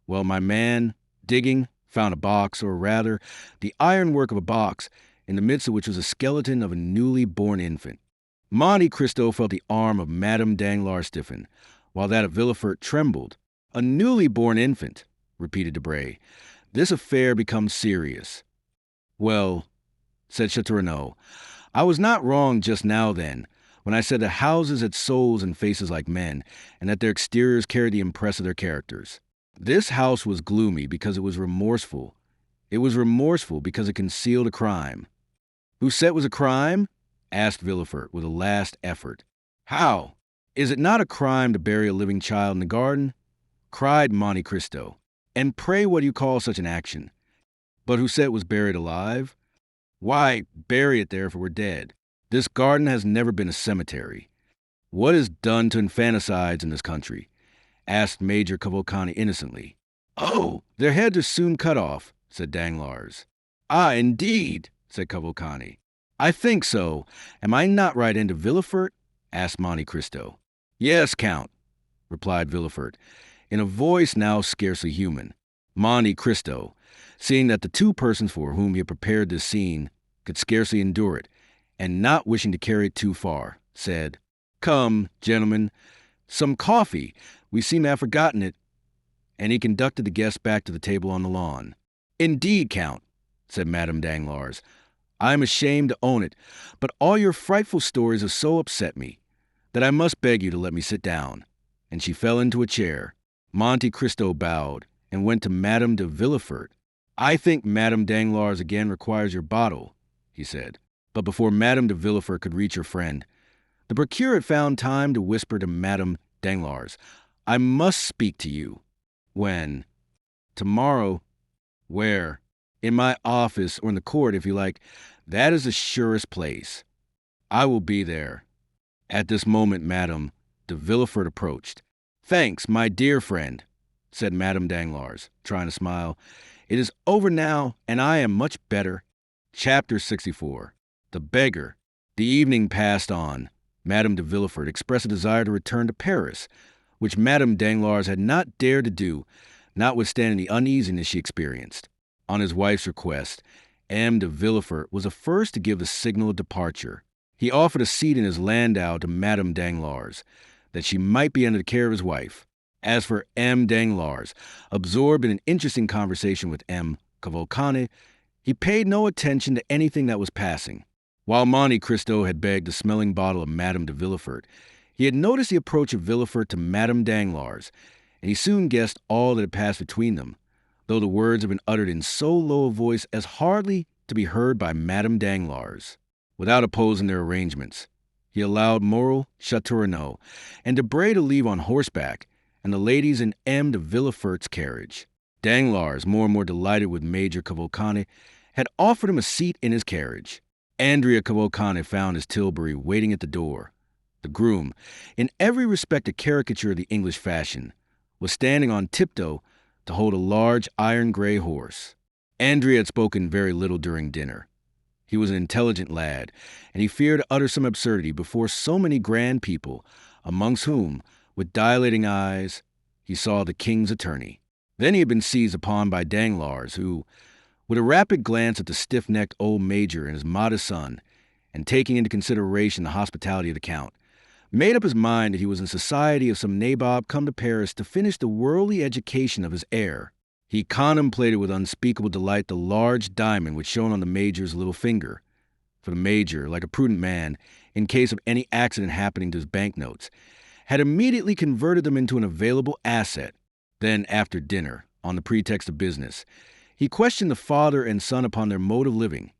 Well, my man, digging, found a box, or rather, the ironwork of a box, in the midst of which was a skeleton of a newly born infant." Monte Cristo felt the arm of Madame Danglars stiffen, while that of Villefort trembled. "A newly born infant," repeated Debray. "This affair becomes serious." "Well," said Château, "I was not wrong just now then, when I said that houses had souls and faces like men, and that their exteriors carried the impress of their characters. This house was gloomy because it was remorseful. It was remorseful because it concealed a crime." "Who said it was a crime?" asked Villefort with a last effort. "How? Is it not a crime to bury a living child in the garden?" cried Monte Cristo. "And pray what do you call such an action? But who said it was buried alive?" "Why, bury it there if it were dead. This garden has never been a cemetery." "What is done to infanticides in this country?" asked Major Cavalcanti innocently. "Oh, their heads are soon cut off," said Danglars. "Ah, indeed," said Cavalcanti. "I think so. Am I not right, into Villefort?" asked Monte Cristo. "Yes, Count," replied Villefort, in a voice now scarcely human. Monte Cristo, seeing that the two persons for whom he had prepared this scene could scarcely endure it, and not wishing to carry it too far, said, "Come, gentlemen, some coffee. We seem to have forgotten it." And he conducted the guests back to the table on the lawn. "Indeed, Count," said Madame Danglars, "I am ashamed to own it, but all your frightful stories have so upset me that I must beg you to let me sit down." And she fell into a chair. Monte Cristo bowed and went to Madame de Villefort. "I think Madame Danglars again requires your bottle," he said. But before Madame de Villefort could reach her friend, the procureur had found time to whisper to Madame Danglars, "I must speak to you." "When?" "Tomorrow." "Where?" "In my office, or in the court, if you like. That is the surest place." "I will be there." At this moment, Madame de Villefort approached. "Thanks, my dear friend," said Madame Danglars, trying to smile. "It is over now, and I am much better." Chapter 64. The Beggar. The evening passed on. Madame de Villefort expressed a desire to return to Paris, which Madame Danglars had not dared to do, notwithstanding the uneasiness she experienced. On his wife's request, M. de Villefort was the first to give the signal of departure. He offered a seat in his landau to Madame Danglars, that she might be under the care of his wife. As for M. Danglars, absorbed in an interesting conversation with M. Cavalcanti, he paid no attention to anything that was passing. While Monte Cristo had begged the smelling bottle of Madame de Villefort, he had noticed the approach of Villefort to Madame Danglars, and he soon guessed all that had passed between them, though the words had been uttered in so low a voice as hardly to be heard by Madame Danglars. Without opposing their arrangements, he allowed Morrel, Château, and Debray to leave on horseback, and the ladies in M. de Villefort's carriage. Danglars, more and more delighted with Major Cavalcanti, had offered him a seat in his carriage. Andrea Cavalcanti found his tilbury waiting at the door. The groom, in every respect a caricature of the English fashion, was standing on tiptoe to hold a large iron-gray horse. Andrea had spoken very little during dinner. He was an intelligent lad, and he feared to utter some absurdity before so many grand people, amongst whom, with dilating eyes, he saw the king's attorney. Then he had been seized upon by Danglars, who, with a rapid glance at the stiff-necked old major and his modest son, and taking into consideration the hospitality of the count, made up his mind that he was in society of some nabob come to Paris to finish the worldly education of his heir. He contemplated with unspeakable delight the large diamond which shone on the major's little finger. For the major, like a prudent man, in case of any accident happening to his banknotes, had immediately converted them into an available asset. Then, after dinner, on the pretext of business, he questioned the father and son upon their mode of living,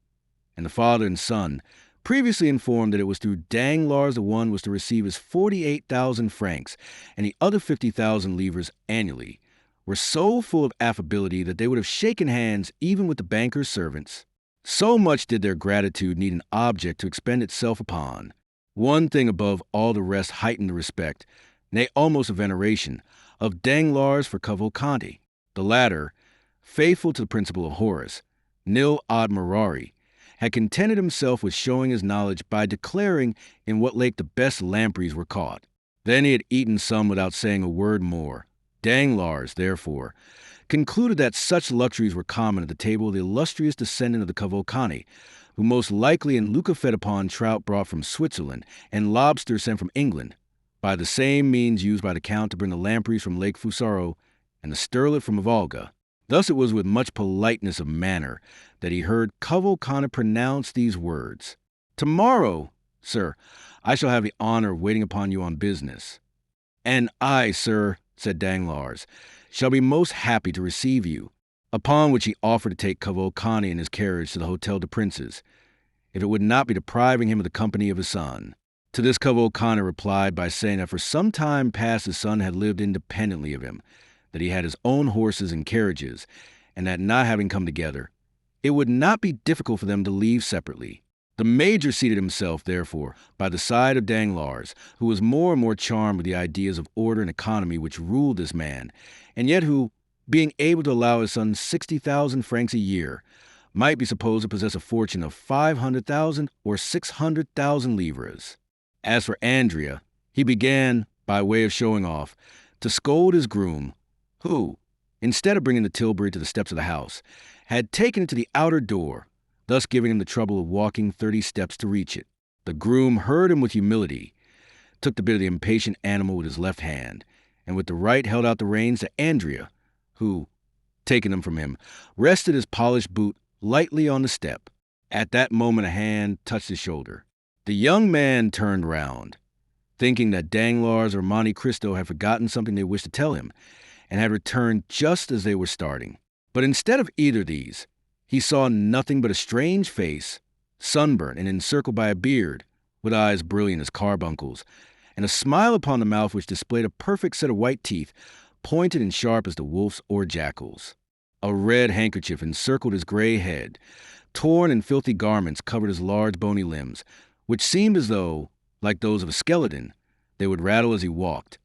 and the father and son, previously informed that it was through Danglars the one was to receive his 48,000 francs and the other 50,000 livres annually, were so full of affability that they would have shaken hands even with the banker's servants. So much did their gratitude need an object to expend itself upon. One thing above all the rest heightened the respect, nay, almost a veneration, of Danglars for Cavalcanti. The latter, faithful to the principle of Horace, nil admirari, had contented himself with showing his knowledge by declaring in what lake the best lampreys were caught. Then he had eaten some without saying a word more. Danglars, therefore, concluded that such luxuries were common at the table of the illustrious descendant of the Cavalcanti, who most likely in Lucca fed upon trout brought from Switzerland and lobster sent from England, by the same means used by the Count to bring the lampreys from Lake Fusaro and the sterlet from Volga. Thus it was with much politeness of manner that he heard Cavalcanti pronounce these words: "Tomorrow, sir, I shall have the honor of waiting upon you on business." "And I, sir," said Danglars, "shall be most happy to receive you," upon which he offered to take Cavalcanti in his carriage to the Hôtel des Princes, if it would not be depriving him of the company of his son. To this Cavalcanti replied by saying that for some time past his son had lived independently of him, that he had his own horses and carriages, and that not having come together, it would not be difficult for them to leave separately. The major seated himself, therefore, by the side of Danglars, who was more and more charmed with the ideas of order and economy which ruled this man, and yet who, being able to allow his son 60,000 francs a year, might be supposed to possess a fortune of 500,000 or 600,000 livres. As for Andrea, he began, by way of showing off, to scold his groom, who, instead of bringing the tilbury to the steps of the house, had taken it to the outer door, thus giving him the trouble of walking 30 steps to reach it. The groom heard him with humility, took the bit of the impatient animal with his left hand, and with the right held out the reins to Andrea, who, taking them from him, rested his polished boot lightly on the step. At that moment a hand touched his shoulder. The young man turned round, thinking that Danglars or Monte Cristo had forgotten something they wished to tell him, and had returned just as they were starting. But instead of either of these, he saw nothing but a strange face, sunburnt and encircled by a beard, with eyes brilliant as carbuncles, and a smile upon the mouth which displayed a perfect set of white teeth, pointed and sharp as the wolf's or jackal's. A red handkerchief encircled his gray head. Torn and filthy garments covered his large bony limbs, which seemed as though, like those of a skeleton, they would rattle as he walked,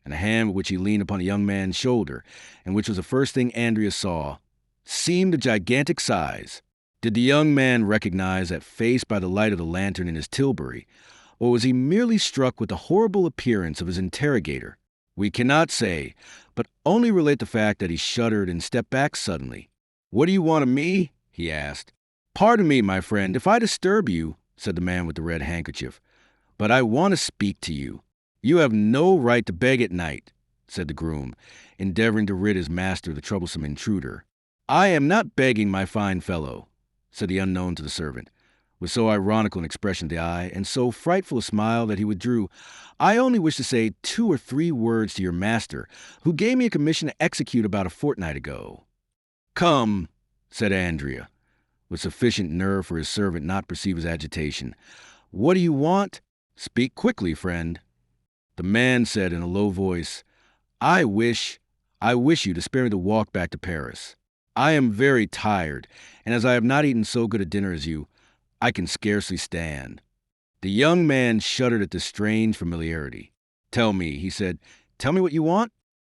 and the hand with which he leaned upon the young man's shoulder, and which was the first thing Andrea saw, seemed of gigantic size. Did the young man recognize that face by the light of the lantern in his tilbury, or was he merely struck with the horrible appearance of his interrogator? We cannot say, but only relate the fact that he shuddered and stepped back suddenly. "What do you want of me?" he asked. "Pardon me, my friend, if I disturb you," said the man with the red handkerchief, "but I want to speak to you." "You have no right to beg at night," said the groom, endeavoring to rid his master of the troublesome intruder. "I am not begging, my fine fellow," said the unknown to the servant. with so ironical an expression of the eye, and so frightful a smile that he withdrew. "I only wish to say 2 or 3 words to your master, who gave me a commission to execute about a fortnight ago." "Come," said Andrea, with sufficient nerve for his servant not to perceive his agitation. "What do you want? Speak quickly, friend." The man said in a low voice, I wish you to spare me the walk back to Paris. I am very tired, and as I have not eaten so good a dinner as you, I can scarcely stand." The young man shuddered at this strange familiarity. "Tell me," he said, "tell me what you want?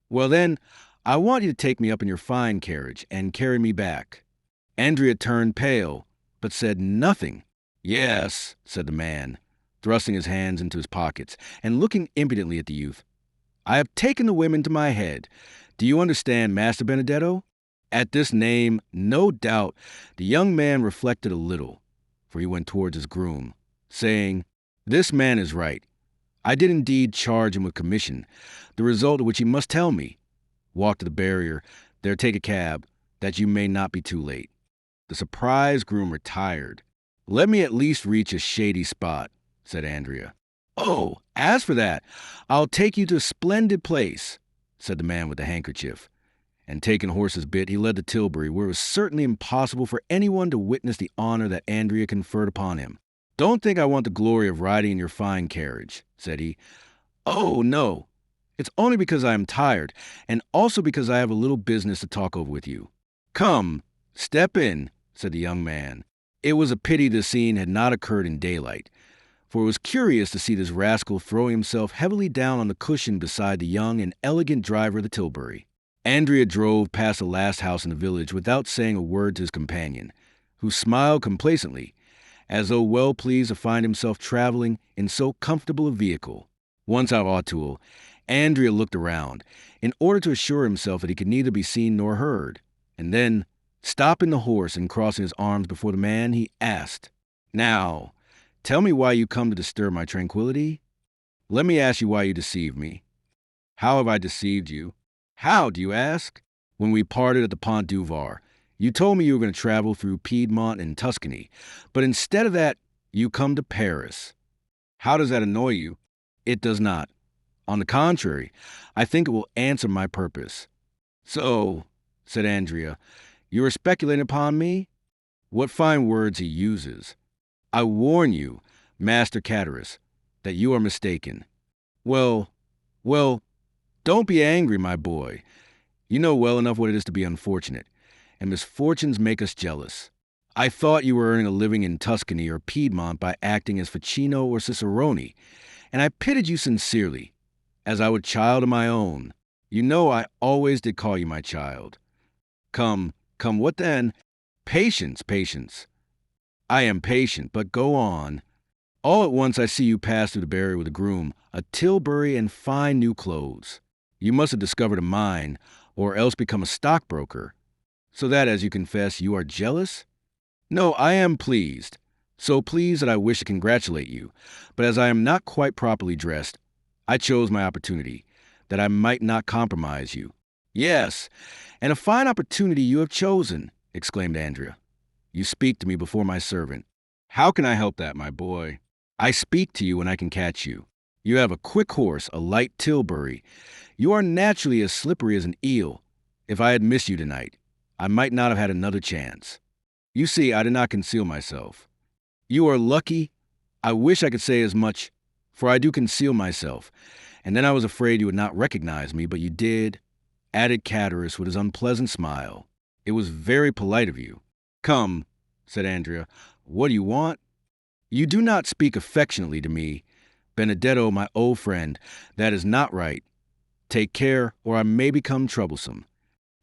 Well then, I want you to take me up in your fine carriage and carry me back." Andrea turned pale, but said nothing. "Yes," said the man, thrusting his hands into his pockets and looking impudently at the youth. "I have taken the whim into my head. Do you understand, Master Benedetto?" At this name, no doubt, the young man reflected a little, for he went towards his groom, saying, "This man is right. I did indeed charge him with commission, the result of which he must tell me. Walk to the barrier, there take a cab, that you may not be too late." The surprised groom retired. "Let me at least reach a shady spot," said Andrea. "Oh, as for that, I'll take you to a splendid place," said the man with the handkerchief. And taking horse's bit, he led to Tilbury, where it was certainly impossible for anyone to witness the honor that Andrea conferred upon him. "Don't think I want the glory of riding in your fine carriage," said he. "Oh, no. It's only because I am tired, and also because I have a little business to talk over with you." "Come, step in," said the young man. It was a pity this scene had not occurred in daylight, for it was curious to see this rascal throwing himself heavily down on the cushion beside the young and elegant driver of the Tilbury. Andrea drove past the last house in the village without saying a word to his companion, who smiled complacently, as though well pleased to find himself traveling in so comfortable a vehicle. Once out of Château, Andrea looked around, in order to assure himself that he could neither be seen nor heard, and then, stopping the horse and crossing his arms before the man, he asked, "Now, tell me why you come to disturb my tranquility? Let me ask you why you deceived me. How have I deceived you? How, do you ask? When we parted at the Pont du Var, you told me you were going to travel through Piedmont and Tuscany, but instead of that, you come to Paris. How does that annoy you? It does not. On the contrary, I think it will answer my purpose." "So," said Andrea, "you are speculating upon me?" What fine words he uses. "I warn you, Master Catterus, that you are mistaken." Well, don't be angry, my boy. You know well enough what it is to be unfortunate, and misfortunes make us jealous. I thought you were earning a living in Tuscany or Piedmont by acting as Ficino or Cicerone, and I pitied you sincerely, as I would a child of my own. You know I always did call you my child. Come, what then? Patience. I am patient, but go on. All at once I see you pass through the barrier with a groom, a Tilbury, and fine new clothes. You must have discovered a mine, or else become a stockbroker. So that, as you confess, you are jealous? No, I am pleased. So pleased that I wish to congratulate you. But as I am not quite properly dressed, I chose my opportunity, that I might not compromise you. Yes, and a fine opportunity you have chosen, exclaimed Andrea. You speak to me before my servant. How can I help that, my boy? I speak to you when I can catch you. You have a quick horse, a light Tilbury. You are naturally as slippery as an eel. If I had missed you tonight, I might not have had another chance. You see, I did not conceal myself. You are lucky. I wish I could say as much, for I do conceal myself. And then I was afraid you would not recognize me, but you did, added Catterus with his unpleasant smile. It was very polite of you. Come, said Andrea, what do you want? You do not speak affectionately to me. Benedetto, my old friend, that is not right. Take care, or I may become troublesome.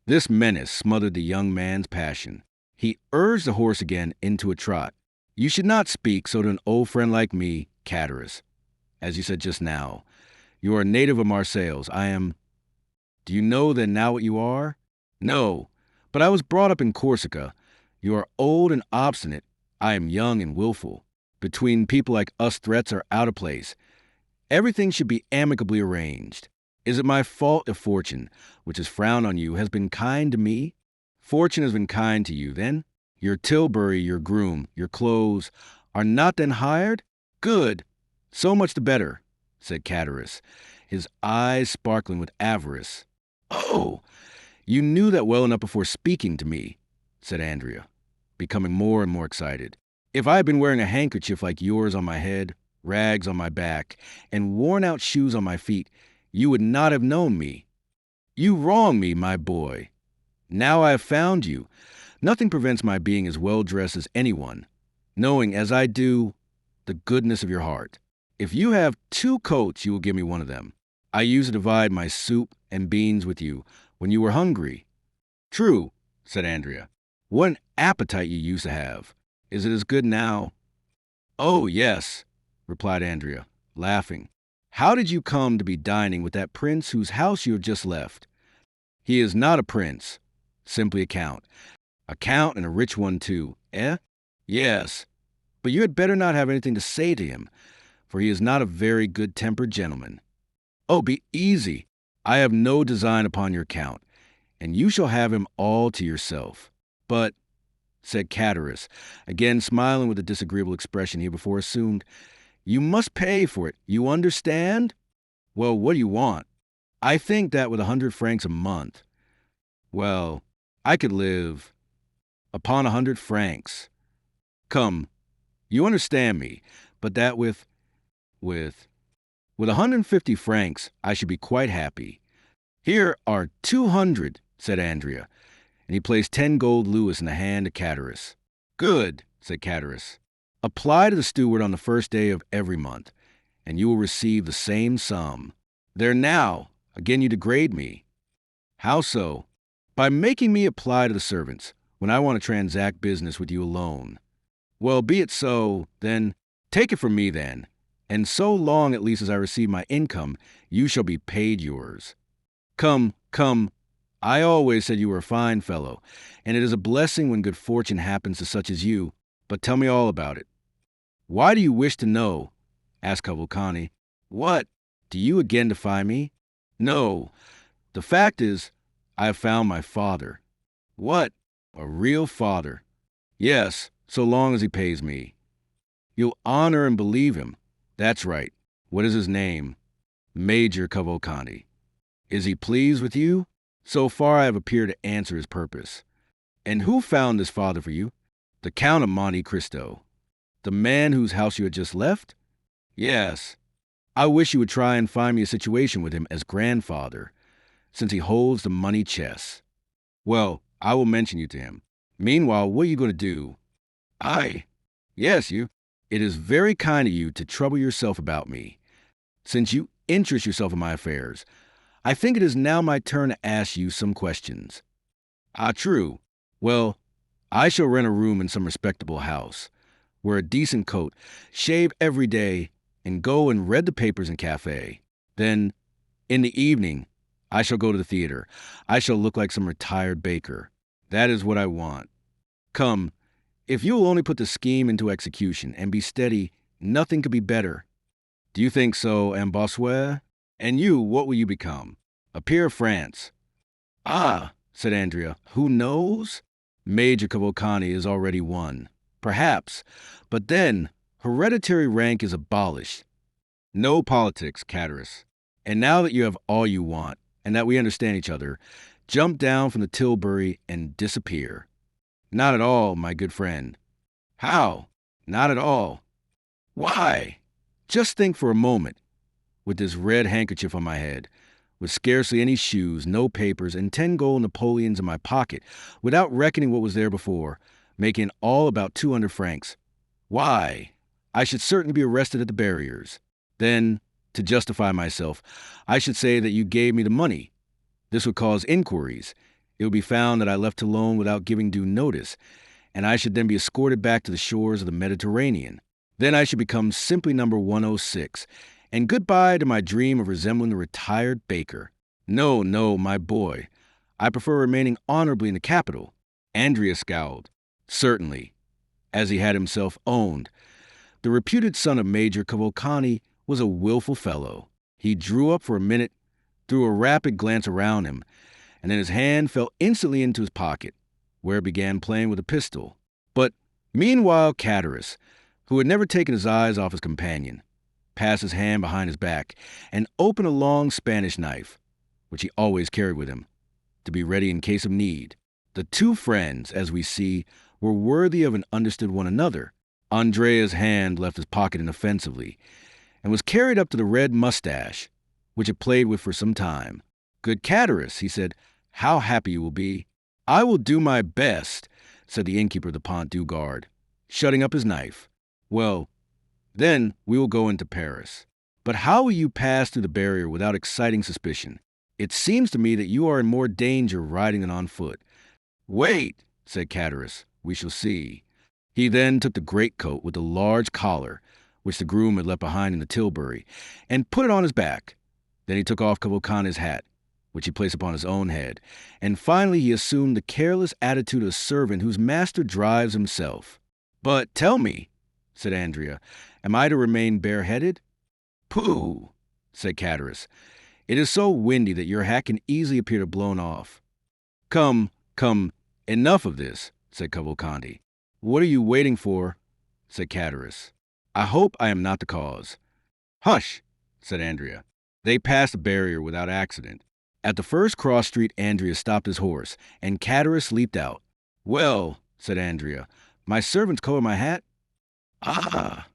This menace smothered the young man's passion. He urged the horse again into a trot. You should not speak so to an old friend like me, Catterus, as you said just now. You are a native of Marseilles. I am... Do you know then now what you are? No, but I was brought up in Corsica. You are old and obstinate. I am young and willful. Between people like us, threats are out of place. Everything should be amicably arranged. Is it my fault if fortune, which has frowned on you, has been kind to me? Fortune has been kind to you, then? Your Tilbury, your groom, your clothes, Are not then hired? Good. So much the better, said Chatteris, his eyes sparkling with avarice. Oh, you knew that well enough before speaking to me, said Andrea, becoming more and more excited. If I had been wearing a handkerchief like yours on my head, rags on my back, and worn-out shoes on my feet, you would not have known me. You wrong me, my boy. Now I have found you. Nothing prevents my being as well-dressed as anyone, knowing, as I do, the goodness of your heart. If you have 2 coats, you will give me one of them. I used to divide my soup and beans with you when you were hungry. True, said Andrea. What an appetite you used to have. Is it as good now? Oh, yes, replied Andrea, laughing. How did you come to be dining with that prince whose house you have just left? He is not a prince, simply a count. A count and a rich one, too, eh? Yes, but you had better not have anything to say to him, for he is not a very good-tempered gentleman. Oh, be easy. I have no design upon your count, and you shall have him all to yourself. But, said Chatteris, again smiling with the disagreeable expression he had before assumed, you must pay for it. You understand? Well, what do you want? I think that with 100 francs a month, well, I could live upon 100 francs. Come, you understand me, but that with 150 francs, I should be quite happy. Here are 200, said Andrea, and he placed 10 gold louis in the hand of Chatteris. Good, said Chatteris. Apply to the steward on the first day of every month, and you will receive the same sum. There now, again you degrade me. How so? By making me apply to the servants, when I want to transact business with you alone. Well, be it so, then, take it from me then, and so long at least as I receive my income, you shall be paid yours. Come, come, I always said you were a fine fellow, and it is a blessing when good fortune happens to such as you, but tell me all about it. Why do you wish to know? Asked Cavalcanti. What? Do you again defy me? No. The fact is, I have found my father. What? A real father? Yes, so long as he pays me. You'll honor and believe him. That's right. What is his name? Major Cavalcanti. Is he pleased with you? So far I have appeared to answer his purpose. And who found this father for you? The Count of Monte Cristo. The man whose house you had just left? Yes. I wish you would try and find me a situation with him as grandfather, since he holds the money chest. Well, I will mention you to him. Meanwhile, what are you going to do? Yes, you. It is very kind of you to trouble yourself about me. Since you interest yourself in my affairs, I think it is now my turn to ask you some questions. True. Well, I shall rent a room in some respectable house, wear a decent coat, shave every day, and go and read the papers in cafe. Then, in the evening, I shall go to the theater. I shall look like some retired baker. That is what I want. Come, if you will only put the scheme into execution and be steady, nothing could be better. Do you think so, ambassadeur? And you, what will you become? A peer of France. Said Andrea, who knows? Major Cavalcanti is already one. Perhaps, but then hereditary rank is abolished. No politics, Chatteris. And now that you have all you want, and that we understand each other, jump down from the Tilbury and disappear. Not at all, my good friend. How? Not at all. Why? Just think for a moment. With this red handkerchief on my head, with scarcely any shoes, no papers, and 10 gold Napoleons in my pocket, without reckoning what was there before, making all about 200 francs. Why? I should certainly be arrested at the barriers. Then, to justify myself, I should say that you gave me the money. This would cause inquiries. It would be found that I left alone without giving due notice, and I should then be escorted back to the shores of the Mediterranean. Then I should become simply number 106, and goodbye to my dream of resembling a retired baker. No, my boy. I prefer remaining honorably in the capital. Andrea scowled. Certainly, as he had himself owned. The reputed son of Major Cavalcanti was a willful fellow. He drew up for a minute, threw a rapid glance around him, and then his hand fell instantly into his pocket, where it began playing with a pistol. But meanwhile Chatteris, who had never taken his eyes off his companion, passed his hand behind his back, and opened a long Spanish knife, which he always carried with him, to be ready in case of need. The two friends, as we see, were worthy of and understood one another. Andrea's hand left his pocket inoffensively, and was carried up to the red mustache, which it played with for some time. "Good Chatteris," he said, "how happy you will be." "I will do my best," said the innkeeper of the Pont du Gard, shutting up his knife. "Well, then we will go into Paris. But how will you pass through the barrier without exciting suspicion? It seems to me that you are in more danger riding than on foot." "Wait," said Chatteris, "we shall see." He then took the greatcoat with the large collar, which the groom had left behind in the tilbury, and put it on his back. Then he took off Cavalcante's hat, which he placed upon his own head, and finally he assumed the careless attitude of a servant whose master drives himself. "But tell me," said Andrea, "am I to remain bareheaded?" "Pooh," said Chatteris. "It is so windy that your hat can easily appear to blown off." Come, enough of this," said Cavalcanti. "What are you waiting for?" said Chatteris. "I hope I am not the cause." "Hush," said Andrea. They passed the barrier without accident. At the first cross street, Andrea stopped his horse, and Chatteris leaped out. "Well," said Andrea, "my servant's coat and my hat?" "Ah,"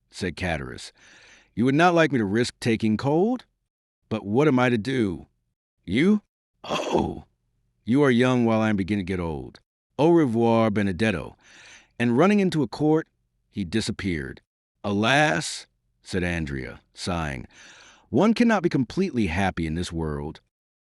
said Chatteris, "you would not like me to risk taking cold? But what am I to do?" "You? Oh, you are young while I am beginning to get old. Au revoir, Benedetto." And running into a court, he disappeared. "Alas," said Andrea, sighing, "one cannot be completely happy in this world."